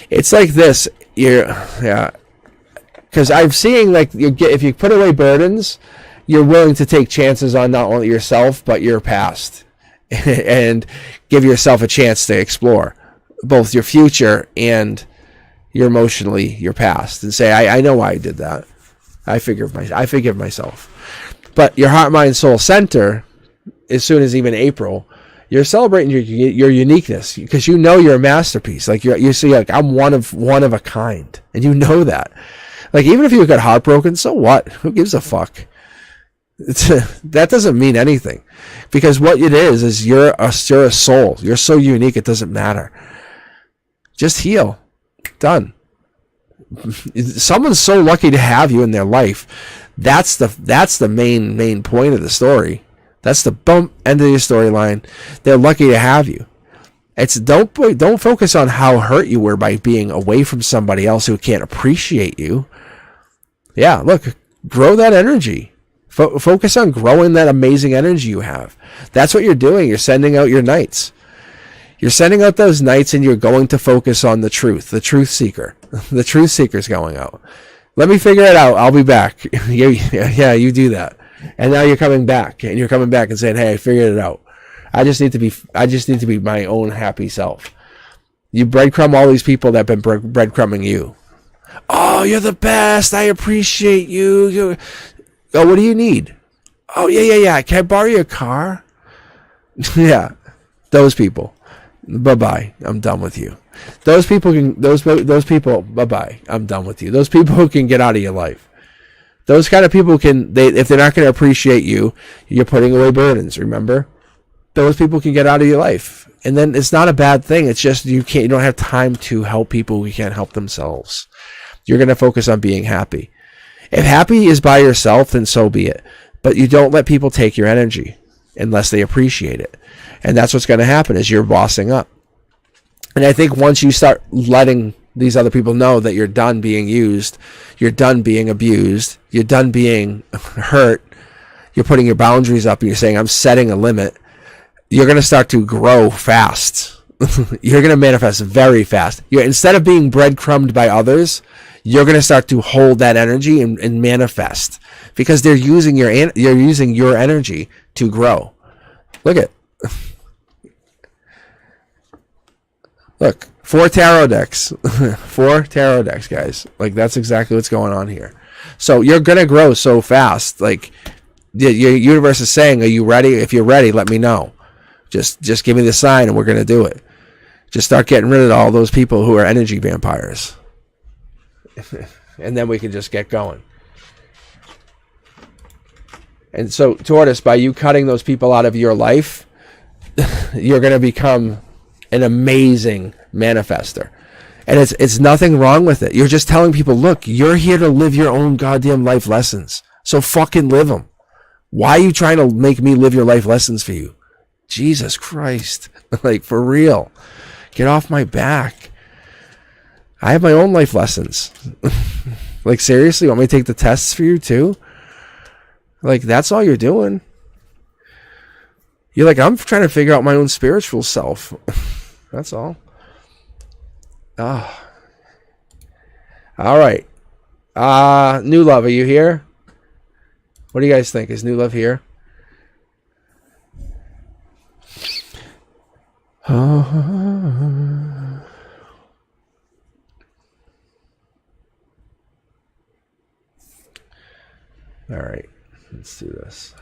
It's like this. Because I'm seeing like if you put away burdens, you're willing to take chances on not only yourself but your past, and give yourself a chance to explore both your future and your past, and say, I know why I did that. I forgive myself. But your heart, mind, soul center, as soon as even April, you're celebrating your uniqueness, because you know you're a masterpiece. Like you see, like I'm one of a kind, and you know that. Like even if you got heartbroken, so what? Who gives a fuck? That doesn't mean anything, because what it is you're a soul. You're so unique, it doesn't matter. Just heal. Done. Someone's so lucky to have you in their life. That's the main point of the story. That's the end of your storyline. They're lucky to have you. It's don't focus on how hurt you were by being away from somebody else who can't appreciate you. Yeah, look, grow that energy. Focus on growing that amazing energy you have. That's what you're doing. You're sending out your knights. You're sending out those knights, and you're going to focus on the truth seeker. The truth seeker's going out. Let me figure it out. I'll be back. Yeah, you do that. And now you're coming back, and saying, hey, I figured it out. I just need to be my own happy self. You breadcrumb all these people that have been breadcrumbing you. Oh, you're the best. I appreciate you. Oh, what do you need? Oh, yeah. Can I borrow your car? Yeah, those people. Bye-bye. I'm done with you. Those people. Bye-bye. I'm done with you. Those people who can get out of your life. Those kind of people if they're not going to appreciate you, you're putting away burdens. Remember, those people can get out of your life, and then it's not a bad thing. It's just you don't have time to help people who can't help themselves. You're going to focus on being happy. If happy is by yourself, then so be it. But you don't let people take your energy unless they appreciate it. And that's what's going to happen is you're bossing up. And I think once you start letting these other people know that you're done being used, you're done being abused, you're done being hurt, you're putting your boundaries up, and you're saying, I'm setting a limit, you're going to start to grow fast. You're going to manifest very fast. Instead of being breadcrumbed by others, you're going to start to hold that energy and manifest, because they're using your energy to grow. Look, 4 tarot decks. 4 tarot decks, guys. Like, that's exactly what's going on here. So you're going to grow so fast. Like, your universe is saying, are you ready? If you're ready, let me know. Just give me the sign, and we're going to do it. Just start getting rid of all those people who are energy vampires. And then we can just get going. And so, Tortoise, by you cutting those people out of your life, you're going to become an amazing manifester. And it's nothing wrong with it. You're just telling people, look, you're here to live your own goddamn life lessons. So fucking live them. Why are you trying to make me live your life lessons for you? Jesus Christ. Like, for real. Get off my back. I have my own life lessons. Like, seriously, you want me to take the tests for you too? Like, that's all you're doing. You're like, I'm trying to figure out my own spiritual self. That's all. All right. New Love, are you here? What do you guys think? Is New Love here? All right. Let's do this.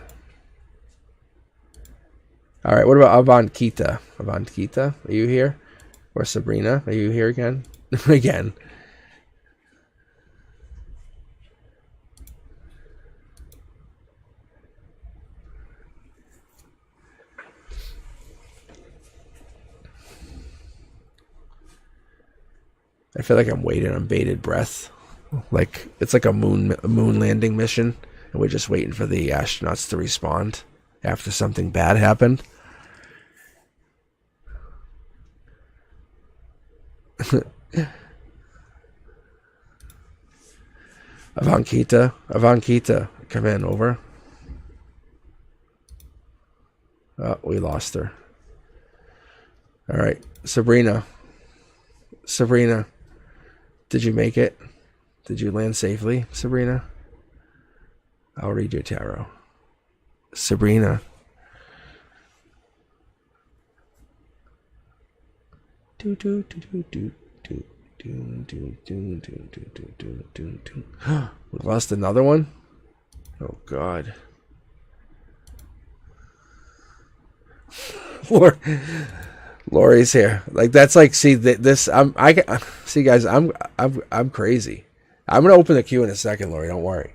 All right, what about Avankita? Avankita, are you here? Or Sabrina, are you here again? Again. I feel like I'm waiting on bated breath. Like it's like a moon landing mission, and we're just waiting for the astronauts to respond after something bad happened. Avankita, come in, over. Oh, we lost her. All right, Sabrina, did you make it? Did you land safely, Sabrina? I'll read your tarot. Sabrina. We lost another one? Oh God. Lori's here. Like that's like, see this. See guys. I'm crazy. I'm gonna open the queue in a second, Lori. Don't worry.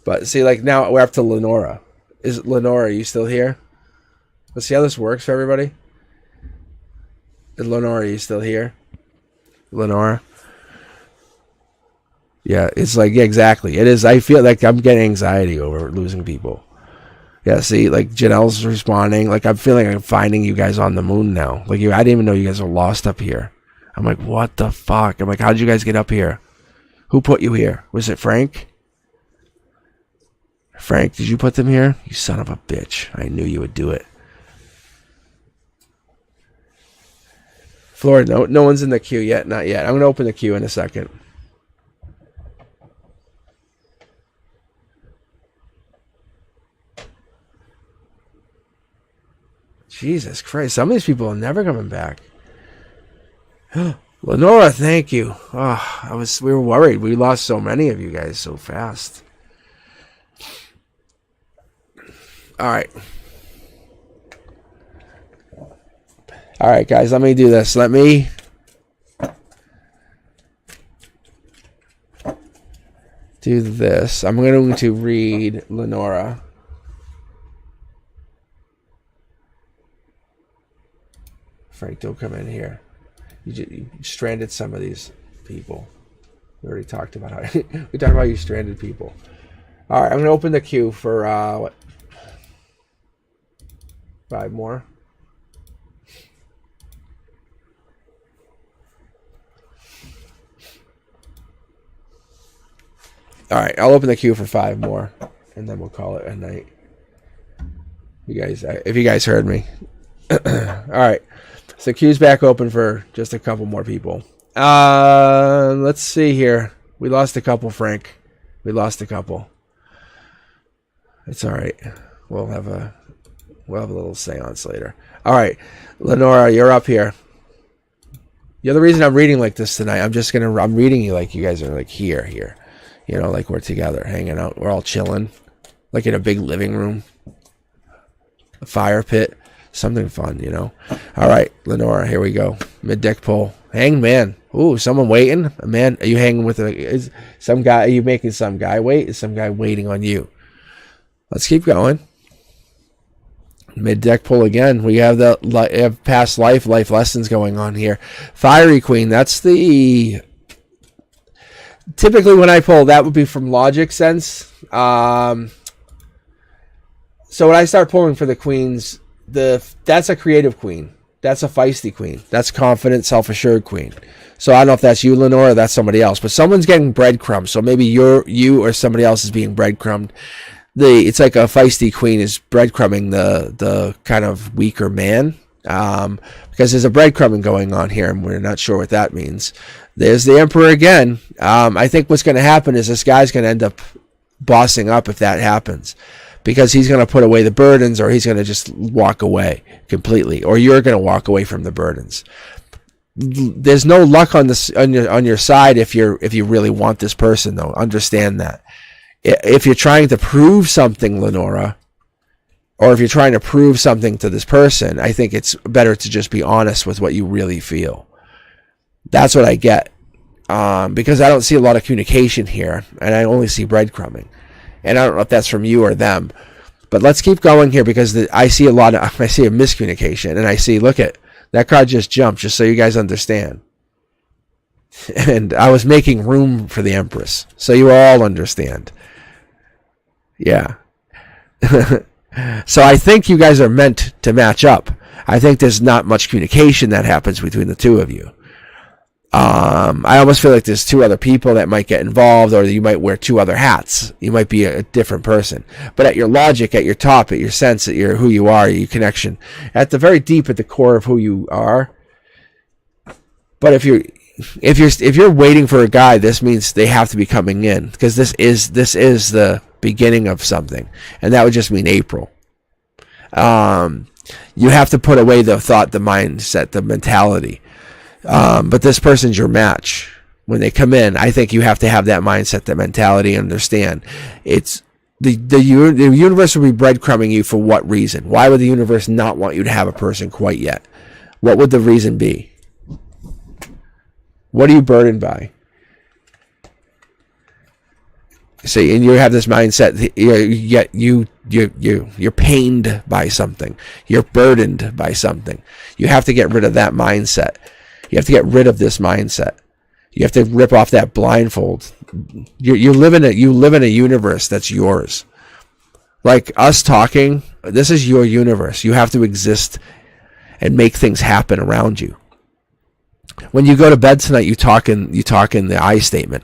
But see, like now we're up to Lenora. Is Lenora? Are you still here? Let's see how this works for everybody. Lenora, are you still here? Lenora. Yeah, it's like, yeah, exactly. It is. I feel like I'm getting anxiety over losing people. Yeah, see, like Janelle's responding. Like I'm feeling like I'm finding you guys on the moon now. Like I didn't even know you guys were lost up here. I'm like, what the fuck? I'm like, how'd you guys get up here? Who put you here? Was it Frank? Frank, did you put them here? You son of a bitch. I knew you would do it. Florida, no one's in the queue yet. Not yet. I'm going to open the queue in a second. Jesus Christ. Some of these people are never coming back. Lenora, thank you. Oh, we were worried. We lost so many of you guys so fast. All right. All right, guys, let me do this. Let me do this. I'm going to read Lenora. Frank, don't come in here. You stranded some of these people. We already talked about how we talked about you stranded people. All right, I'm going to open the queue for what? 5 more. All right, I'll open the queue for 5 more, and then we'll call it a night. You guys, if you guys heard me. All right, so queue's back open for just a couple more people. Let's see here. We lost a couple, Frank. We lost a couple. It's all right. We'll have a little seance later. All right, Lenora, you're up here. You're the reason I'm reading like this tonight. I'm reading you like you guys are like here. You know, like we're together, hanging out. We're all chilling, like in a big living room, a fire pit, something fun, you know. All right, Lenora, here we go. Mid-deck pull. Hanged man. Ooh, someone waiting? A man? Are you hanging with some guy? Are you making some guy wait? Is some guy waiting on you? Let's keep going. Mid-deck pull again. We have the past life lessons going on here. Fiery Queen. That's the... Typically when I pull, that would be from logic sense. So when I start pulling for the queens, that's a creative queen. That's a feisty queen. That's confident, self-assured queen. So I don't know if that's you, Lenore, or that's somebody else. But someone's getting breadcrumbs. So maybe you or somebody else is being breadcrumbed. It's like a feisty queen is breadcrumbing the kind of weaker man. Because there's a breadcrumbing going on here, and we're not sure what that means. There's the Emperor again. I think what's going to happen is this guy's going to end up bossing up if that happens, because he's going to put away the burdens, or he's going to just walk away completely, or you're going to walk away from the burdens. There's no luck on your side if you really want this person, though. Understand that. If you're trying to prove something, Lenora, or if you're trying to prove something to this person, I think it's better to just be honest with what you really feel. That's what I get. Because I don't see a lot of communication here, and I only see breadcrumbing. And I don't know if that's from you or them. But let's keep going here, because I see a miscommunication, and I see, look at, that card just jumped, just so you guys understand. And I was making room for the Empress. So you all understand. Yeah. So I think you guys are meant to match up. I think there's not much communication that happens between the two of you. I almost feel like there's two other people that might get involved, or you might wear two other hats. You might be a different person. But at your logic, at your top, at your sense, at your who you are, your connection, at the very deep, at the core of who you are. But if you're waiting for a guy, this means they have to be coming in, because this is the beginning of something, and that would just mean April. You have to put away the thought, the mindset, the mentality. But this person's your match. When they come in, I think you have to have that mindset, that mentality, and understand it's the universe will be breadcrumbing you for what reason? Why would the universe not want you to have a person quite yet? What would the reason be? What are you burdened by? See, and you have this mindset. You're pained by something. You're burdened by something. You have to get rid of that mindset. You have to get rid of this mindset. You have to rip off that blindfold. You live in a universe that's yours. Like us talking, this is your universe. You have to exist and make things happen around you. When you go to bed tonight, you talk in the I statement.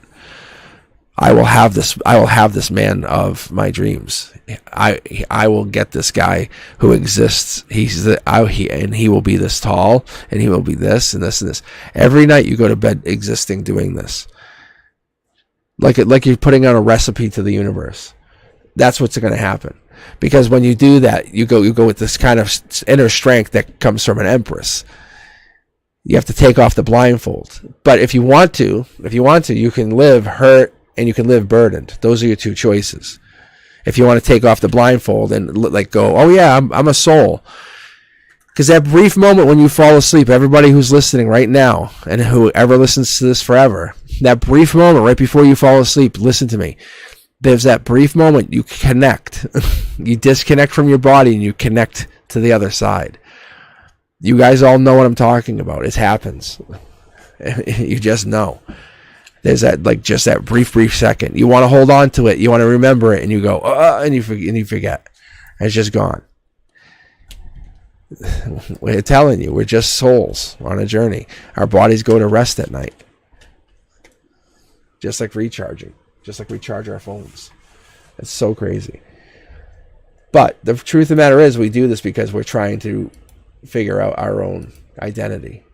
I will have this man of my dreams. I will get this guy who exists. He will be this tall, and he will be this and this and this. Every night you go to bed existing, doing this. Like you're putting out a recipe to the universe. That's what's going to happen. Because when you do that, you go with this kind of inner strength that comes from an empress. You have to take off the blindfold. But if you want to, you can live hurt and you can live burdened. Those are your two choices. If you want to take off the blindfold and like go, oh yeah, I'm a soul. Because that brief moment when you fall asleep, everybody who's listening right now and whoever listens to this forever, that brief moment right before you fall asleep, listen to me. There's that brief moment you connect. You disconnect from your body and you connect to the other side. You guys all know what I'm talking about. It happens. You just know. There's that, just that brief second. You want to hold on to it. You want to remember it, and you go, and you forget. And it's just gone. We're telling you, we're just souls on a journey. Our bodies go to rest at night. Just like recharging. Just like we charge our phones. It's so crazy. But the truth of the matter is, we do this because we're trying to figure out our own identity.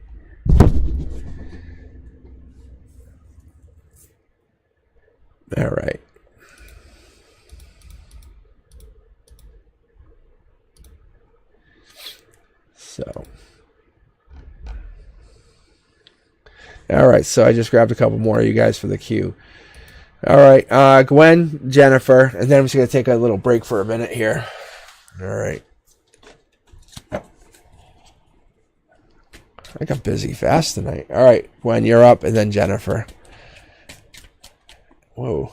All right. So. All right. So I just grabbed a couple more of you guys for the queue. All right. Gwen, Jennifer, and then I'm just going to take a little break for a minute here. All right. I got busy fast tonight. All right, Gwen, you're up, and then Jennifer. Whoa.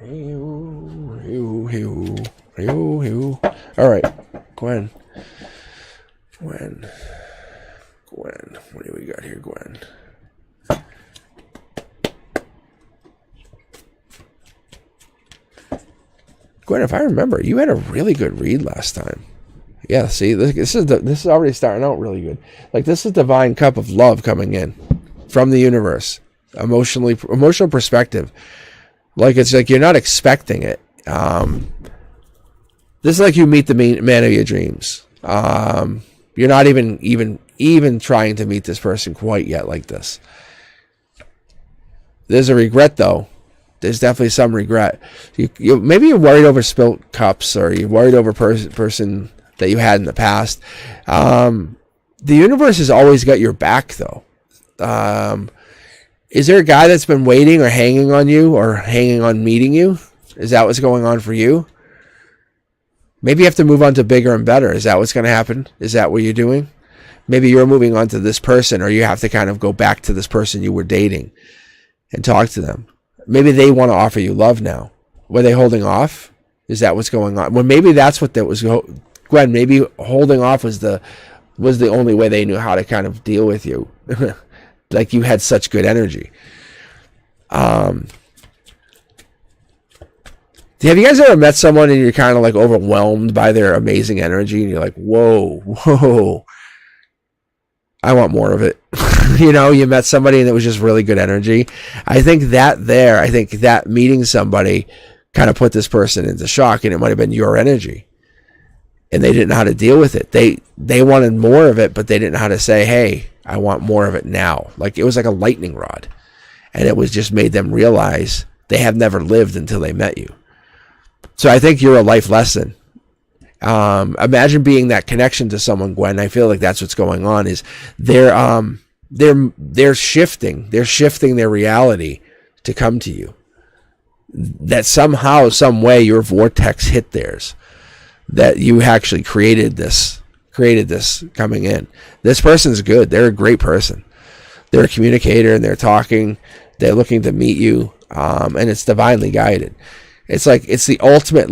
All right, Gwen. What do we got here, Gwen? Gwen, if I remember, you had a really good read last time. Yeah, see, this is already starting out really good. Like, this is divine cup of love coming in from the universe, emotional perspective. Like, it's like you're not expecting it. This is like you meet the man of your dreams. You're not even trying to meet this person quite yet like this. There's a regret, though. There's definitely some regret. Maybe you're worried over spilt cups, or you're worried over person that you had in the past. The universe has always got your back, though. Is there a guy that's been waiting or hanging on you or hanging on meeting you? Is that what's going on for you? Maybe you have to move on to bigger and better. Is that what's going to happen? Is that what you're doing? Maybe you're moving on to this person, or you have to kind of go back to this person you were dating and talk to them. Maybe they want to offer you love now. Were they holding off? Is that what's going on? Well, maybe that's what that was. Gwen, maybe holding off was the only way they knew how to kind of deal with you. like you had such good energy. Have you guys ever met someone and you're kind of like overwhelmed by their amazing energy and you're like, whoa, I want more of it. You know, you met somebody and it was just really good energy. I think that meeting somebody kind of put this person into shock, and it might have been your energy. And they didn't know how to deal with it. They wanted more of it, but they didn't know how to say, hey, I want more of it now. Like it was like a lightning rod. And it was just made them realize they have never lived until they met you. So I think you're a life lesson. Imagine being that connection to someone, Gwen. I feel like that's what's going on. Is they're shifting their reality to come to you. That somehow, some way, your vortex hit theirs. That you actually created this coming in. This person's good. They're a great person. They're a communicator and they're talking. They're looking to meet you, and it's divinely guided. It's the ultimate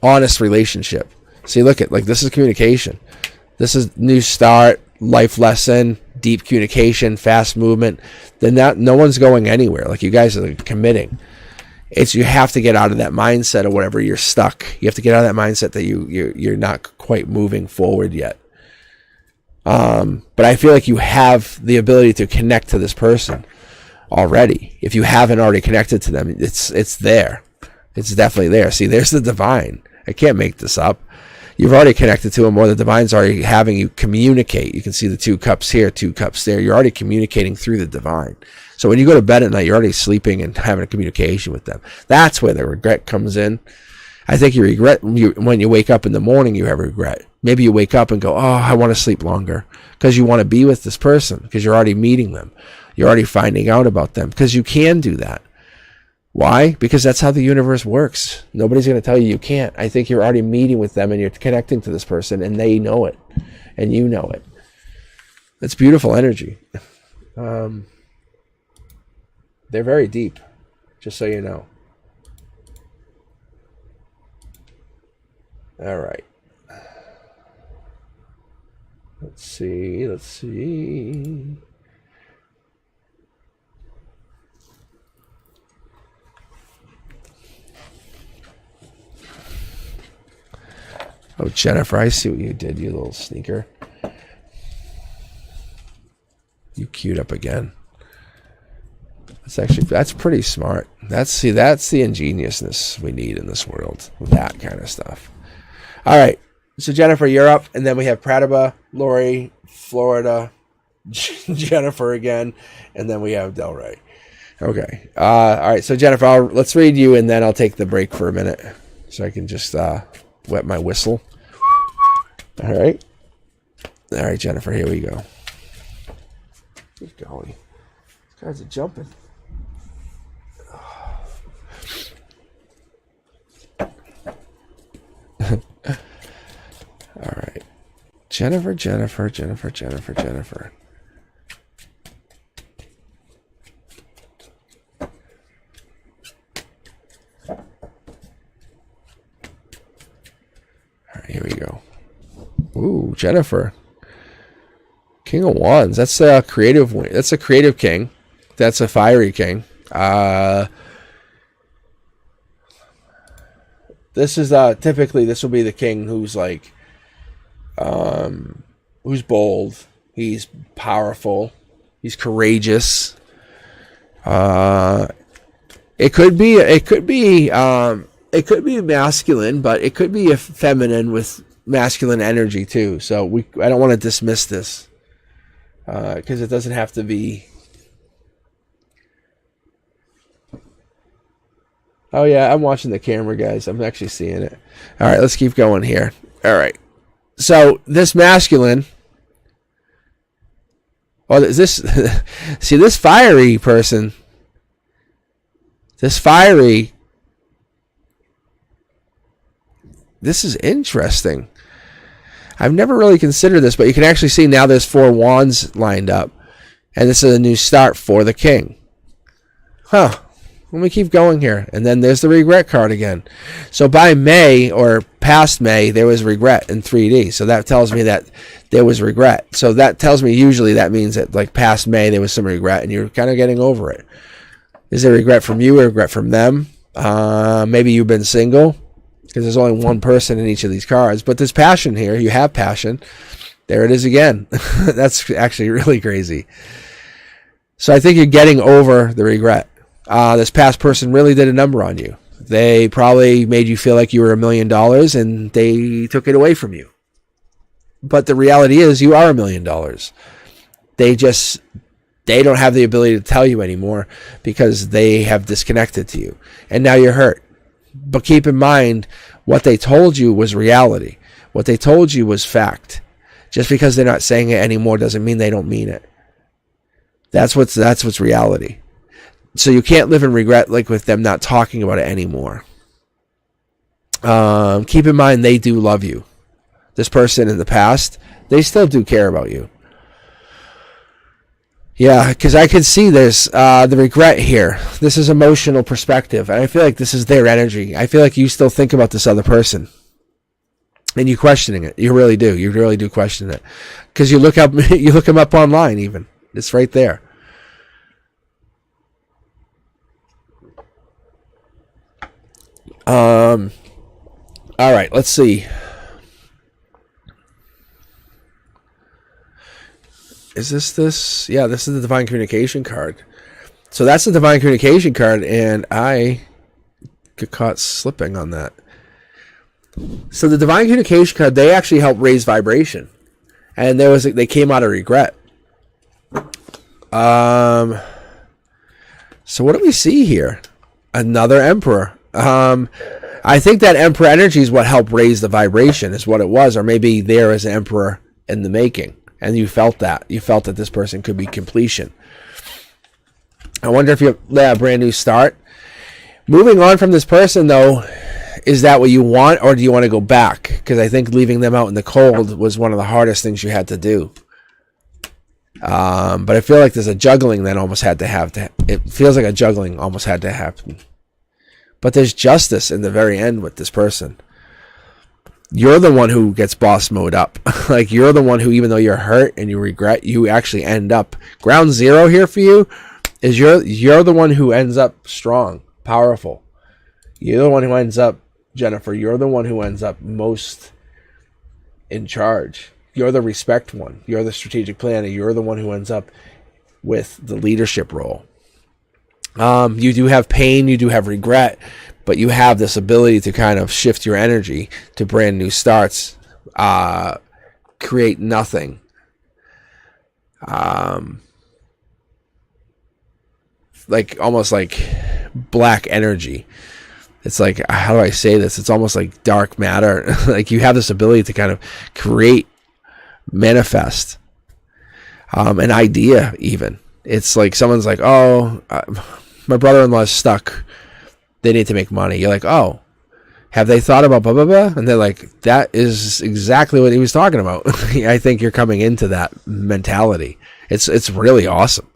honest relationship. See, look at this is communication. This is new start, life lesson, deep communication, fast movement. Then no one's going anywhere. Like you guys are committing. You have to get out of that mindset or whatever you're stuck. You have to get out of that mindset that you're not quite moving forward yet. But I feel like you have the ability to connect to this person already. If you haven't already connected to them, it's there. It's definitely there. See, there's the divine. I can't make this up. You've already connected to them, or the divine's already having you communicate. You can see the 2 cups here, 2 cups there. You're already communicating through the divine. So when you go to bed at night, you're already sleeping and having a communication with them. That's where the regret comes in. I think you regret when you wake up in the morning, you have regret. Maybe you wake up and go, oh, I want to sleep longer, because you want to be with this person, because you're already meeting them. You're already finding out about them, because you can do that. Why? Because that's how the universe works. Nobody's going to tell you can't. I think you're already meeting with them and you're connecting to this person and they know it and you know it. It's beautiful energy. They're very deep, just so you know. All right. Let's see. Oh, Jennifer, I see what you did, you little sneaker. You queued up again. That's pretty smart. That's the ingeniousness we need in this world. That kind of stuff. All right. So Jennifer, you're up, and then we have Pratibha, Lori, Florida, Jennifer again, and then we have Delray. Okay. All right. So Jennifer, let's read you, and then I'll take the break for a minute, so I can just wet my whistle. All right, Jennifer, here we go. Good golly, these guys are jumping. All right, Jennifer. Here we go. Ooh, Jennifer. King of Wands. That's a creative one. That's a creative king. That's a fiery king. This is typically this will be the king who's like who's bold. He's powerful. He's courageous. It could be masculine, but it could be a feminine with masculine energy too. So I don't want to dismiss this because it doesn't have to be. Oh yeah, I'm watching the camera, guys. I'm actually seeing it. All right, let's keep going here. All right. So this masculine. Oh, this see this fiery person. This fiery. This is interesting. I've never really considered this, but you can actually see now there's 4 wands lined up. And this is a new start for the king. Huh. let me keep going here. And then there's the regret card again. So by May or past May, there was regret in 3D. So that tells me that there was regret. So that tells me usually that means that like past May, there was some regret and you're kind of getting over it. Is there regret from you or regret from them? Maybe you've been single, because there's only one person in each of these cards. But there's passion here. You have passion. There it is again. That's actually really crazy. So I think you're getting over the regret. This past person really did a number on you. They probably made you feel like you were $1 million and they took it away from you. But the reality is you are $1 million. They don't have the ability to tell you anymore because they have disconnected to you. And now you're hurt. But keep in mind, what they told you was reality. What they told you was fact. Just because they're not saying it anymore doesn't mean they don't mean it. That's what's reality. So you can't live in regret like with them not talking about it anymore. Keep in mind, they do love you. This person in the past, they still do care about you. Yeah, because I can see this, the regret here. This is emotional perspective. And I feel like this is their energy. I feel like you still think about this other person. And you're questioning it. You really do. You really do question it. Because you look them up online even. It's right there. All right, let's see. Is this? Yeah, this is the Divine Communication card. So that's the Divine Communication card, and I got caught slipping on that. So the Divine Communication card, they actually help raise vibration. And they came out of regret. So what do we see here? Another Emperor. I think that Emperor energy is what helped raise the vibration, is what it was. Or maybe there is an Emperor in the making. And you felt that. You felt that this person could be completion. I wonder if you have a brand new start. Moving on from this person, though, is that what you want, or do you want to go back? Because I think leaving them out in the cold was one of the hardest things you had to do. But I feel like there's a juggling that almost had to have to. It feels like a juggling almost had to happen. But there's justice in the very end with this person. You're the one who gets boss mode up. Like, you're the one who, even though you're hurt and you regret, you actually end up. Ground zero here for you is you're the one who ends up strong, powerful. You're the one who ends up, Jennifer, you're the one who ends up most in charge. You're the respect one. You're the strategic planner. You're the one who ends up with the leadership role. You do have pain, you do have regret, but you have this ability to kind of shift your energy to brand new starts, create nothing. Like almost like black energy. It's like, how do I say this? It's almost like dark matter. Like you have this ability to kind of create, manifest an idea even. It's like someone's like, oh, my brother-in-law is stuck. They need to make money. You're like, oh, have they thought about blah, blah, blah? And they're like, that is exactly what he was talking about. I think you're coming into that mentality. It's really awesome.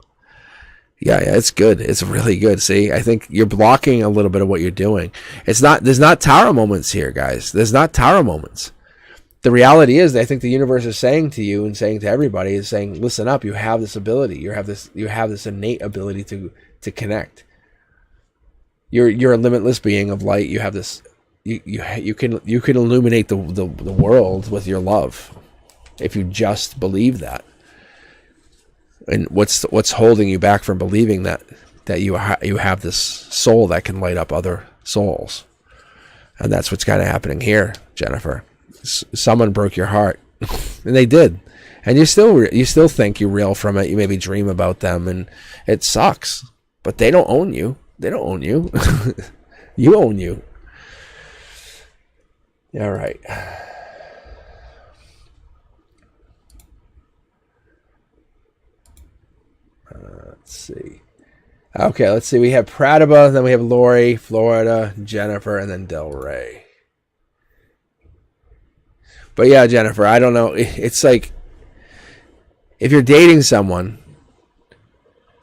Yeah, it's good. It's really good. See, I think you're blocking a little bit of what you're doing. There's not Tara moments here, guys. There's not Tara moments. The reality is, I think the universe is saying to you and saying to everybody is saying, listen up, you have this ability. You have this innate ability to connect. You're a limitless being of light. You have this, you can illuminate the world with your love if you just believe that. And what's holding you back from believing that you have this soul that can light up other souls? And that's what's kind of happening here, Jennifer. Someone broke your heart, and they did, and you still think you're real from it. You maybe dream about them, and it sucks. But they don't own you. They don't own you. You own you. All right. Let's see. Okay, let's see. We have Pratibha, then we have Lori, Florida, Jennifer, and then Del Rey. But yeah, Jennifer, I don't know. It's like if you're dating someone,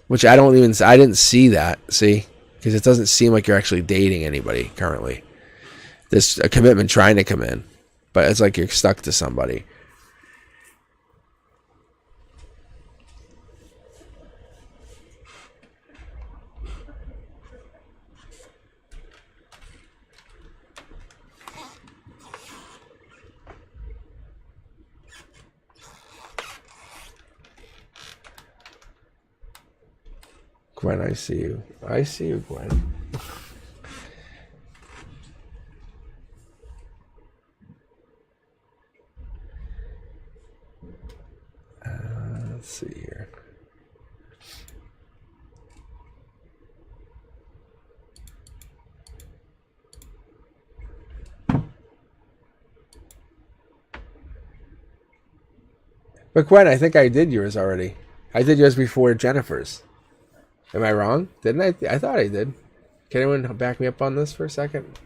which I didn't see that, see, because it doesn't seem like you're actually dating anybody currently. There's a commitment trying to come in, but it's like you're stuck to somebody. Gwen, I see you. I see you, Gwen. Let's see here. But Gwen, I think I did yours already. I did yours before Jennifer's. Am I wrong? Didn't I? I thought I did. Can anyone back me up on this for a second?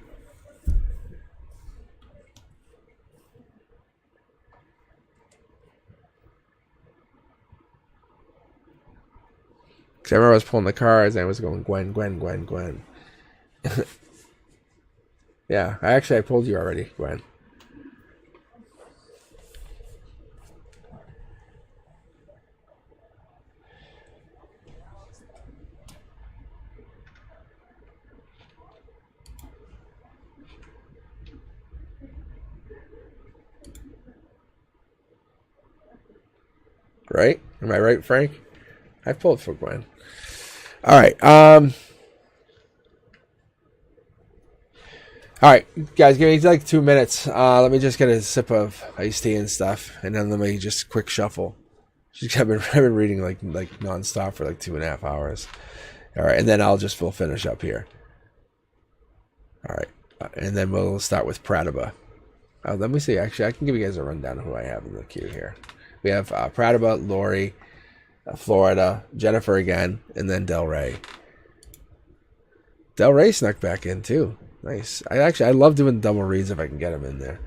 Because I remember I was pulling the cards and I was going Gwen, Gwen, Gwen, Gwen. Yeah, I pulled you already, Gwen. Right? Am I right, Frank? I pulled for Gwen. All right. All right, guys, give me like 2 minutes. Let me just get a sip of iced tea and stuff, and then let me just quick shuffle. I've been reading like nonstop for like 2.5 hours. All right, and then we'll finish up here. All right, and then we'll start with Pratibha. Let me see. Actually, I can give you guys a rundown of who I have in the queue here. We have Pratibha, Lori, Florida, Jennifer again, and then Del Rey. Del Rey snuck back in too. Nice. I love doing double reads if I can get him in there.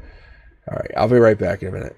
All right, I'll be right back in a minute.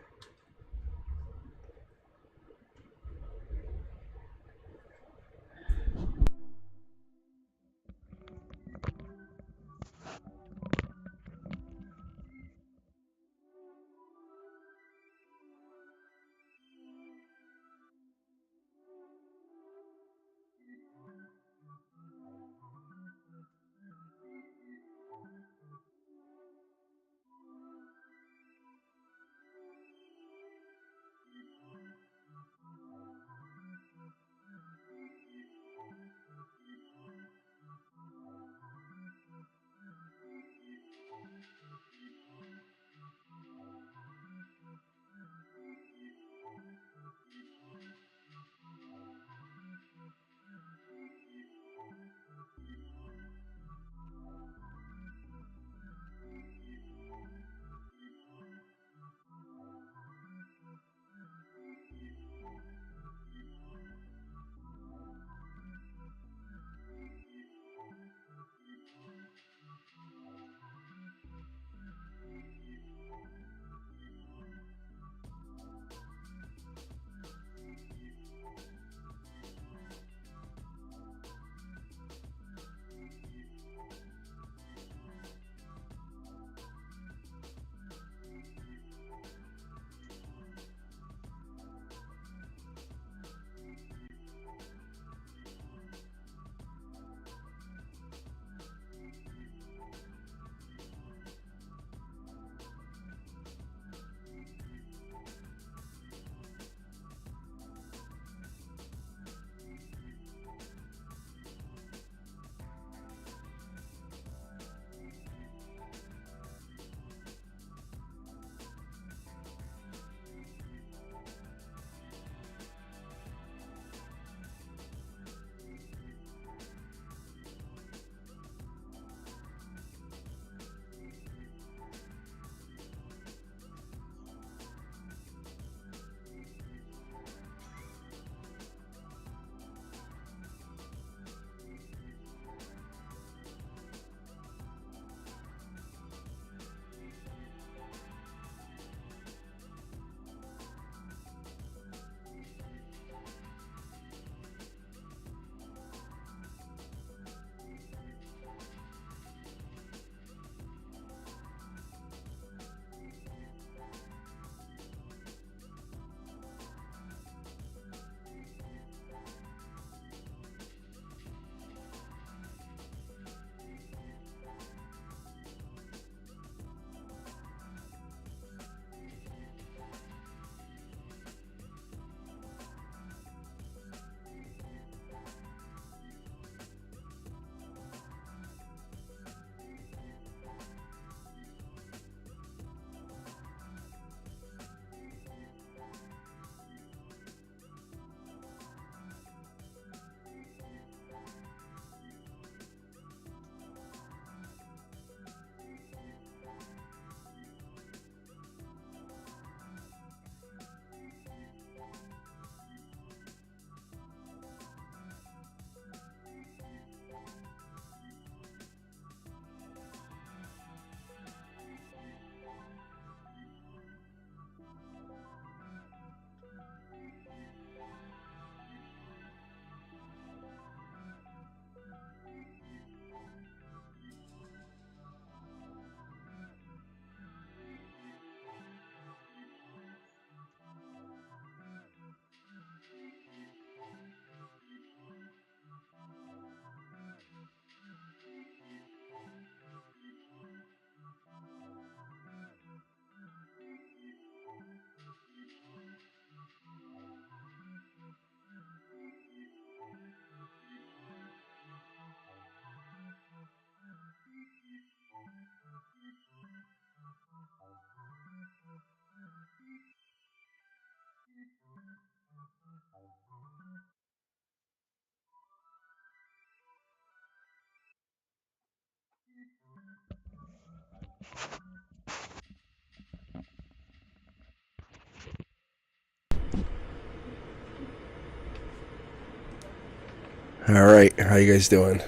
All right, how you guys doing?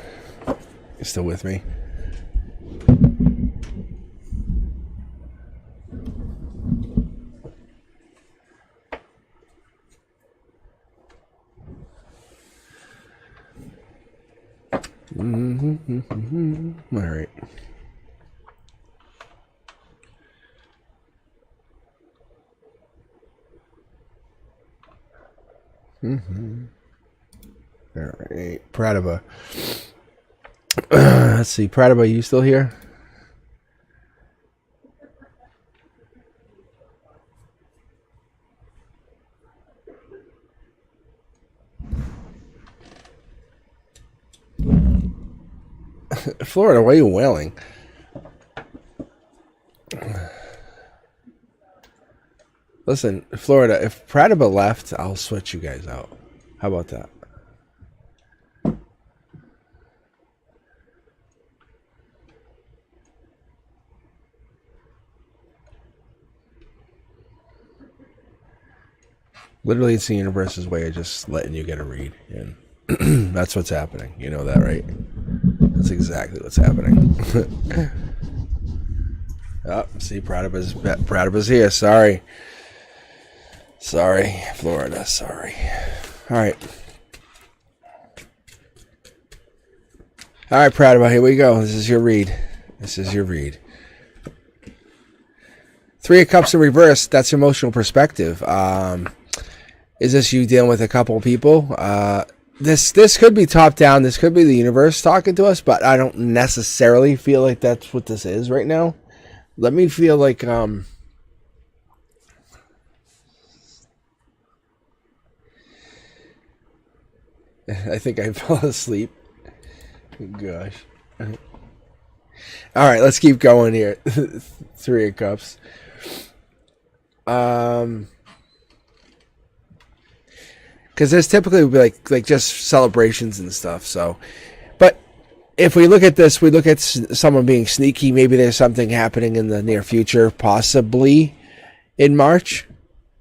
You still with me? All right. All right, Pratibha. Let's see, Pratibha, you still here? Florida, why are you wailing? Listen, Florida, if Pratibha left, I'll switch you guys out. How about that? Literally, it's the universe's way of just letting you get a read. And that's what's happening. You know that, right? That's exactly what's happening. Oh, see, Pratibha's here. Sorry, Florida. Sorry. All right, Pratibha. Here we go. This is your read. Three of Cups in reverse. That's emotional perspective. Is this you dealing with a couple of people? This could be top down. This could be the universe talking to us, but I don't necessarily feel like that's what this is right now. Let me feel like I think I fell asleep. Gosh. All right, let's keep going here. Three of Cups. Because there's typically would be like just celebrations and stuff. So, but if we look at this, we look at someone being sneaky. Maybe there's something happening in the near future, possibly in March,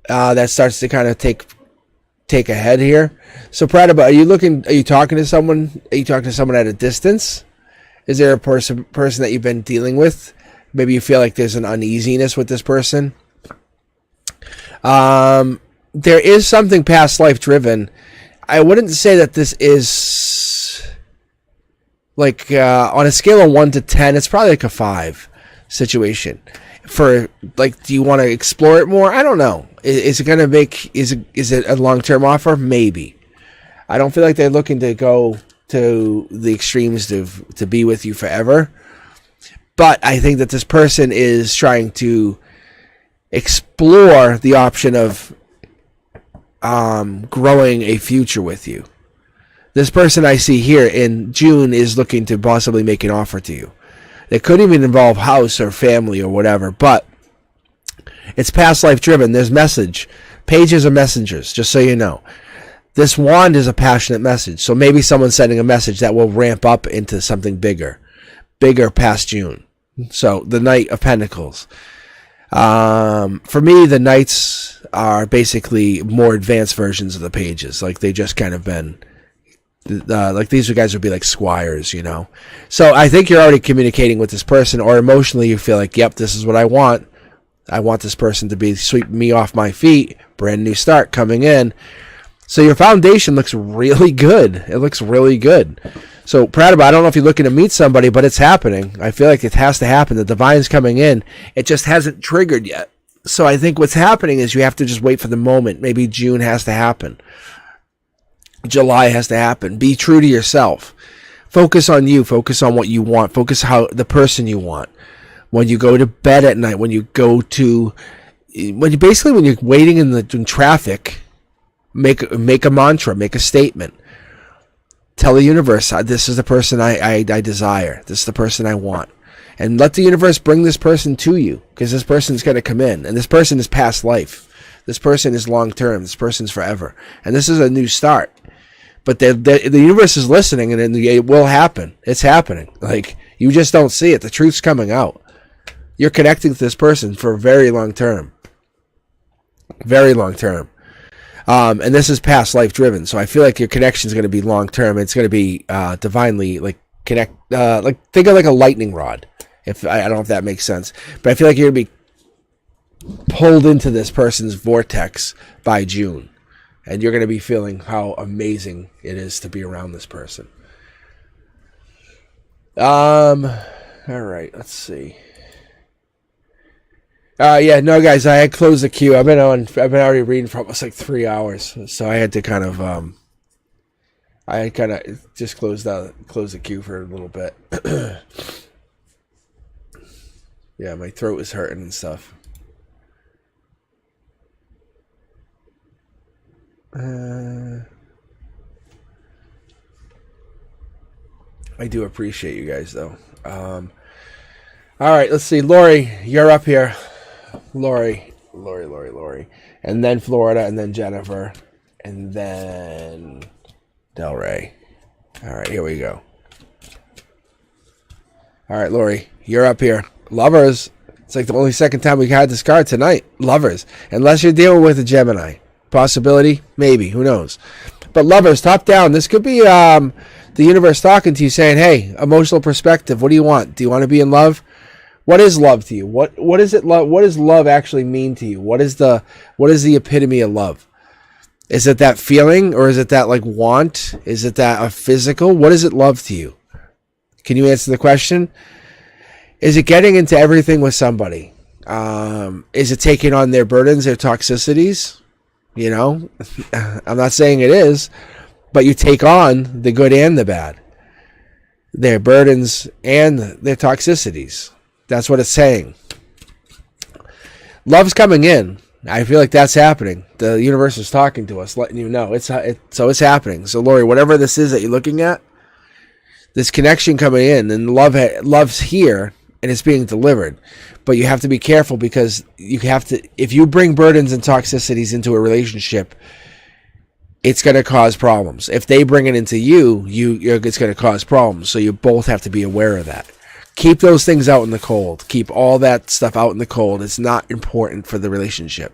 that starts to kind of take a head here. So, Pratibha, are you talking to someone? Are you talking to someone at a distance? Is there a person that you've been dealing with? Maybe you feel like there's an uneasiness with this person. There is something past life driven. I wouldn't say that this is like on a scale of 1 to 10, it's probably like a 5 situation. For like, do you want to explore it more? I don't know. Is it going to make? Is it a long-term offer? Maybe. I don't feel like they're looking to go to the extremes to be with you forever. But I think that this person is trying to explore the option of growing a future with you. This person I see here in June is looking to possibly make an offer to you. It could even involve house or family or whatever, but it's past life driven. There's pages are messengers, just so you know. This wand is a passionate message, so maybe someone's sending a message that will ramp up into something bigger past June. So the Knight of Pentacles. For me, the Knights are basically more advanced versions of the pages. Like they just kind of been, like these guys would be like squires, you know. So I think you're already communicating with this person, or emotionally you feel like, yep, this is what I want. I want this person to be sweeping me off my feet. Brand new start coming in. So your foundation looks really good. It looks really good. So, Pratibha, I don't know if you're looking to meet somebody, but it's happening. I feel like it has to happen. The divine's coming in. It just hasn't triggered yet. So I think what's happening is you have to just wait for the moment. Maybe June has to happen. July has to happen. Be true to yourself. Focus on you. Focus on what you want. Focus how the person you want. When you go to bed at night, when you're waiting in traffic, make a mantra, make a statement. Tell the universe, this is the person I desire. This is the person I want. And let the universe bring this person to you, because this person's going to come in. And this person is past life. This person is long term. This person's forever. And this is a new start. But the universe is listening, and it will happen. It's happening. Like, you just don't see it. The truth's coming out. You're connecting to this person for a very long term. Very long term. And this is past life driven. So I feel like your connection is going to be long term. It's going to be divinely like connect. Like think of like a lightning rod. If I don't know if that makes sense, but I feel like you're going to be pulled into this person's vortex by June, and you're going to be feeling how amazing it is to be around this person. All right, let's see. Yeah, no, guys, I had closed the queue. I've been already reading for almost like 3 hours, so I had to kind of, I had kind of just closed the queue for a little bit. Yeah, my throat was hurting and stuff. I do appreciate you guys, though. All right, let's see. Lori, you're up here. Lori. And then Florida, and then Jennifer, and then Del Rey. All right, here we go. All right, Lori, you're up here. Lovers. It's like the only second time we had this card tonight. Lovers. Unless you're dealing with a Gemini. Possibility? Maybe. Who knows? But lovers, top down. This could be the universe talking to you saying, hey, emotional perspective. What do you want? Do you want to be in love? What is love to you? What is it? What does love actually mean to you? What is the epitome of love? Is it that feeling, or is it that like want? Is it that a physical? What is it love to you? Can you answer the question? Is it getting into everything with somebody? Is it taking on their burdens, their toxicities? You know, I'm not saying it is, but you take on the good and the bad, their burdens and their toxicities. That's what it's saying. Love's coming in. I feel like that's happening. The universe is talking to us, letting you know. So it's happening. So Lori, whatever this is that you're looking at, this connection coming in, and love's here, and it's being delivered. But you have to be careful, because you have to. If you bring burdens and toxicities into a relationship, it's going to cause problems. If they bring it into it's going to cause problems. So you both have to be aware of that. Keep those things out in the cold. Keep all that stuff out in the cold. It's not important for the relationship.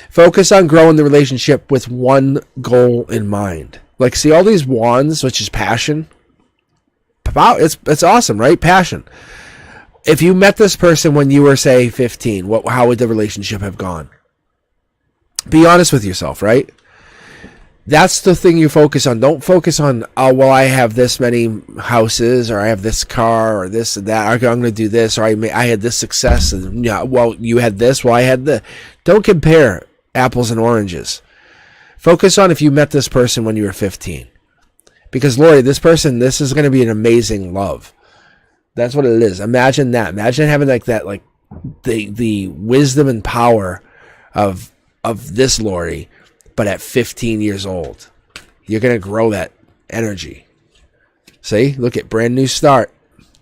Focus on growing the relationship with one goal in mind. Like, see all these wands, which is passion. Wow, it's awesome, right? Passion. If you met this person when you were, say, 15, how would the relationship have gone? Be honest with yourself, right? That's the thing you focus on. Don't focus on, oh, well, I have this many houses, or I have this car, or this and that. I'm going to do this, or I had this success. And, yeah, well, you had this, well, I had this. Don't compare apples and oranges. Focus on if you met this person when you were 15. Because, Lori, this is going to be an amazing love. That's what it is. Imagine that. Imagine having like that, like the wisdom and power of this Lori, but at 15 years old. You're going to grow that energy. See? Look at brand new start.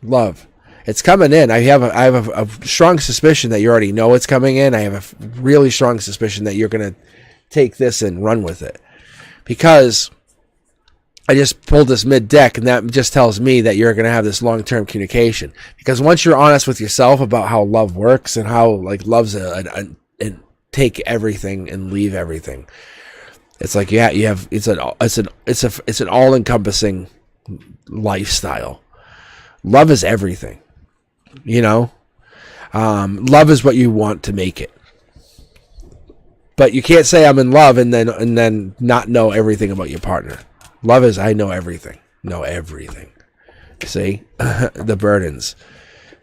Love. It's coming in. I have a strong suspicion that you already know it's coming in. I have a really strong suspicion that you're going to take this and run with it. Because I just pulled this mid-deck, and that just tells me that you're going to have this long-term communication. Because once you're honest with yourself about how love works, and how like love's a take everything and leave everything. It's like, yeah, you have it's an all-encompassing lifestyle. Love is everything. You know? Love is what you want to make it. But you can't say I'm in love and then not know everything about your partner. Love is I know everything. Know everything. See? The burdens.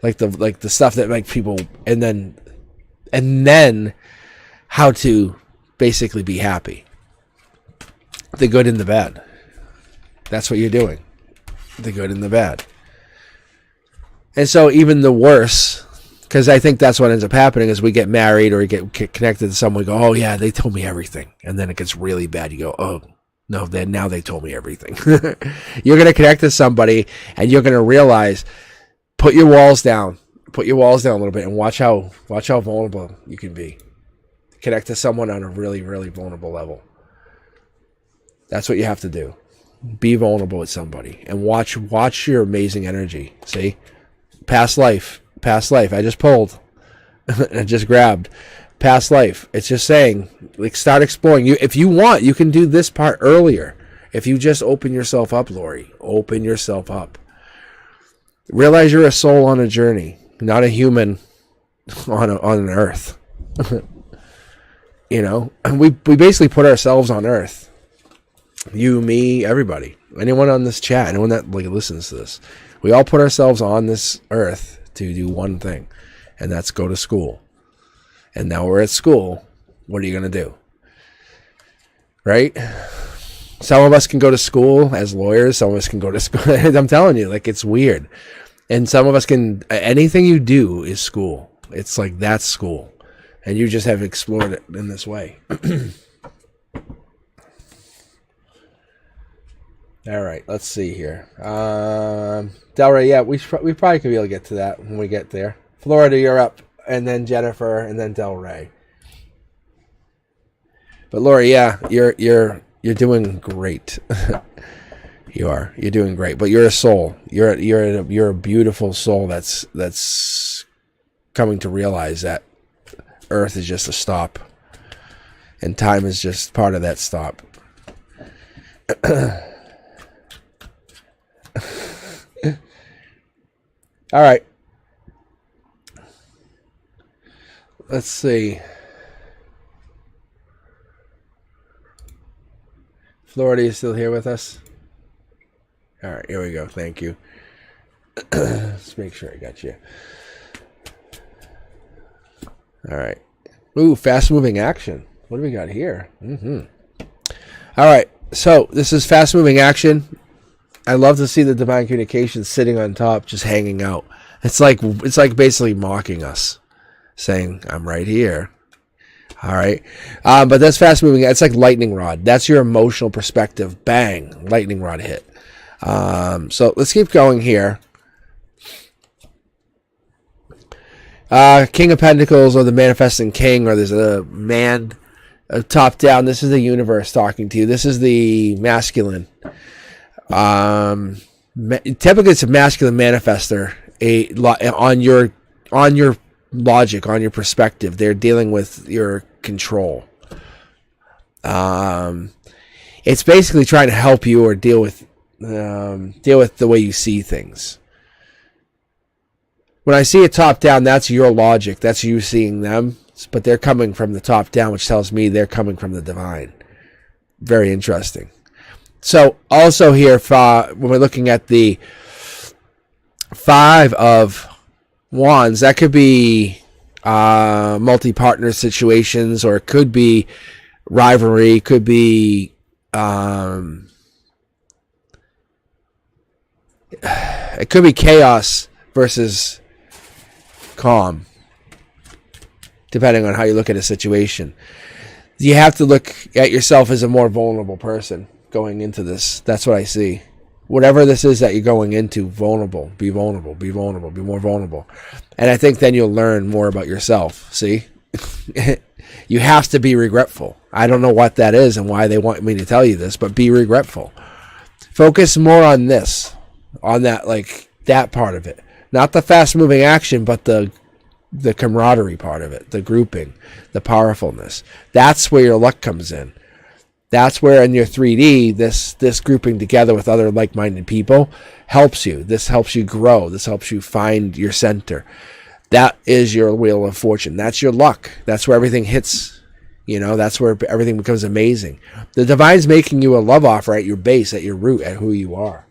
Like the stuff that make people, and then how to basically be happy. The good and the bad. That's what you're doing. The good and the bad. And so even the worse, because I think that's what ends up happening is we get married or we get connected to someone, we go, oh yeah, they told me everything. And then it gets really bad. You go, oh no, now they told me everything. You're going to connect to somebody and you're going to realize, put your walls down. Put your walls down a little bit and watch how vulnerable you can be. Connect to someone on a really, really vulnerable level. That's what you have to do. Be vulnerable with somebody and watch your amazing energy. See? Past life. I just pulled. I just grabbed. past life. It's just saying, like, start exploring. If you want, you can do this part earlier. If you just open yourself up, Lori, open yourself up. Realize you're a soul on a journey, not a human on an earth. You know, and we basically put ourselves on earth. You, me, everybody, anyone on this chat, anyone that like listens to this, we all put ourselves on this earth to do one thing, and that's go to school. And now we're at school. What are you going to do? Right? Some of us can go to school as lawyers. Some of us can go to school. I'm telling you, like, it's weird. And some of us can, anything you do is school. It's like, that's school. And you just have explored it in this way. All right, let's see here. Delray, yeah, we probably could be able to get to that when we get there. Florida, you're up. And then Jennifer, and then Delray. But Lori, yeah, you're doing great. You're doing great. But you're a soul. You're a beautiful soul that's coming to realize that Earth is just a stop, and time is just part of that stop. All right. Let's see. Florida, you still here with us? All right, here we go. Thank you. Let's make sure I got you. All right. Ooh, fast-moving action. What do we got here? All right. So this is fast-moving action. I love to see the divine communication sitting on top, just hanging out. It's like basically mocking us, saying, "I'm right here." All right. But that's fast-moving. It's like lightning rod. That's your emotional perspective. Bang, lightning rod hit. So let's keep going here. King of Pentacles, or the manifesting king, or there's a man top down. This is the universe talking to you. This is the masculine. Typically it's a masculine manifester on your logic, on your perspective. They're dealing with your control. It's basically trying to help you or deal with the way you see things. When I see it top down, that's your logic. That's you seeing them. But they're coming from the top down, which tells me they're coming from the divine. Very interesting. So also here, when we're looking at the Five of Wands, that could be multi-partner situations, or it could be rivalry, could be it could be chaos versus calm, depending on how you look at a situation. You have to look at yourself as a more vulnerable person going into this. That's what I see. Whatever this is that you're going into, vulnerable, be vulnerable, be vulnerable, be more vulnerable. And I think then you'll learn more about yourself. See? You have to be regretful. I don't know what that is and why they want me to tell you this, but be regretful. Focus more on this, on that, like that part of it. Not the fast-moving action, but the camaraderie part of it, the grouping, the powerfulness. That's where your luck comes in. That's where in your 3D, this grouping together with other like-minded people helps you. This helps you grow. This helps you find your center. That is your wheel of fortune. That's your luck. That's where everything hits. You know, that's where everything becomes amazing. The divine's making you a love offer at your base, at your root, at who you are.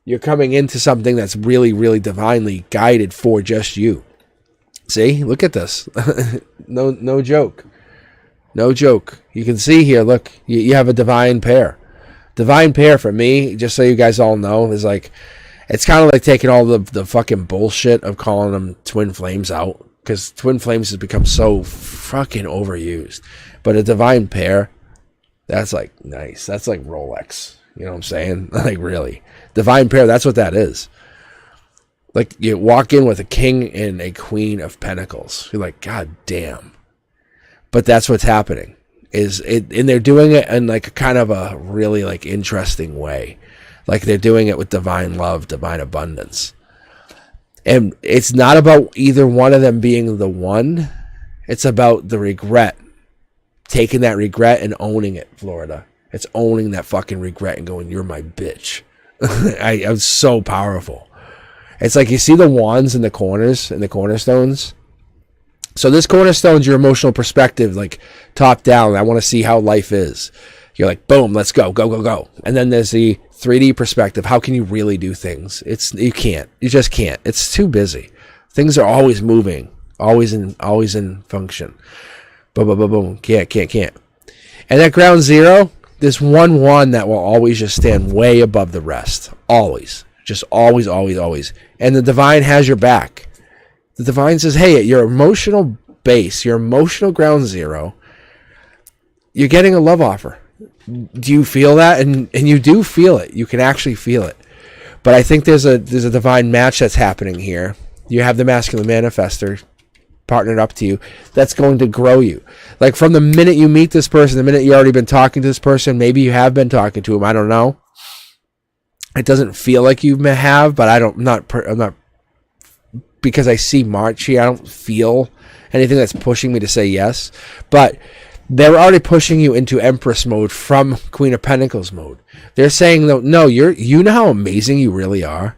You're coming into something that's really, really divinely guided for just you. See? Look at this. No joke. No joke. You can see here, look, you have a divine pair. Divine pair for me, just so you guys all know, is like, it's kind of like taking all the fucking bullshit of calling them twin flames out, because twin flames has become so fucking overused. But a divine pair, that's like nice. That's like Rolex. You know what I'm saying? Like, really. Divine pair, that's what that is. Like, you walk in with a king and a queen of pentacles. You're like, God damn. But that's what's happening. And they're doing it in like a kind of a really like interesting way. Like, they're doing it with divine love, divine abundance. And it's not about either one of them being the one. It's about the regret. Taking that regret and owning it, Florida. It's owning that fucking regret and going, you're my bitch. I'm so powerful. It's like you see the wands in the corners and the cornerstones. So this cornerstone's your emotional perspective, like top down. I want to see how life is. You're like, boom, let's go, go, go, go. And then there's the 3D perspective. How can you really do things? You can't. You just can't. It's too busy. Things are always moving, always in function. Boom, boom, boom, boom. Can't. And at ground zero, there's one that will always just stand way above the rest. Always. Just always. And the divine has your back. The divine says, hey, at your emotional base, your emotional ground zero, you're getting a love offer. Do you feel that? And you do feel it. You can actually feel it. But I think there's a divine match that's happening here. You have the masculine manifester partnered up to you that's going to grow you. Like from the minute you meet this person, the minute you already been talking to this person, maybe you have been talking to him, I don't know. It doesn't feel like you may have, but I'm not because I see March here, I don't feel anything that's pushing me to say yes. But they're already pushing you into Empress mode from Queen of Pentacles mode. They're saying, no, you know how amazing you really are,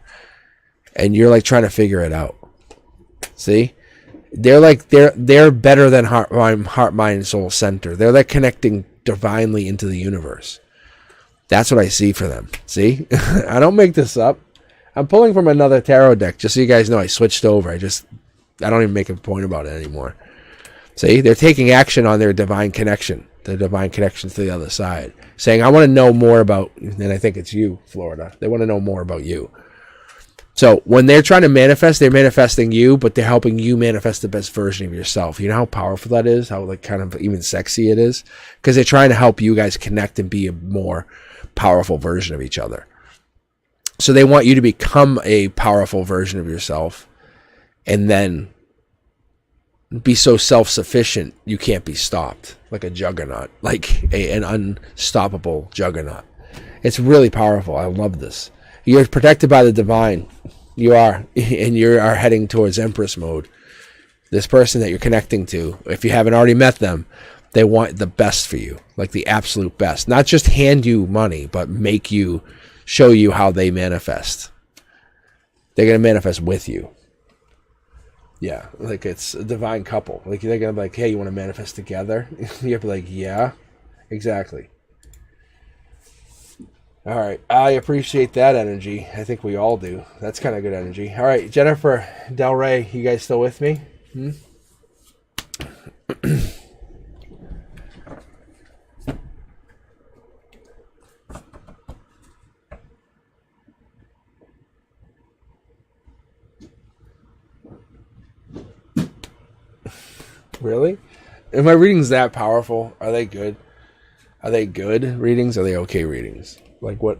and you're like trying to figure it out. See? They're like they're better than heart, mind, soul center. They're like connecting divinely into the universe. That's what I see for them. See? I don't make this up. I'm pulling from another tarot deck, just so you guys know I switched over. I don't even make a point about it anymore. See? They're taking action on their divine connection. The divine connection to the other side. Saying, I want to know more about, and I think it's you, Florida. They want to know more about you. So when they're trying to manifest, they're manifesting you, but they're helping you manifest the best version of yourself. You know how powerful that is? How like kind of even sexy it is? Because they're trying to help you guys connect and be a more powerful version of each other. So they want you to become a powerful version of yourself and then be so self-sufficient you can't be stopped, like a juggernaut, like an unstoppable juggernaut. It's really powerful. I love this. You're protected by the divine. You are. And you are heading towards Empress mode. This person that you're connecting to, if you haven't already met them, they want the best for you. Like the absolute best. Not just hand you money, but show you how they manifest. They're going to manifest with you. Yeah. Like it's a divine couple. Like they're going to be like, hey, you want to manifest together? You have to be like, yeah, exactly. All right. I appreciate that energy. I think we all do. That's kind of good energy. All right. Jennifer, Del Rey, you guys still with me? Really? Are my readings that powerful? Are they good? Are they good readings? Are they okay readings? Like what?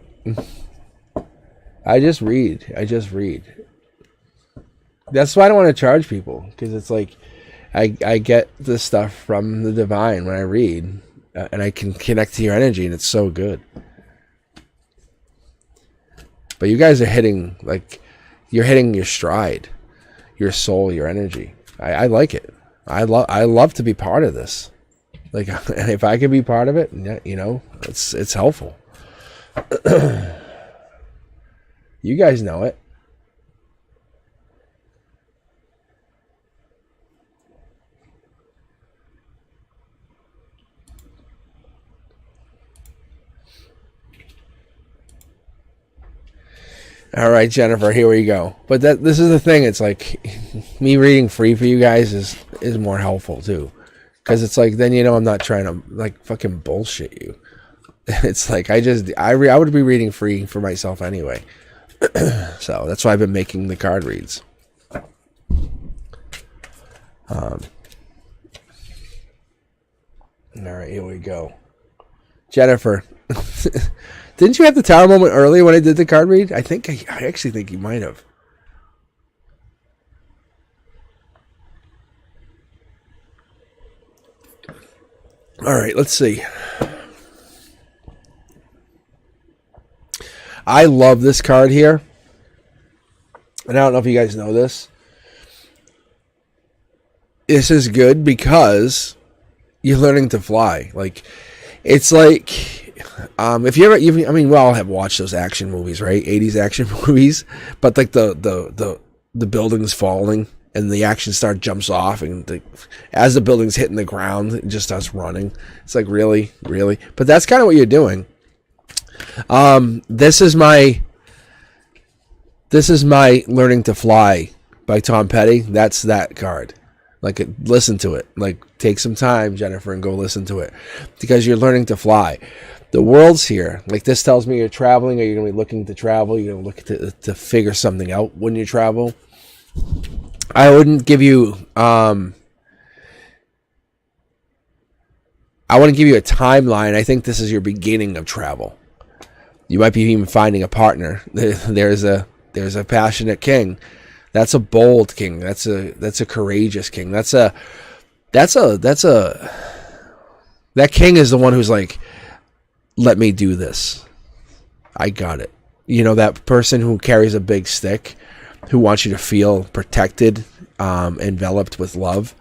I just read. That's why I don't want to charge people, because it's like I get this stuff from the divine when I read, and I can connect to your energy, and it's so good. But you guys are hitting your stride, your soul, your energy. I like it. I love to be part of this. Like, and if I can be part of it, you know, it's helpful. You guys know it. All right, Jennifer, here we go. But this is the thing. It's like me reading free for you guys is more helpful too, because it's like then you know I'm not trying to like fucking bullshit you. It's like I would be reading free for myself anyway. So that's why I've been making the card reads. All right, here we go. Jennifer. Didn't you have the tower moment earlier when I did the card read? I actually think you might have. All right, let's see. I love this card here. And I don't know if you guys know this. this is good because you're learning to fly. Like, it's like, if you ever, I mean, we all have watched those action movies, right? 80s action movies, but like the building's falling and the action star jumps off, and as the building's hitting the ground, it just starts running. It's like, really? But that's kind of what you're doing. This is my Learning to Fly by Tom Petty. That's that card. Like, listen to it. Like, take some time, Jennifer, and go listen to it, because you're learning to fly. The world's here. Like, this tells me you're traveling, or you're going to be looking to travel. You're going to look to figure something out when you travel. I wouldn't give you, I wouldn't give you a timeline. I think this is your beginning of travel. You might be even finding a partner. There's a passionate king. That's a bold king. That's a courageous king. That king is the one who's like, let me do this. I got it. You know, that person who carries a big stick, who wants you to feel protected, enveloped with love.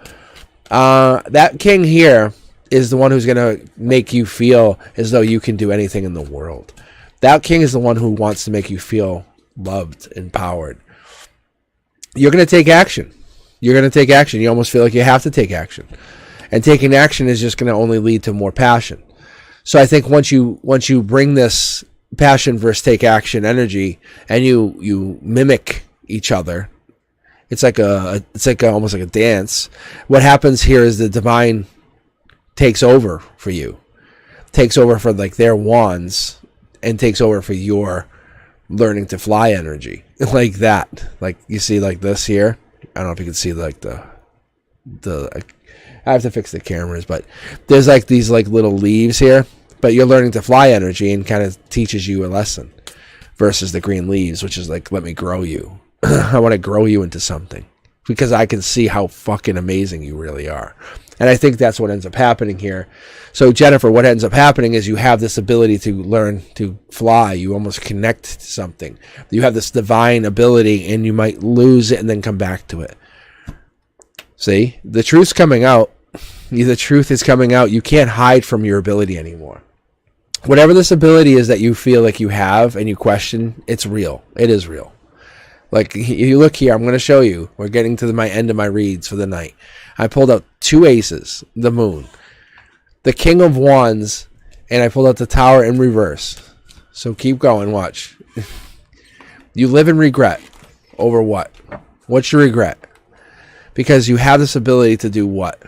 That king here is the one who's going to make you feel as though you can do anything in the world. That king is the one who wants to make you feel loved, empowered. You're going to take action. You almost feel like you have to take action. And taking action is just going to only lead to more passion. So I think once you bring this passion versus take action energy, and you mimic each other, it's like almost like a dance. What happens here is the divine takes over for you, takes over for like their wands, and takes over for your learning to fly energy. Like that. Like, you see, like this here. I don't know if you can see like the I have to fix the cameras, but there's like these like little leaves here, but you're learning to fly energy, and kind of teaches you a lesson, versus the green leaves, which is like, let me grow you. I want to grow you into something, because I can see how fucking amazing you really are. And I think that's what ends up happening here. So, Jennifer, what ends up happening is you have this ability to learn to fly. You almost connect to something. You have this divine ability, and you might lose it and then come back to it. See? The truth's coming out. The truth is coming out. You can't hide from your ability anymore. Whatever this ability is that you feel like you have and you question, it's real. It is real. Like, you look here, I'm going to show you. We're getting to my end of my reads for the night. I pulled out 2 aces, the moon, the king of wands, and I pulled out the tower in reverse. So keep going, watch. You live in regret over what? What's your regret? Because you have this ability to do what?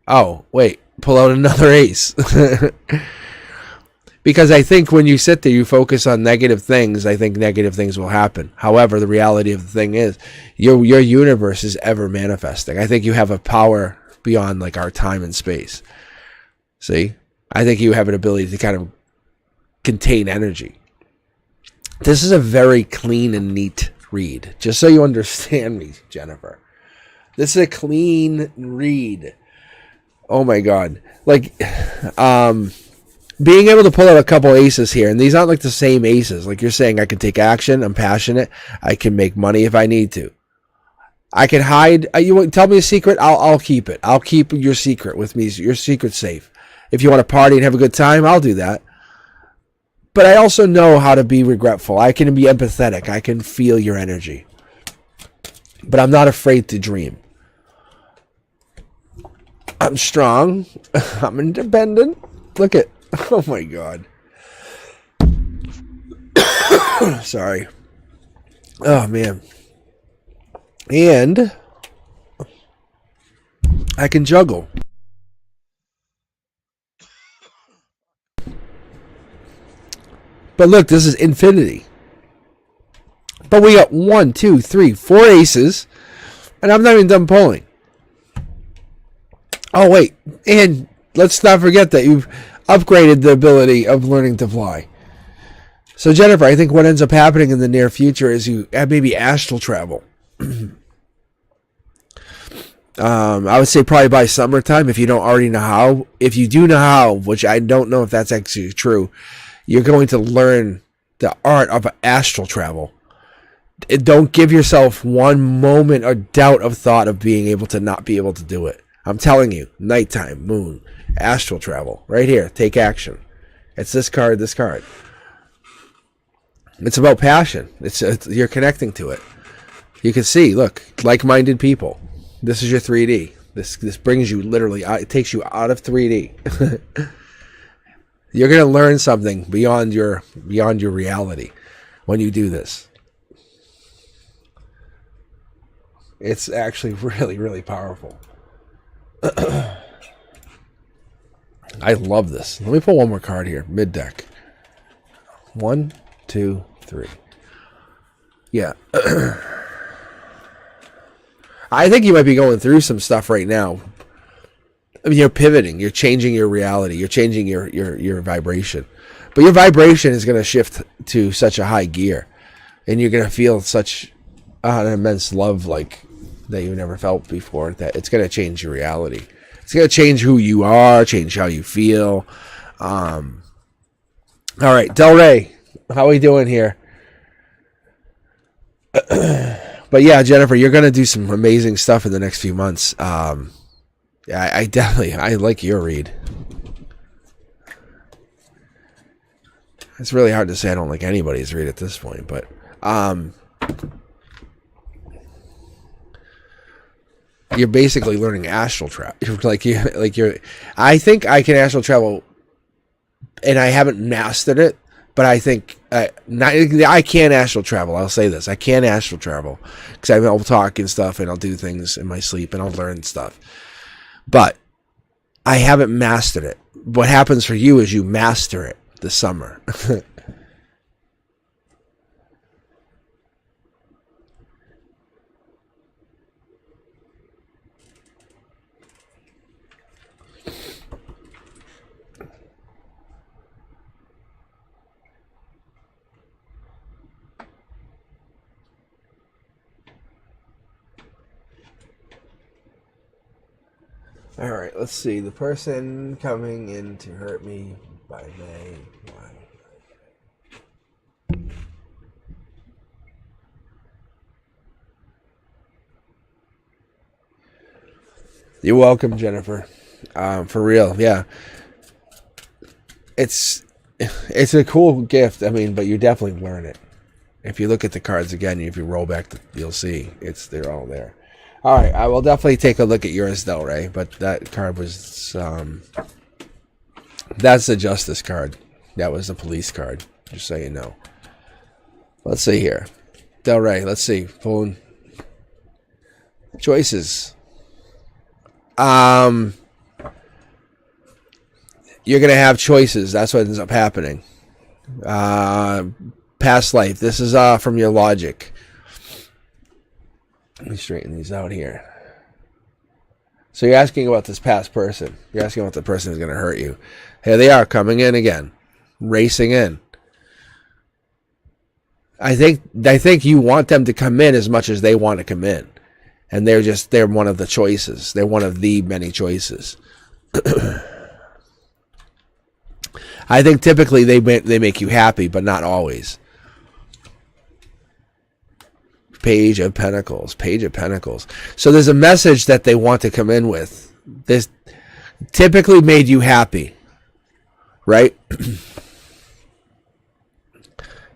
Oh, wait, pull out another ace. Because I think when you sit there, you focus on negative things, I think negative things will happen. However, the reality of the thing is, your universe is ever manifesting. I think you have a power beyond like our time and space. See? I think you have an ability to kind of contain energy. This is a very clean and neat read. Just so you understand me, Jennifer. This is a clean read. Oh my God. Like, being able to pull out a couple aces here, and these aren't like the same aces. Like, you're saying, I can take action, I'm passionate, I can make money if I need to. I can hide. You want tell me a secret? I'll keep it. I'll keep your secret with me. Your secret's safe. If you want to party and have a good time, I'll do that. But I also know how to be regretful. I can be empathetic. I can feel your energy. But I'm not afraid to dream. I'm strong. I'm independent. Look at. Oh my God. Sorry. Oh man. And I can juggle. But look, this is infinity. But we got 1, 2, 3, 4 aces. And I'm not even done pulling. Oh wait. And let's not forget that you've upgraded the ability of learning to fly. So Jennifer, I think what ends up happening in the near future is you maybe astral travel. I would say probably by summertime, if you don't already know how. If you do know how, which I don't know if that's actually true, you're going to learn the art of astral travel. Don't give yourself one moment or doubt of thought of being able to not be able to do it. I'm telling you, nighttime, moon, astral travel, right here. Take action. It's this card, this card. It's about passion. It's you're connecting to it. You can see, look, like-minded people. This is your 3D. This brings you literally, it takes you out of 3D. You're going to learn something beyond your reality when you do this. It's actually really, really powerful. I love this. Let me pull one more card here, mid-deck. 1, 2, 3. Yeah. I think you might be going through some stuff right now. I mean, you're pivoting. You're changing your reality. You're changing your vibration. But your vibration is going to shift to such a high gear. And you're going to feel such an immense love like that you never felt before, that it's going to change your reality. It's going to change who you are, change how you feel. All right, Del Rey, how are we doing here? But yeah, Jennifer, you're going to do some amazing stuff in the next few months. I like your read. It's really hard to say I don't like anybody's read at this point, but you're basically learning astral travel. I think I can astral travel, and I haven't mastered it. But I think I can astral travel. I'll say this: I can astral travel because I'll talk and stuff, and I'll do things in my sleep, and I'll learn stuff. But I haven't mastered it. What happens for you is you master it this summer. All right, let's see. The person coming in to hurt me by May. You're welcome, Jennifer. For real, yeah. It's a cool gift. I mean, but you definitely learn it. If you look at the cards again, if you roll back, you'll see they're all there. All right, I will definitely take a look at yours, Del Rey, but that card was, that's the Justice card. That was the Police card, just so you know. Let's see here. Del Rey, let's see. Pulling choices. You're going to have choices. That's what ends up happening. Past life. This is from your logic. Let me straighten these out here. So you're asking about this past person. You're asking about the person who's going to hurt you. Here they are coming in again. Racing in. I think you want them to come in as much as they want to come in. And they're one of the choices. They're one of the many choices. I think typically they make you happy, but not always. Page of Pentacles. Page of Pentacles. So there's a message that they want to come in with. This typically made you happy, right?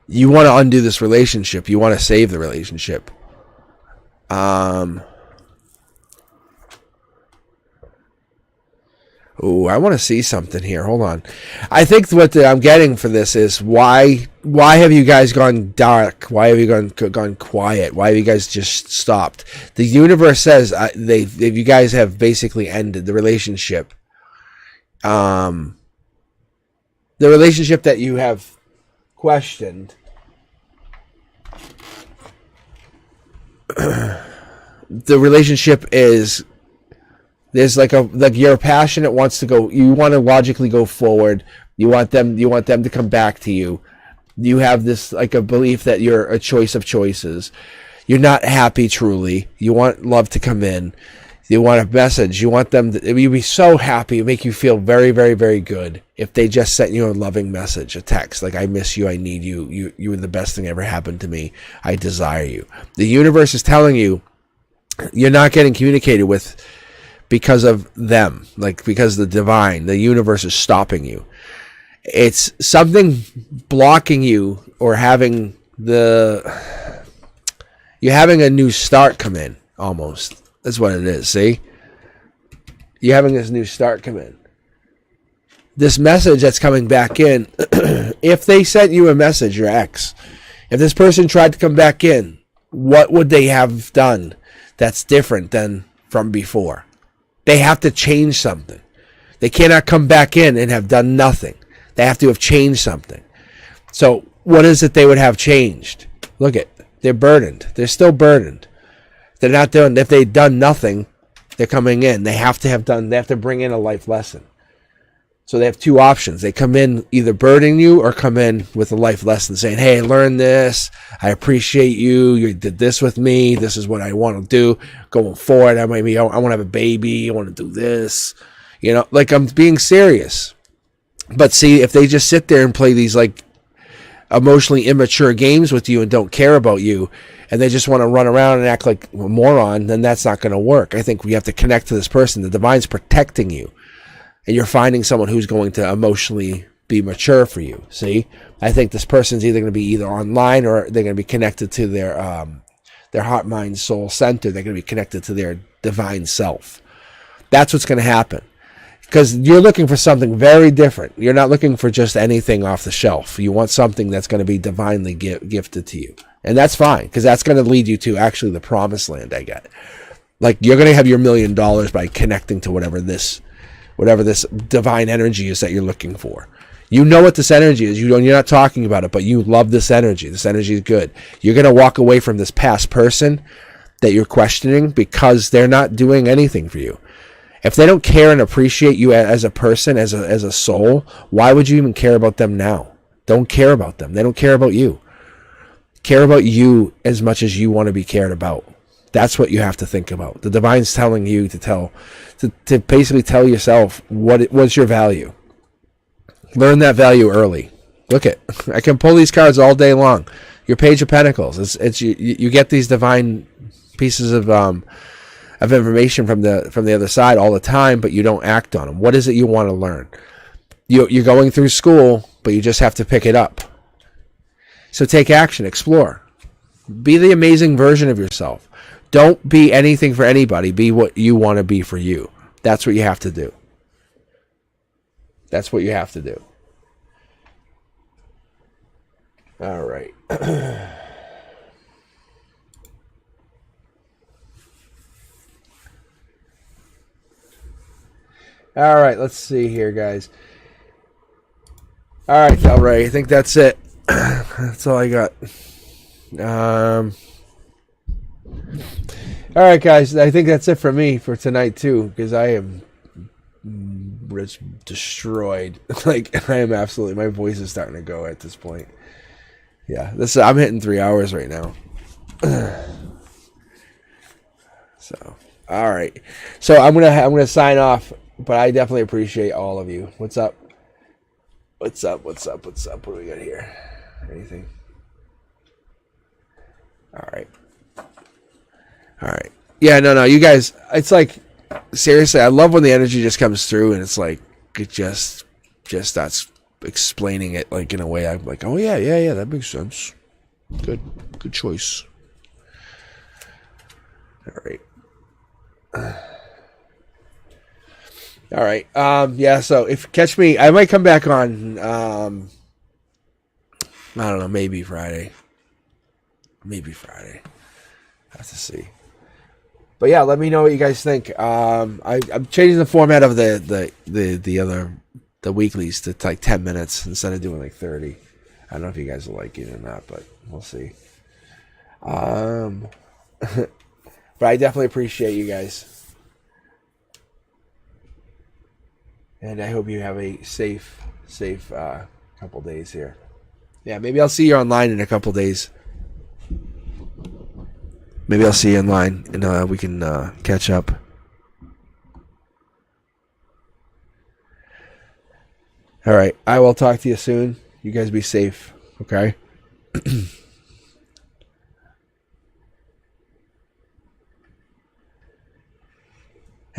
You want to undo this relationship. You want to save the relationship. Oh, I want to see something here. Hold on. I think what I'm getting for this is why have you guys gone dark? Why have you gone quiet? Why have you guys just stopped? The universe says you guys have basically ended the relationship. The relationship that you have questioned. The relationship is there's like you're passionate, wants to go, you want to logically go forward, you want them to come back to you. You have this like a belief that you're a choice of choices. You're not happy truly. You want love to come in. You want a message. You want them to, you'd be so happy. It'd make you feel very, very, very good if they just sent you a loving message, a text like, I miss you, I need you, you were the best thing ever happened to me, I desire you. The universe is telling you you're not getting communicated with because of them, like because the divine, the universe is stopping you. It's something blocking you or having you're having a new start come in almost. That's what it is, see? You're having this new start come in. This message that's coming back in, if they sent you a message, your ex, if this person tried to come back in, what would they have done that's different than from before? They have to change something. They cannot come back in and have done nothing. They have to have changed something. So what is it they would have changed? Look at, they're burdened. They're still burdened. They're not doing, if they've done nothing, they're coming in. They have to bring in a life lesson. So they have two options. They come in either burdening you or come in with a life lesson saying, hey, learn this. I appreciate you. You did this with me. This is what I want to do going forward. I want to have a baby. I want to do this. You know, like I'm being serious. But see, if they just sit there and play these like emotionally immature games with you and don't care about you, and they just want to run around and act like a moron, then that's not going to work. I think we have to connect to this person. The divine's protecting you, and you're finding someone who's going to emotionally be mature for you. See, I think this person's either going to be either online or they're going to be connected to their heart, mind, soul center. They're going to be connected to their divine self. That's what's going to happen. Because you're looking for something very different. You're not looking for just anything off the shelf. You want something that's going to be divinely gifted to you. And that's fine, because that's going to lead you to actually the promised land, I get. Like, you're going to have your $1 million by connecting to whatever this divine energy is that you're looking for. You know what this energy is. You're not talking about it, but you love this energy. This energy is good. You're going to walk away from this past person that you're questioning because they're not doing anything for you. If they don't care and appreciate you as a person, as a soul, why would you even care about them now? Don't care about them. They don't care about you. Care about you as much as you want to be cared about. That's what you have to think about. The divine's telling you to basically tell yourself what's your value. Learn that value early. Look at, I can pull these cards all day long. Your Page of Pentacles. It's you get these divine pieces of information from the other side all the time, but you don't act on them. What is it you want to learn? You're going through school, but you just have to pick it up. So take action, explore. Be the amazing version of yourself. Don't be anything for anybody. Be what you want to be for you. That's what you have to do. That's what you have to do. All right. All right, let's see here, guys. All right, Delray, I think that's it. That's all I got. All right, guys, I think that's it for me for tonight, too, because I am destroyed. Like, I am absolutely, my voice is starting to go at this point. Yeah, I'm hitting 3 hours right now. So, all right. So I'm gonna sign off. But I definitely appreciate all of you. What's up? What's up? What do we got here? Anything? All right. Yeah, no. You guys, it's like, seriously, I love when the energy just comes through and it's like, it just starts explaining it like in a way I'm like, oh yeah, that makes sense. Good choice. All right. All right. Yeah, so if catch me, I might come back on I don't know, maybe Friday. I have to see. But yeah, let me know what you guys think. I'm changing the format of the weeklies to like 10 minutes instead of doing like 30. I don't know if you guys will like it or not, but we'll see. But I definitely appreciate you guys. And I hope you have a safe couple days here. Yeah, maybe I'll see you online in a couple days. Maybe I'll see you online and we can catch up. All right. I will talk to you soon. You guys be safe. Okay.